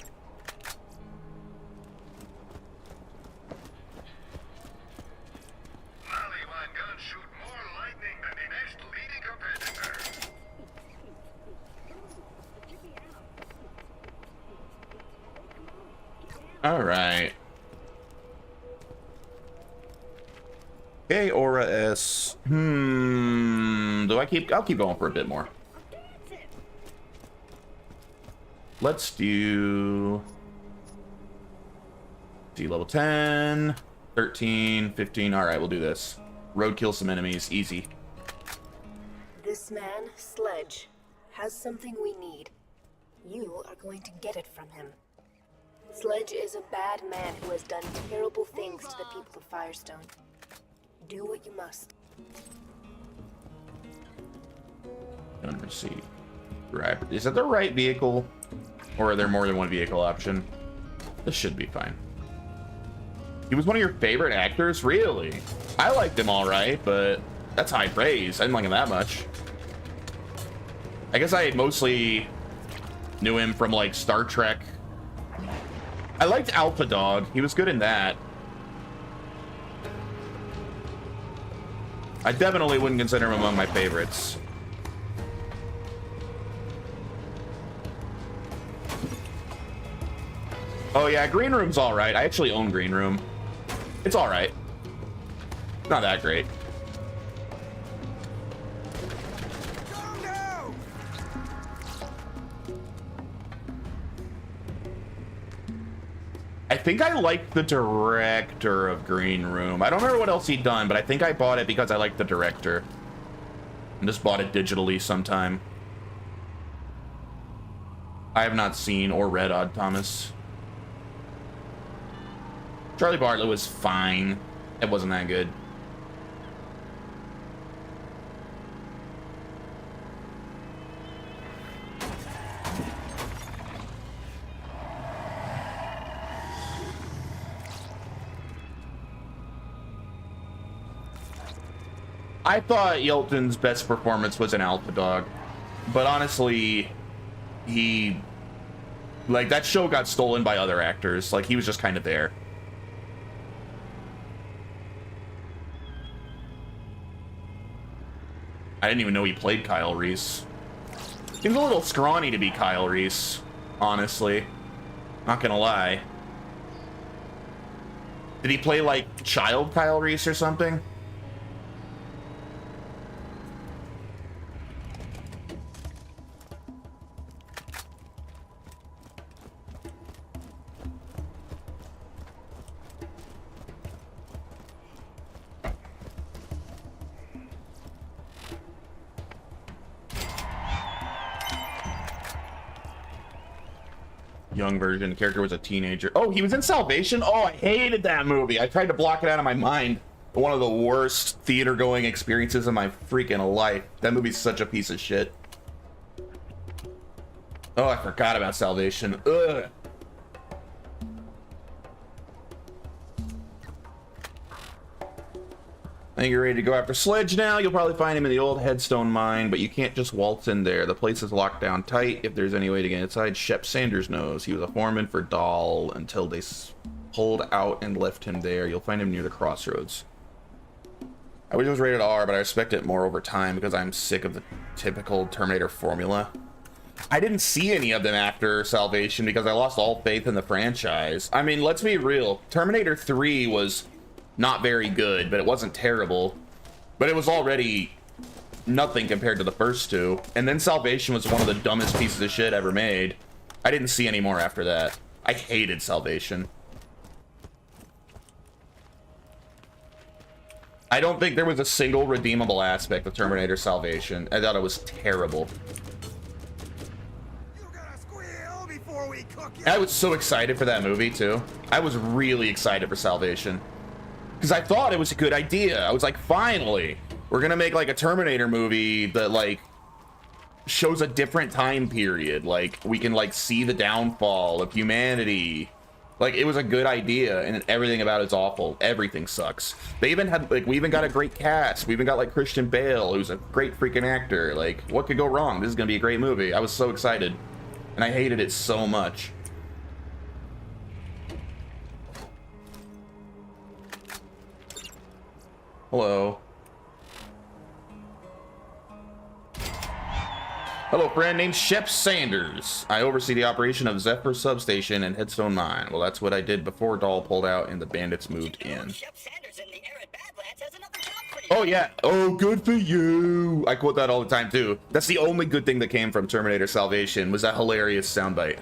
S1: All right. Okay, Aura S. I'll keep going for a bit more. Let's do D level 10, 13, 15. All right, we'll do this. Roadkill some enemies, easy.
S4: This man, Sledge, has something we need. You are going to get it from him. Sledge is a bad man who has done terrible things to the people of Firestone. Do what you must.
S1: Gun receipt. Right. Is that the right vehicle? Or are there more than one vehicle option? This should be fine. He was one of your favorite actors? Really? I liked him all right, but that's high praise. I didn't like him that much. I guess I mostly knew him from like Star Trek. I liked Alpha Dog. He was good in that. I definitely wouldn't consider him among my favorites. Oh yeah, Green Room's all right. I actually own Green Room. It's all right. Not that great. I think I liked the director of Green Room. I don't remember what else he'd done, but I think I bought it because I liked the director. And just bought it digitally sometime. I have not seen or read Odd Thomas. Charlie Bartlett was fine. It wasn't that good. I thought Yelton's best performance was in Alpha Dog, but honestly, that show got stolen by other actors. Like, he was just kind of there. I didn't even know he played Kyle Reese. Seems a little scrawny to be Kyle Reese, honestly. Not gonna lie. Did he play, like, child Kyle Reese or something? Young version. The character was a teenager. Oh, he was in Salvation? Oh, I hated that movie. I tried to block it out of my mind. One of the worst theater-going experiences of my freaking life. That movie's such a piece of shit. Oh, I forgot about Salvation. Ugh. I think you're ready to go after Sledge now. You'll probably find him in the old Headstone mine, but you can't just waltz in there. The place is locked down tight. If there's any way to get inside, Shep Sanders knows. He was a foreman for Dahl until they pulled out and left him there. You'll find him near the crossroads. I wish it was rated R, but I respect it more over time because I'm sick of the typical Terminator formula. I didn't see any of them after Salvation because I lost all faith in the franchise. I mean, let's be real. Terminator 3 was not very good, but it wasn't terrible. But it was already nothing compared to the first two. And then Salvation was one of the dumbest pieces of shit ever made. I didn't see any more after that. I hated Salvation. I don't think there was a single redeemable aspect of Terminator Salvation. I thought it was terrible. I was so excited for that movie too. I was really excited for Salvation because I thought it was a good idea. I was like, finally, we're gonna make like a Terminator movie that like shows a different time period. Like we can like see the downfall of humanity. Like it was a good idea, and everything about it's awful. Everything sucks. They even had like, we even got a great cast. We even got like Christian Bale, who's a great freaking actor. Like what could go wrong? This is gonna be a great movie. I was so excited, and I hated it so much. Hello. Hello, friend named Shep Sanders. I oversee the operation of Zephyr Substation and Headstone Mine. Well, that's what I did before Dahl pulled out and the bandits moved in. Oh, yeah. Oh, good for you. I quote that all the time, too. That's the only good thing that came from Terminator Salvation was that hilarious soundbite.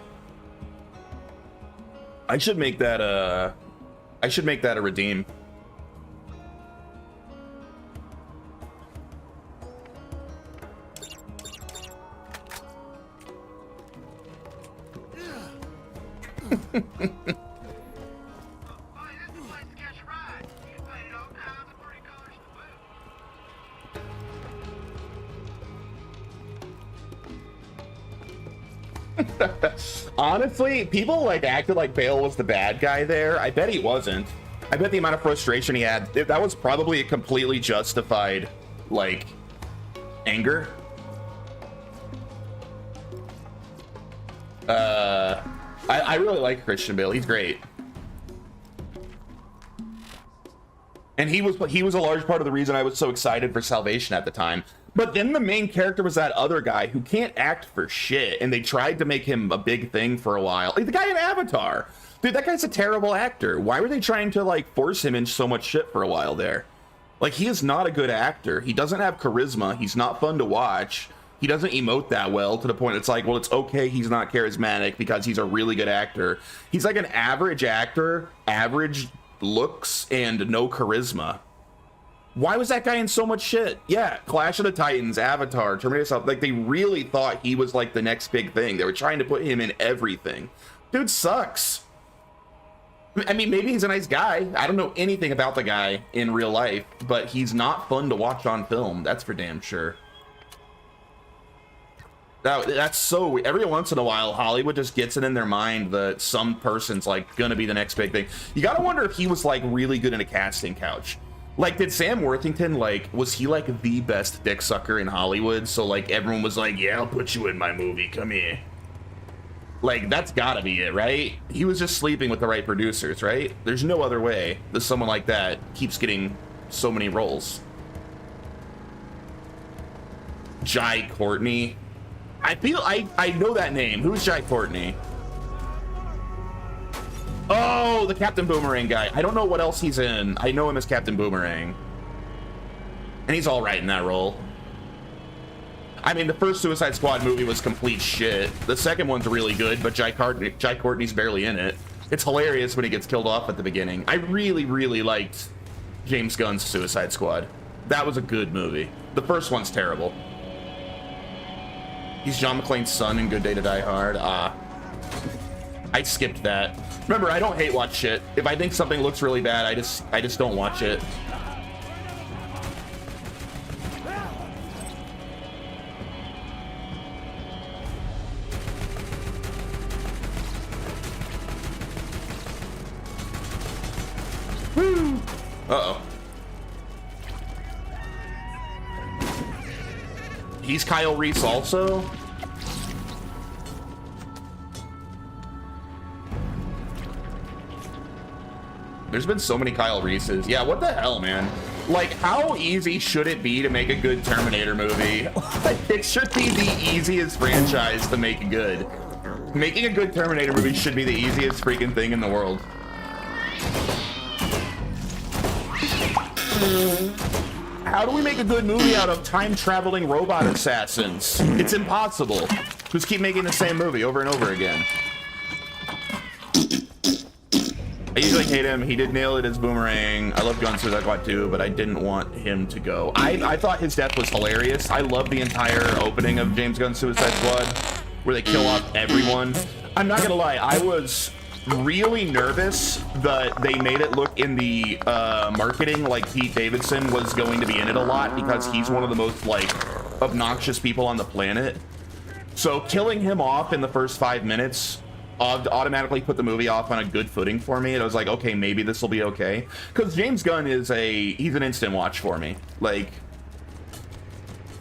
S1: I should make that a redeem. Honestly, people like acted like Bale was the bad guy there. I bet he wasn't. I bet the amount of frustration he had, that was probably a completely justified like anger. I really like Christian Bale. He's great. And he was a large part of the reason I was so excited for Salvation at the time. But then the main character was that other guy who can't act for shit, and they tried to make him a big thing for a while. Like the guy in Avatar. Dude, that guy's a terrible actor. Why were they trying to like force him in so much shit for a while there? Like he is not a good actor. He doesn't have charisma. He's not fun to watch. He doesn't emote that well to the point it's like, well, it's okay he's not charismatic because he's a really good actor. He's like an average actor, average looks, and no charisma. Why was that guy in so much shit? Yeah, Clash of the Titans, Avatar, Terminator South, like they really thought he was like the next big thing. They were trying to put him in everything. Dude sucks. I mean, maybe he's a nice guy. I don't know anything about the guy in real life, but he's not fun to watch on film. That's for damn sure. That's so, every once in a while, Hollywood just gets it in their mind that some person's like gonna be the next big thing. You gotta wonder if he was like really good in a casting couch. Like, did Sam Worthington, like, was he like the best dick sucker in Hollywood? So like everyone was like, yeah, I'll put you in my movie, come here. Like, that's gotta be it, right? He was just sleeping with the right producers, right? There's no other way that someone like that keeps getting so many roles. Jai Courtney. I feel I know that name. Who's Jai Courtney? Oh, the Captain Boomerang guy. I don't know what else he's in. I know him as Captain Boomerang. And he's all right in that role. I mean, the first Suicide Squad movie was complete shit. The second one's really good, but Jai Courtney's barely in it. It's hilarious when he gets killed off at the beginning. I really, really liked James Gunn's Suicide Squad. That was a good movie. The first one's terrible. He's John McClane's son in Good Day to Die Hard. Ah. I skipped that. Remember, I don't hate watch shit. If I think something looks really bad, I just don't watch it. Woo! Uh-oh. He's Kyle Reese also? There's been so many Kyle Reeses. Yeah, what the hell, man? Like, how easy should it be to make a good Terminator movie? Like, it should be the easiest franchise to make good. Making a good Terminator movie should be the easiest freaking thing in the world. How do we make a good movie out of time-traveling robot assassins? It's impossible. Just keep making the same movie over and over again. I usually hate him. He did nail it as Boomerang. I love Gun Suicide Squad too, but I didn't want him to go. I thought his death was hilarious. I love the entire opening of James Gunn's Suicide Squad, where they kill off everyone. I'm not gonna lie, I was really nervous that they made it look in the marketing like Pete Davidson was going to be in it a lot, because he's one of the most like obnoxious people on the planet. So killing him off in the first 5 minutes automatically put the movie off on a good footing for me. And I was like, okay, maybe this will be okay, because James Gunn is he's an instant watch for me. Like,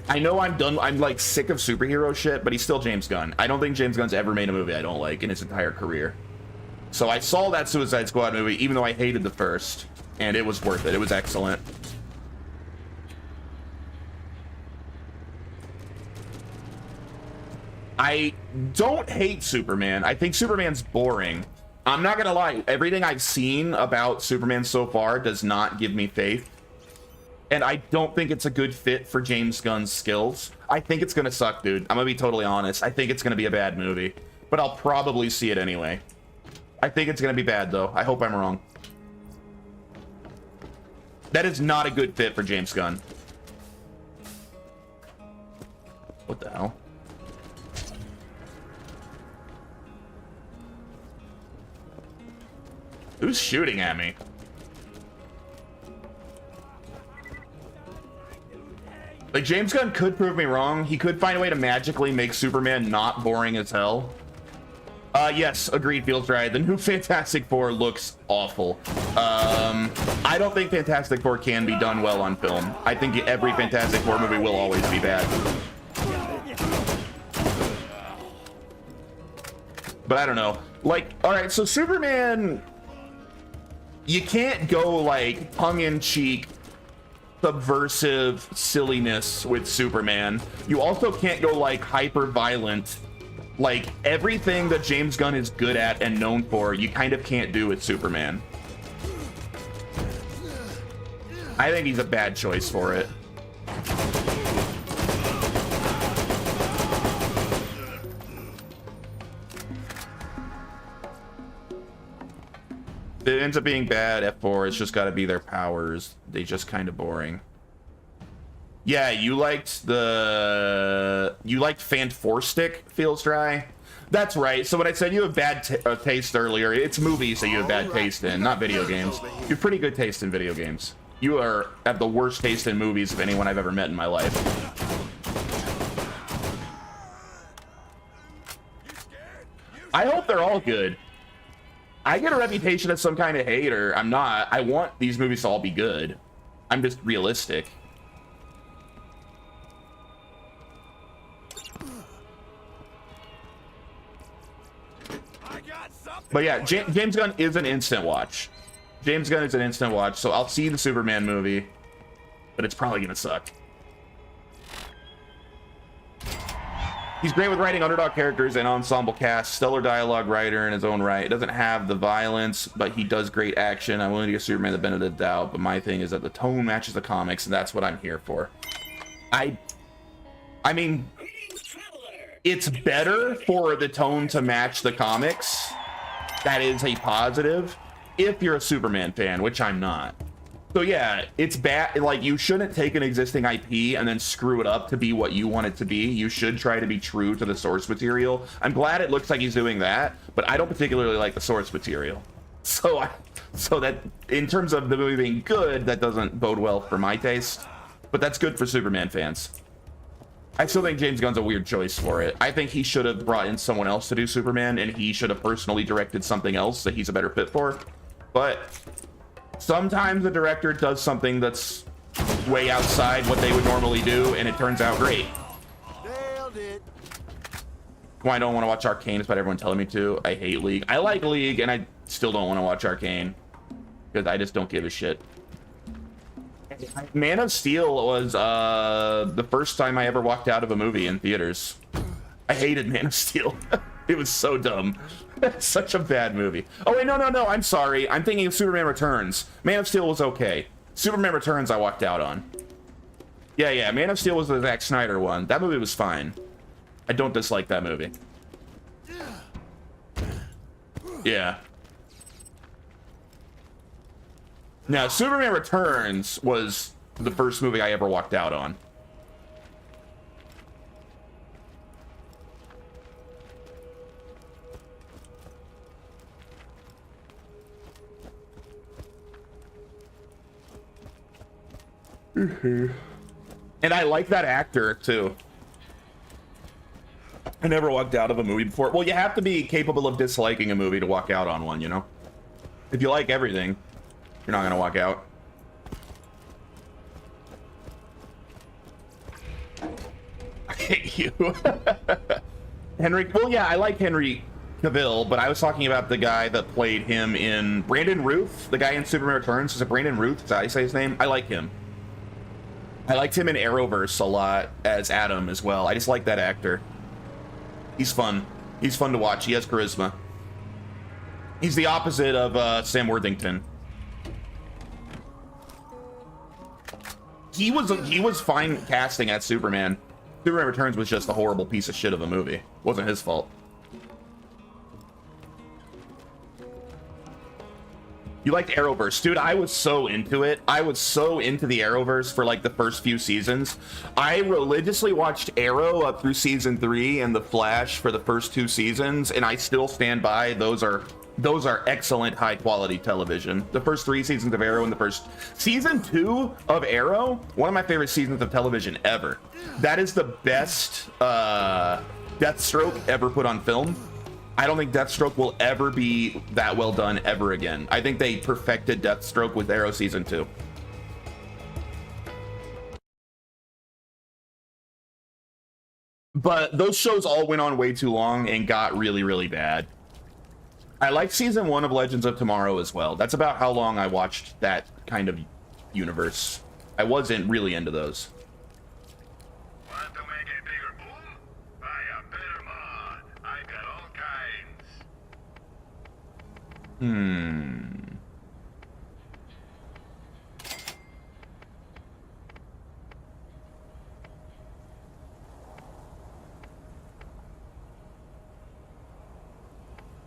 S1: I know I'm like sick of superhero shit, but he's still James Gunn. I don't think James Gunn's ever made a movie I don't like in his entire career. So I saw that Suicide Squad movie, even though I hated the first, and it was worth it. It was excellent. I don't hate Superman. I think Superman's boring. I'm not gonna lie, everything I've seen about Superman so far does not give me faith. And I don't think it's a good fit for James Gunn's skills. I think it's gonna suck, dude. I'm gonna be totally honest. I think it's gonna be a bad movie, but I'll probably see it anyway. I think it's gonna be bad though. I hope I'm wrong. That is not a good fit for James Gunn. What the hell? Who's shooting at me? Like, James Gunn could prove me wrong. He could find a way to magically make Superman not boring as hell. Yes, agreed, feels right. The new Fantastic Four looks awful. I don't think Fantastic Four can be done well on film. I think every Fantastic Four movie will always be bad. But I don't know. Like, alright, so Superman... You can't go, like, tongue-in-cheek, subversive silliness with Superman. You also can't go, like, hyper-violent. Like, everything that James Gunn is good at and known for, you kind of can't do with Superman. I think he's a bad choice for it. If it ends up being bad, F4, it's just got to be their powers. They just kind of boring. Yeah, you liked Fantastic feels dry. That's right. So when I said you have bad taste earlier, it's movies that you have bad taste in, not video games. You have pretty good taste in video games. You have the worst taste in movies of anyone I've ever met in my life. I hope they're all good. I get a reputation as some kind of hater. I'm not. I want these movies to all be good. I'm just realistic. But yeah, James Gunn is an instant watch. James Gunn is an instant watch, so I'll see the Superman movie, but it's probably gonna suck. He's great with writing underdog characters and ensemble cast. Stellar dialogue writer in his own right. Doesn't have the violence, but he does great action. I'm willing to give Superman the benefit of the doubt, but my thing is that the tone matches the comics, and that's what I'm here for. I mean, it's better for the tone to match the comics. That is a positive if you're a Superman fan, which I'm not. So yeah, it's bad. Like, you shouldn't take an existing IP and then screw it up to be what you want it to be. You should try to be true to the source material. I'm glad it looks like he's doing that, but I don't particularly like the source material. So that in terms of the movie being good, that doesn't bode well for my taste. But that's good for Superman fans. I still think James Gunn's a weird choice for it. I think he should have brought in someone else to do Superman, and he should have personally directed something else that he's a better fit for. But sometimes the director does something that's way outside what they would normally do, and it turns out great.
S6: Nailed it.
S1: Why I don't want to watch Arcane despite everyone telling me to. I hate League. I like League, and I still don't want to watch Arcane because I just don't give a shit. Man of Steel was the first time I ever walked out of a movie in theaters. I hated Man of Steel. It was so dumb. Such a bad movie. Oh wait, no, I'm sorry. I'm thinking of Superman Returns. Man of Steel was okay. Superman Returns I walked out on. Yeah, Man of Steel was the Zack Snyder one. That movie was fine. I don't dislike that movie. Yeah. Now, Superman Returns was the first movie I ever walked out on. And I like that actor, too. I never walked out of a movie before. Well, you have to be capable of disliking a movie to walk out on one, you know? If you like everything, you're not gonna walk out. I hate you. Henry, well, yeah, I like Henry Cavill, but I was talking about the guy that played him in Brandon Routh, the guy in Superman Returns. Is it Brandon Routh? Is that how you say his name? I like him. I liked him in Arrowverse a lot as Adam as well. I just like that actor. He's fun. He's fun to watch. He has charisma. He's the opposite of Sam Worthington. He was fine casting at Superman. Superman Returns was just a horrible piece of shit of a movie. Wasn't his fault. You liked Arrowverse. Dude, I was so into it. I was so into the Arrowverse for like the first few seasons. I religiously watched Arrow up through season 3 and The Flash for the first 2 seasons, and I still stand by. Those are excellent high quality television. The first 3 seasons of Arrow and the first season 2 of Arrow, one of my favorite seasons of television ever. That is the best Deathstroke ever put on film. I don't think Deathstroke will ever be that well done ever again. I think they perfected Deathstroke with Arrow season 2. But those shows all went on way too long and got really, really bad. I like season 1 of Legends of Tomorrow as well. That's about how long I watched that kind of universe. I wasn't really into those.
S3: Want to make a bigger boom? Buy a better mod. I got all kinds.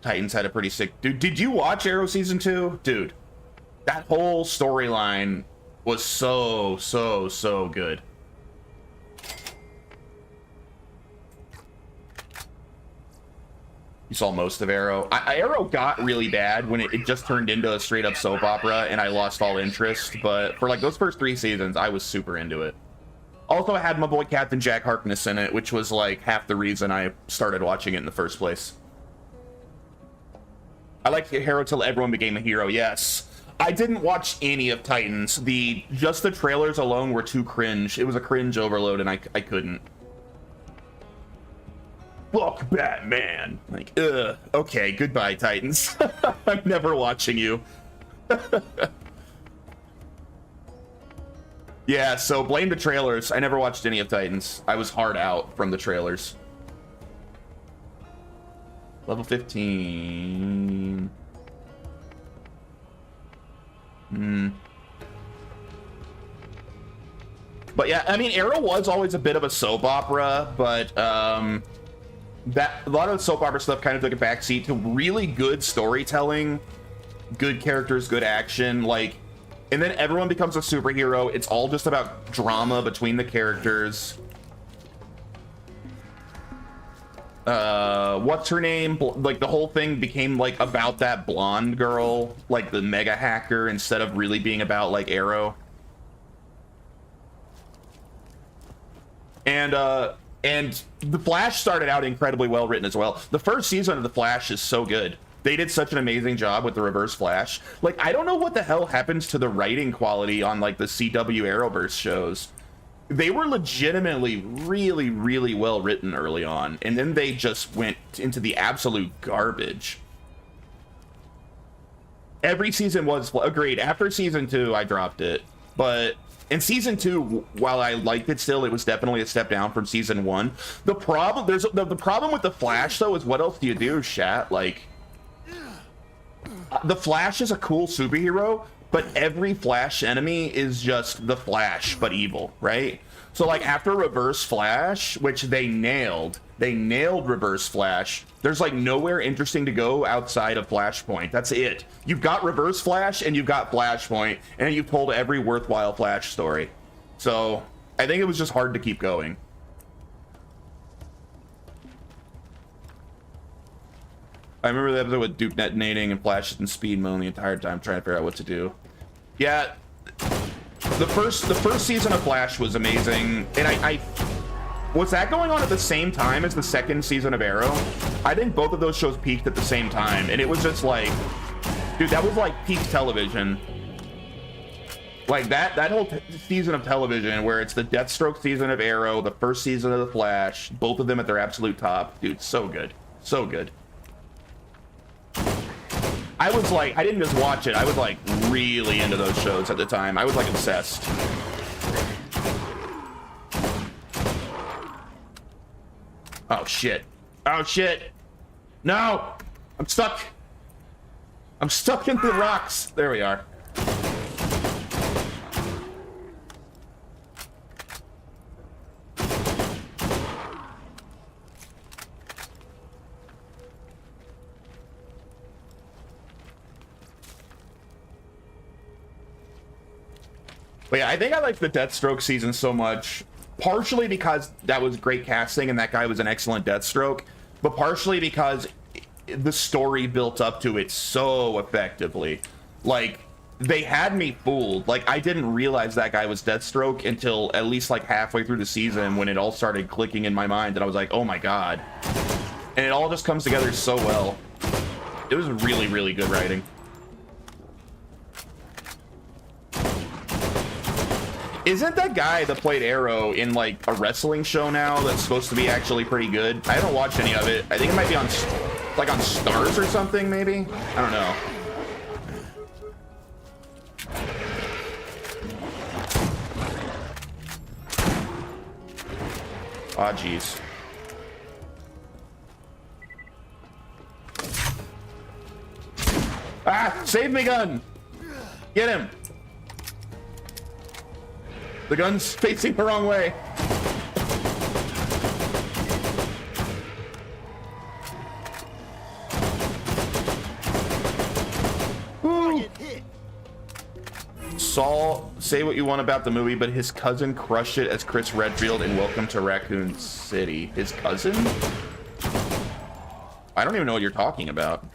S1: Titans had a pretty sick... Dude, did you watch Arrow season 2? Dude, that whole storyline was so good. You saw most of Arrow. Arrow got really bad when it just turned into a straight up soap opera, and I lost all interest. But for like those first 3 seasons, I was super into it. Also, I had my boy Captain Jack Harkness in it, which was like half the reason I started watching it in the first place. I liked Arrow till everyone became a hero. Yes. I didn't watch any of Titans. Just the trailers alone were too cringe. It was a cringe overload, and I couldn't. Fuck Batman. Like, ugh. Okay, goodbye, Titans. I'm never watching you. Yeah, so blame the trailers. I never watched any of Titans. I was hard out from the trailers. Level 15. But yeah, I mean, Arrow was always a bit of a soap opera, but that a lot of the soap opera stuff kind of took a backseat to really good storytelling, good characters, good action. Like And then everyone becomes a superhero. It's all just about drama between the characters. What's her name? Like, the whole thing became, like, about that blonde girl, like the mega hacker, instead of really being about, like, Arrow. And The Flash started out incredibly well written as well. The first season of The Flash is so good. They did such an amazing job with the Reverse Flash. Like, I don't know what the hell happens to the writing quality on, like, the CW Arrowverse shows. They were legitimately really, really well written early on, and then they just went into the absolute garbage. Every season was agreed. After season 2, I dropped it. But in season 2, while I liked it still, it was definitely a step down from season 1. The problem the problem with the Flash though is, what else do you do, chat? Like, the Flash is a cool superhero, but every Flash enemy is just the Flash, but evil, right? So, like, after Reverse Flash, which they nailed Reverse Flash, there's, like, nowhere interesting to go outside of Flashpoint. That's it. You've got Reverse Flash, and you've got Flashpoint, and you've told every worthwhile Flash story. So, I think it was just hard to keep going. I remember the episode with Duke detonating and Flash and speed mode the entire time trying to figure out what to do. Yeah, the first season of Flash was amazing, and was that going on at the same time as the second season of Arrow? I think both of those shows peaked at the same time, and it was just like, dude, that was like peak television. Like that whole season of television where it's the Deathstroke season of Arrow, the first season of the Flash, both of them at their absolute top. Dude, so good, so good. I was like, I didn't just watch it, I was like really into those shows at the time. I was like obsessed. Oh shit. Oh shit. No! I'm stuck. I'm stuck in the rocks. There we are. But yeah, I think I liked the Deathstroke season so much, partially because that was great casting and that guy was an excellent Deathstroke, but partially because the story built up to it so effectively. Like, they had me fooled. Like, I didn't realize that guy was Deathstroke until at least like halfway through the season, when it all started clicking in my mind, and I was like, oh my god. And it all just comes together so well. It was really, really good writing. Isn't that guy that played Arrow in like a wrestling show now that's supposed to be actually pretty good? I haven't watched any of it. I think it might be on, like, on Stars or something, maybe? I don't know. Aw, jeez. Ah! Save me, gun! Get him! The gun's facing the wrong way. Woo. Saul, say what you want about the movie, but his cousin crushed it as Chris Redfield in Welcome to Raccoon City. His cousin? I don't even know what you're talking about.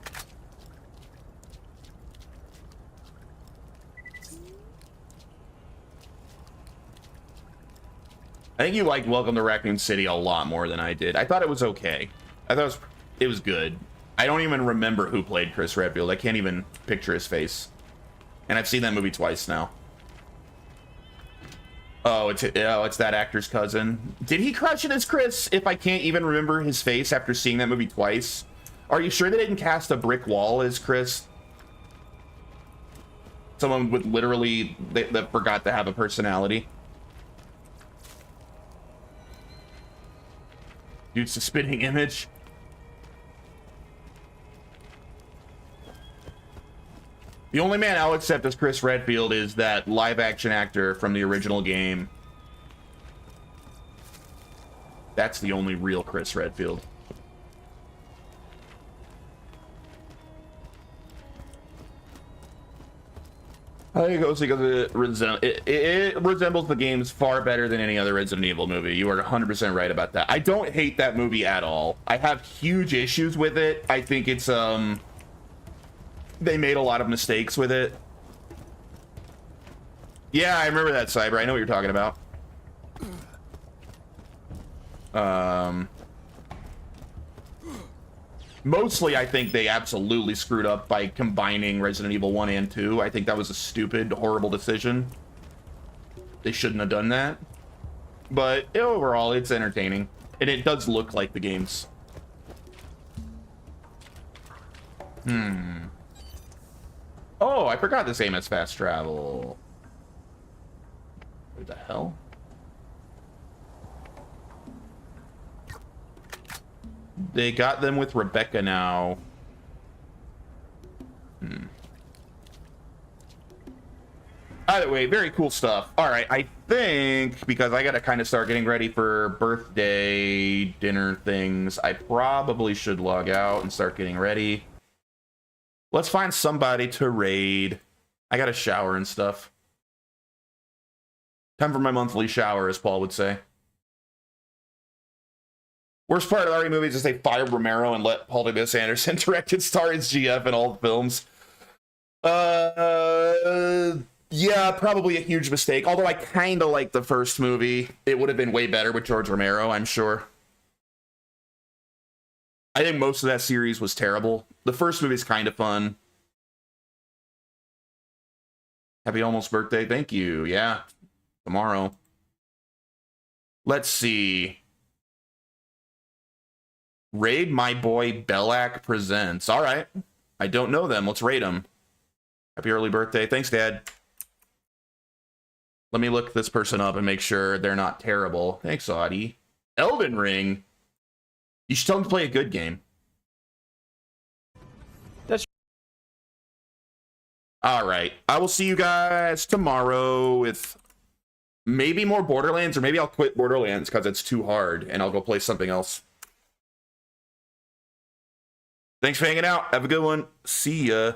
S1: I think you liked Welcome to Raccoon City a lot more than I did. I thought it was okay. I thought it was good. I don't even remember who played Chris Redfield. I can't even picture his face. And I've seen that movie twice now. Oh, it's that actor's cousin. Did he crush it as Chris if I can't even remember his face after seeing that movie twice? Are you sure they didn't cast a brick wall as Chris? Someone with literally that forgot to have a personality. Dude's a spitting image. The only man I'll accept as Chris Redfield is that live-action actor from the original game. That's the only real Chris Redfield. I think also because it resembles the games far better than any other Resident Evil movie. You are 100% right about that. I don't hate that movie at all. I have huge issues with it. I think it's they made a lot of mistakes with it. Yeah, I remember that, Cyber. I know what you're talking about. Mostly, I think they absolutely screwed up by combining Resident Evil 1 and 2. I think that was a stupid, horrible decision. They shouldn't have done that. But overall, it's entertaining. And it does look like the games. Oh, I forgot this aim has fast travel. What the hell? They got them with Rebecca now. Either way, very cool stuff. All right, I think because I got to kind of start getting ready for birthday dinner things, I probably should log out and start getting ready. Let's find somebody to raid. I got to shower and stuff. Time for my monthly shower, as Paul would say. Worst part of the RE movies is they fired Romero and let Paul W.S. Anderson direct and star as GF in all the films. Yeah, probably a huge mistake. Although I kind of like the first movie. It would have been way better with George Romero, I'm sure. I think most of that series was terrible. The first movie is kind of fun. Happy almost birthday. Thank you. Yeah. Tomorrow. Let's see. Raid My Boy Belak Presents. All right. I don't know them. Let's raid them. Happy early birthday. Thanks, Dad. Let me look this person up and make sure they're not terrible. Thanks, Audie. Elden Ring. You should tell them to play a good game.
S11: That's
S1: all right. I will see you guys tomorrow with maybe more Borderlands, or maybe I'll quit Borderlands because it's too hard and I'll go play something else. Thanks for hanging out. Have a good one. See ya.